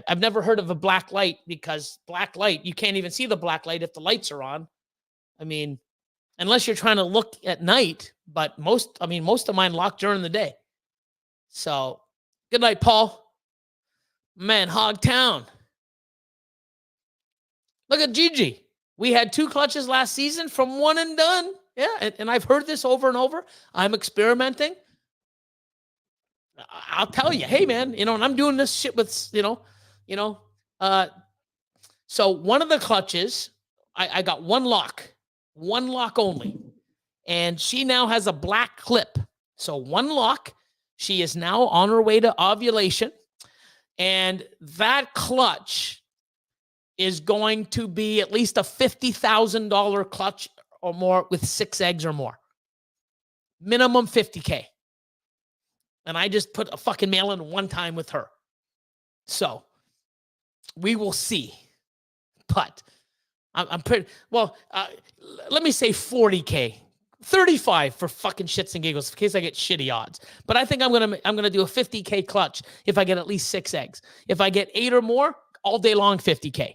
I've never heard of a black light, because black light, you can't even see the black light if the lights are on. I mean, unless you're trying to look at night, but most of mine lock during the day. So good night, Paul. Man, Hogtown. Look at Gigi. We had 2 clutches last season from one and done. Yeah, and I've heard this over and over. I'm experimenting. I'll tell you, hey man, and I'm doing this shit with, so one of the clutches, I got one lock only. And she now has a black clip. So one lock, she is now on her way to ovulation. And that clutch is going to be at least a $50,000 clutch or more with 6 eggs or more. Minimum $50K. And I just put a fucking mail in one time with her. So we will see. But I'm pretty, well, let me say 40K. 35 for fucking shits and giggles in case I get shitty odds. But I think I'm gonna do a 50K clutch if I get at least 6 eggs. If I get 8 or more, all day long, 50K.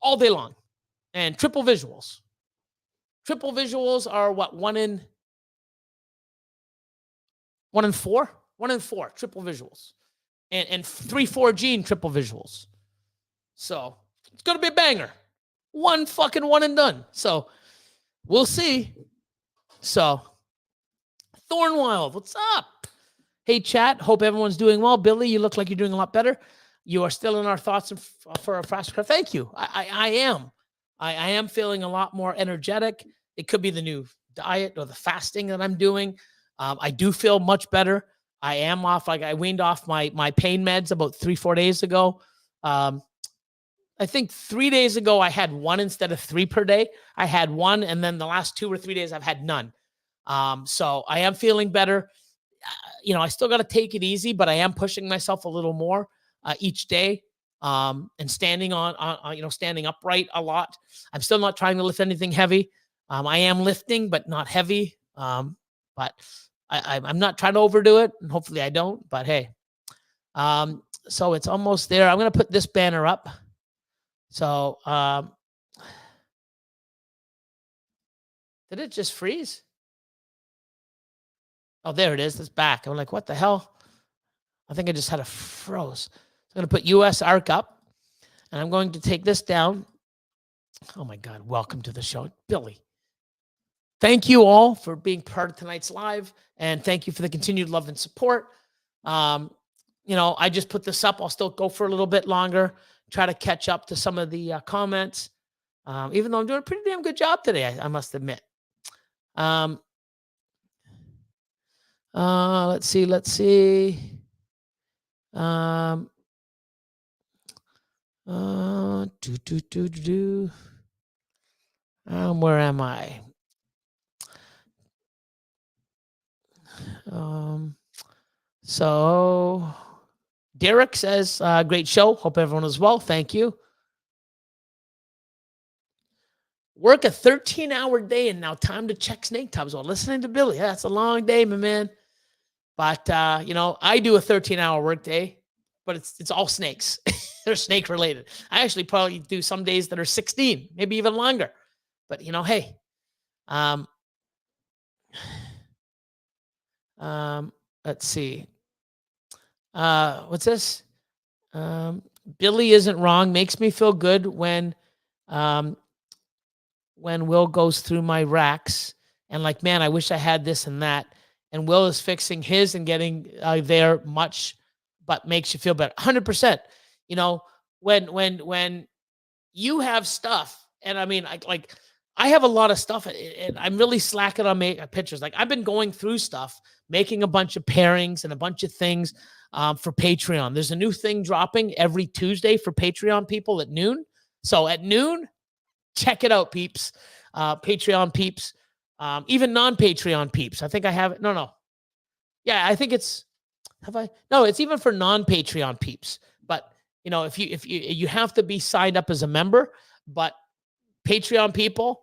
All day long. And triple visuals. Triple visuals are what, 1 in 4? 1 in 4 triple visuals. And 3-4 gene triple visuals. So it's gonna be a banger. 1 and done. So we'll see. So Thornwild, what's up? Hey chat, hope everyone's doing well. Billy, you look like you're doing a lot better. You are still in our thoughts for a fast craft. Thank you. I am. I am feeling a lot more energetic. It could be the new diet or the fasting that I'm doing. I do feel much better. I am off. Like I weaned off my pain meds about 3-4 days ago. I think 3 days ago, I had 1 instead of 3 per day. I had 1, and then the last 2 or 3 days, I've had none. So I am feeling better. I still got to take it easy, but I am pushing myself a little more each day, and standing standing upright a lot. I'm still not trying to lift anything heavy. I am lifting, but not heavy. But I'm not trying to overdo it, and hopefully I don't. But hey, so it's almost there. I'm going to put this banner up. So, did it just freeze? Oh, there it is. It's back. I'm like, what the hell? I think I just had a froze. So I'm going to put US ARC up, and I'm going to take this down. Oh my God. Welcome to the show, Billy. Thank you all for being part of tonight's live, and thank you for the continued love and support. I just put this up. I'll still go for a little bit longer. Try to catch up to some of the comments, even though I'm doing a pretty damn good job today, I must admit. Let's see. Where am I? So Derek says, great show. Hope everyone is well. Thank you. Work a 13-hour day and now time to check snake tubs while listening to Billy. Yeah, that's a long day, my man. But, I do a 13-hour work day, but it's all snakes. They're snake related. I actually probably do some days that are 16, maybe even longer. But, hey, let's see. What's this? Billy isn't wrong. Makes me feel good when Will goes through my racks and like, man, I wish I had this and that. And Will is fixing his and getting there much, but makes you feel better. 100%. When you have stuff, and I mean, I have a lot of stuff, and I'm really slacking on pictures. Like I've been going through stuff, making a bunch of pairings and a bunch of things for Patreon. There's a new thing dropping every Tuesday for Patreon people at noon. So at noon, check it out, peeps. Patreon peeps, even non-Patreon peeps. I think I have it. No. Yeah, I think it's. Have I? No, it's even for non-Patreon peeps. But if you have to be signed up as a member, but Patreon people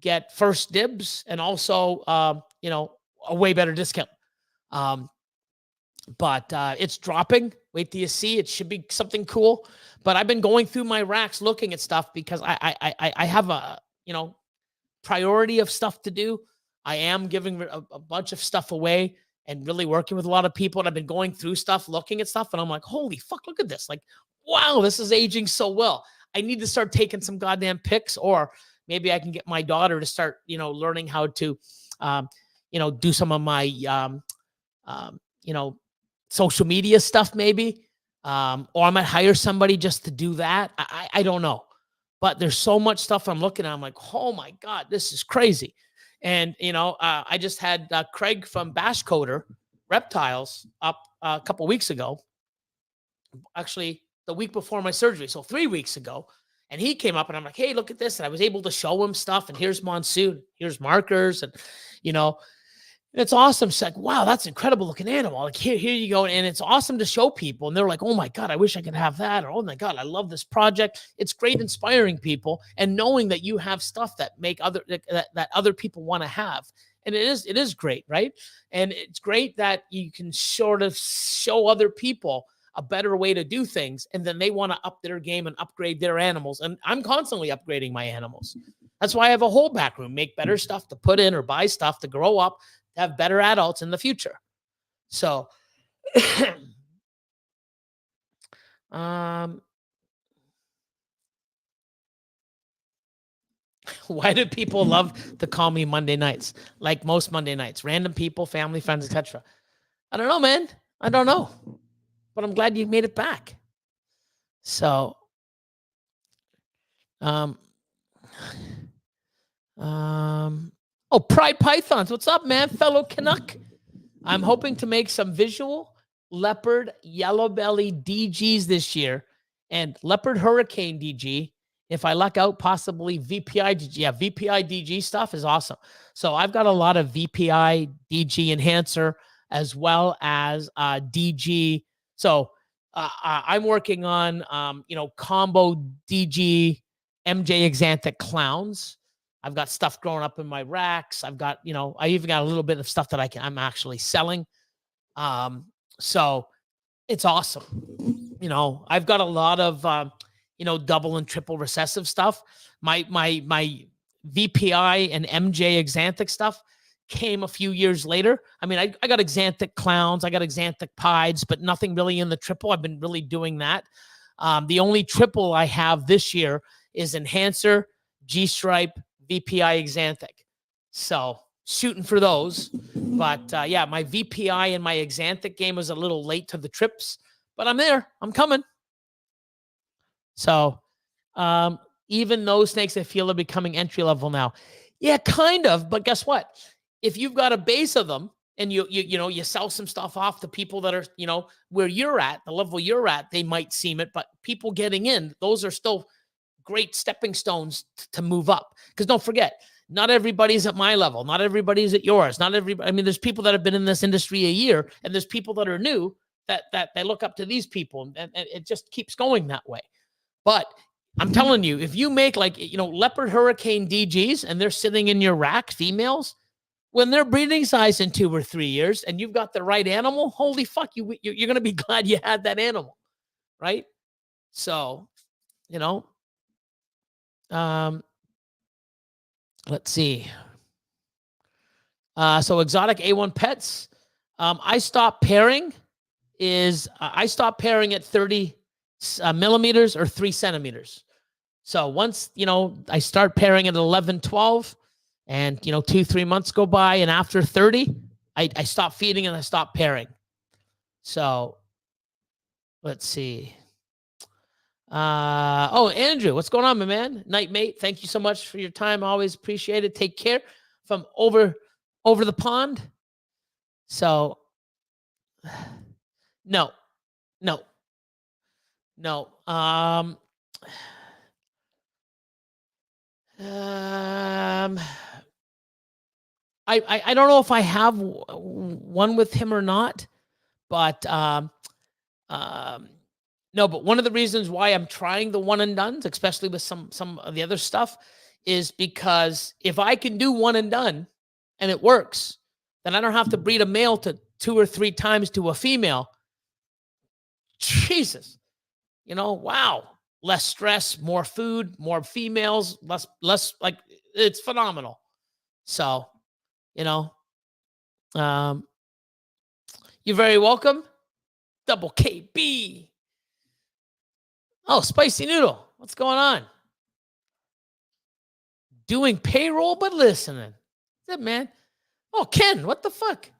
get first dibs and also a way better discount. But it's dropping, Wait till you see. It should be something cool. But I've been going through my racks looking at stuff because I have a, priority of stuff to do. I am giving a bunch of stuff away and really working with a lot of people. And I've been going through stuff, looking at stuff, and I'm like, holy fuck, look at this. Like, wow, this is aging so well. I need to start taking some goddamn pics, or maybe I can get my daughter to start, learning how to, do some of my, social media stuff maybe. Or I might hire somebody just to do that. I don't know. But there's so much stuff I'm looking at. I'm like, oh my God, this is crazy. And, I just had Craig from Bash Coder Reptiles up a couple weeks ago. Actually, the week before my surgery. So 3 weeks ago. And he came up and I'm like, hey, look at this. And I was able to show him stuff. And here's Monsoon. Here's markers. And, it's awesome. It's like, wow, that's an incredible looking animal. Like, here you go. And it's awesome to show people. And they're like, oh my God, I wish I could have that. Or, oh my God, I love this project. It's great inspiring people and knowing that you have stuff that make that other people want to have. And it is great, right? And it's great that you can sort of show other people a better way to do things. And then they want to up their game and upgrade their animals. And I'm constantly upgrading my animals. That's why I have a whole back room, make better stuff to put in or buy stuff to grow up, to have better adults in the future. So, why do people love to call me Monday nights? Like most Monday nights, random people, family, friends, etc. I don't know, man. I don't know. But I'm glad you made it back. So, oh, Pride Pythons. What's up, man? Fellow Canuck. I'm hoping to make some visual leopard yellow belly DGs this year and leopard hurricane DG. If I luck out, possibly VPI DG. Yeah, VPI DG stuff is awesome. So I've got a lot of VPI DG enhancer as well as DG. So I'm working on, combo DG MJ Exanthic clowns. I've got stuff growing up in my racks. I've got, I even got a little bit of stuff that I'm actually selling. So it's awesome. I've got a lot of, double and triple recessive stuff. My VPI and MJ Exanthic stuff came a few years later. I mean, I got Exanthic clowns, I got Exanthic pieds, but nothing really in the triple. I've been really doing that. The only triple I have this year is Enhancer, G-Stripe, VPI Exanthic. So shooting for those. But yeah, my VPI and my Exanthic game was a little late to the trips, but I'm there. I'm coming. So even those snakes, I feel, are becoming entry level now. Yeah, kind of. But guess what? If you've got a base of them and you sell some stuff off to people that are, where you're at, the level you're at, they might seem it, but people getting in, those are still great stepping stones to move up. Because don't forget, not everybody's at my level. Not everybody's at yours. Not everybody. I mean, there's people that have been in this industry a year, and there's people that are new that they look up to these people, and it just keeps going that way. But I'm telling you, if you make leopard hurricane DGs and they're sitting in your rack, females, when they're breeding size in 2 or 3 years and you've got the right animal, holy fuck, you're going to be glad you had that animal, right? So, let's see. So exotic A1 pets, I stopped pairing at 30 millimeters or 3 centimeters. So once, I start pairing at 11, 12 and, 2-3 months go by. And after 30, I stop feeding and I stop pairing. So let's see. Oh, Andrew, what's going on, my man? Night, mate. Thank you so much for your time. Always appreciate it. Take care from over the pond. So no. I don't know if I have one with him or not, but no, but one of the reasons why I'm trying the one and dones, especially with some of the other stuff, is because if I can do one and done and it works, then I don't have to breed a male to 2 or 3 times to a female Jesus, wow. Less stress, more food, more females, less like it's phenomenal. So, um, you're very welcome. Double KB. Oh, Spicy Noodle. What's going on? Doing payroll, but listening. That's it, man. Oh, Ken, what the fuck?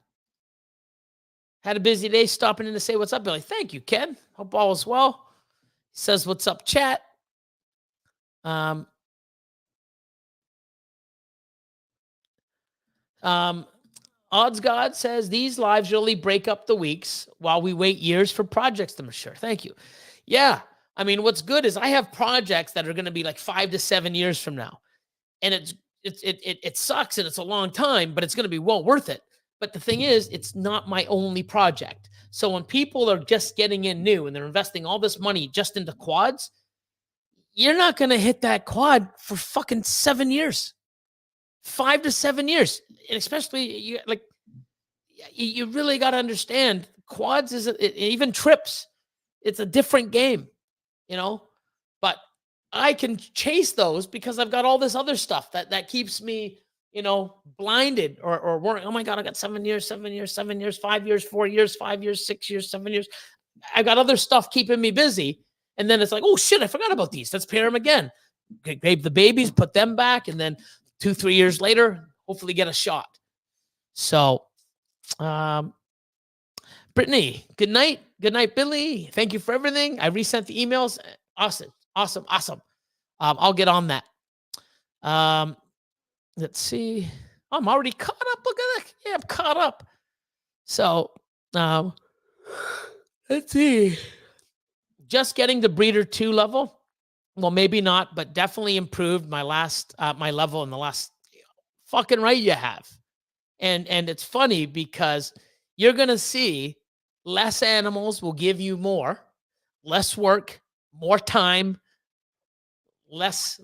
Had a busy day, stopping in to say what's up, Billy. Thank you, Ken. Hope all is well. Says what's up, chat. Odds God says these lives really break up the weeks while we wait years for projects to mature. Thank you. Yeah. I mean, what's good is I have projects that are going to be like 5 to 7 years from now. And it sucks and it's a long time, but it's going to be well worth it. But the thing is, it's not my only project. So when people are just getting in new and they're investing all this money just into quads, you're not going to hit that quad for fucking 7 years, 5 to 7 years. And especially you really got to understand quads even trips. It's a different game, but I can chase those because I've got all this other stuff that keeps me, blinded or worrying. Oh my God, I got 7 years, 7 years, 7 years, 5 years, 4 years, 5 years, 6 years, 7 years. I've got other stuff keeping me busy. And then it's like, oh shit, I forgot about these. Let's pair them again. Grab the babies, put them back. And then 2-3 years later, hopefully get a shot. So, Brittany, good night. Good night, Billy. Thank you for everything. I resent the emails. Awesome. I'll get on that. Let's see. I'm already caught up. Look at that. Yeah, I'm caught up. So, let's see. Just getting to breeder 2 level. Well, maybe not, but definitely improved my level in the last. Fucking right, you have. And it's funny because you're gonna see less animals will give you more, less work, more time, less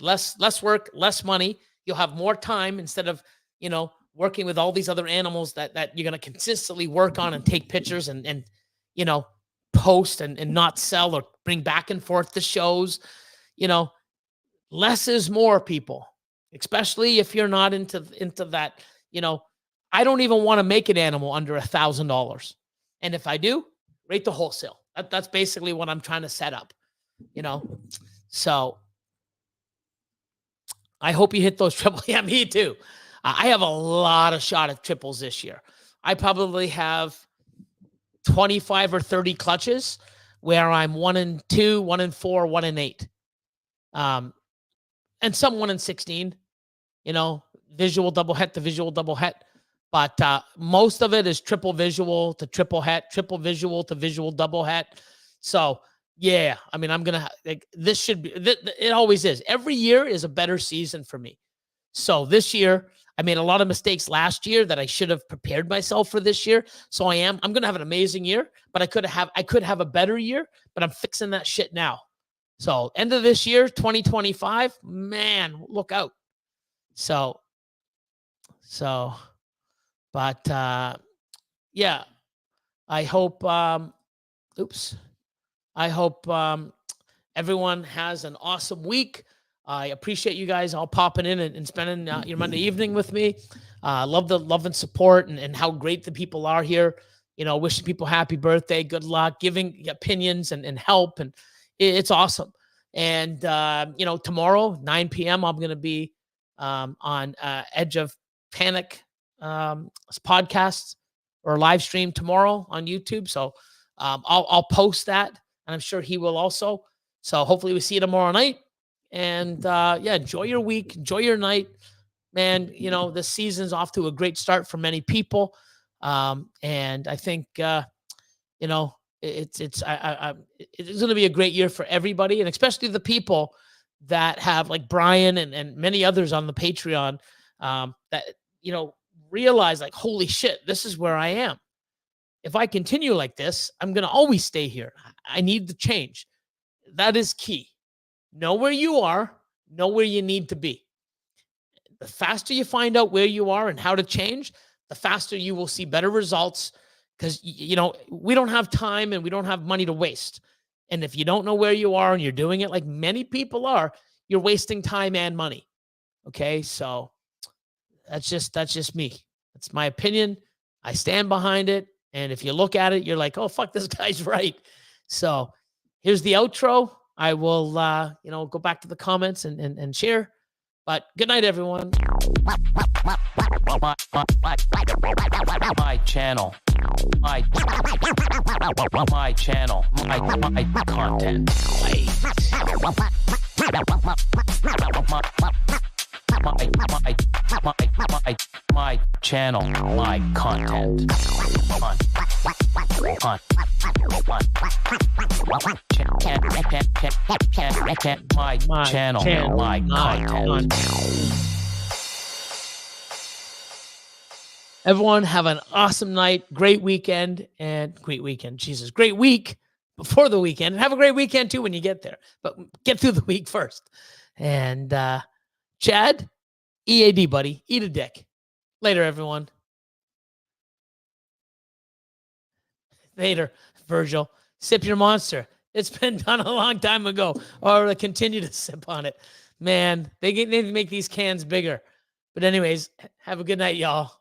work, less money. You'll have more time instead of working with all these other animals that you're gonna consistently work on and take pictures and post and not sell or bring back and forth to shows. Less is more, people, especially if you're not into that. I don't even want to make an animal under $1,000. And if I do, rate the wholesale. That's basically what I'm trying to set up, So I hope you hit those triple. Yeah, me too. I have a lot of shot at triples this year. I probably have 25 or 30 clutches where I'm 1-2, 1-4, 1-8. And some 1-16, visual double het to visual double het. But most of it is triple visual to triple het, triple visual to visual double het. So, yeah, I mean, I'm going to, this should be, it always is. Every year is a better season for me. So this year, I made a lot of mistakes last year that I should have prepared myself for this year. So I'm going to have an amazing year, but I could have a better year, but I'm fixing that shit now. So end of this year, 2025, man, look out. But yeah, I hope, I hope everyone has an awesome week. I appreciate you guys all popping in and spending your Monday evening with me. Love the love and support and how great the people are here. Wishing people happy birthday, good luck, giving opinions and help. And it's awesome. And, tomorrow, 9 p.m., I'm going to be on Edge of Panic podcast or live stream tomorrow on YouTube. So I'll post that, and I'm sure he will also. So hopefully we see you tomorrow night. And enjoy your week, enjoy your night, man. This season's off to a great start for many people, and I think it's going to be a great year for everybody, and especially the people that have like Brian and many others on the Patreon that realize like, holy shit, this is where I am. If I continue like this, I'm going to always stay here. I need to change. That is key. Know where you are, know where you need to be. The faster you find out where you are and how to change, the faster you will see better results because, you know, we don't have time and we don't have money to waste. And if you don't know where you are and you're doing it like many people are, you're wasting time and money. Okay. So that's just me. That's my opinion. I stand behind it. And if you look at it, you're like, oh, fuck, this guy's right. So here's the outro. I will, you know, go back to the comments and share. But good night, everyone. My channel. My channel. My content. My channel, my content. My channel, my content. Everyone have an awesome night, great weekend, and great weekend. Jesus, great week before the weekend. And have a great weekend too when you get there. But get through the week first. And Chad, EAD, buddy. Eat a dick. Later, everyone. Later, Virgil. Sip your monster. It's been done a long time ago. Or continue to sip on it. Man, they need to make these cans bigger. But anyways, have a good night, y'all.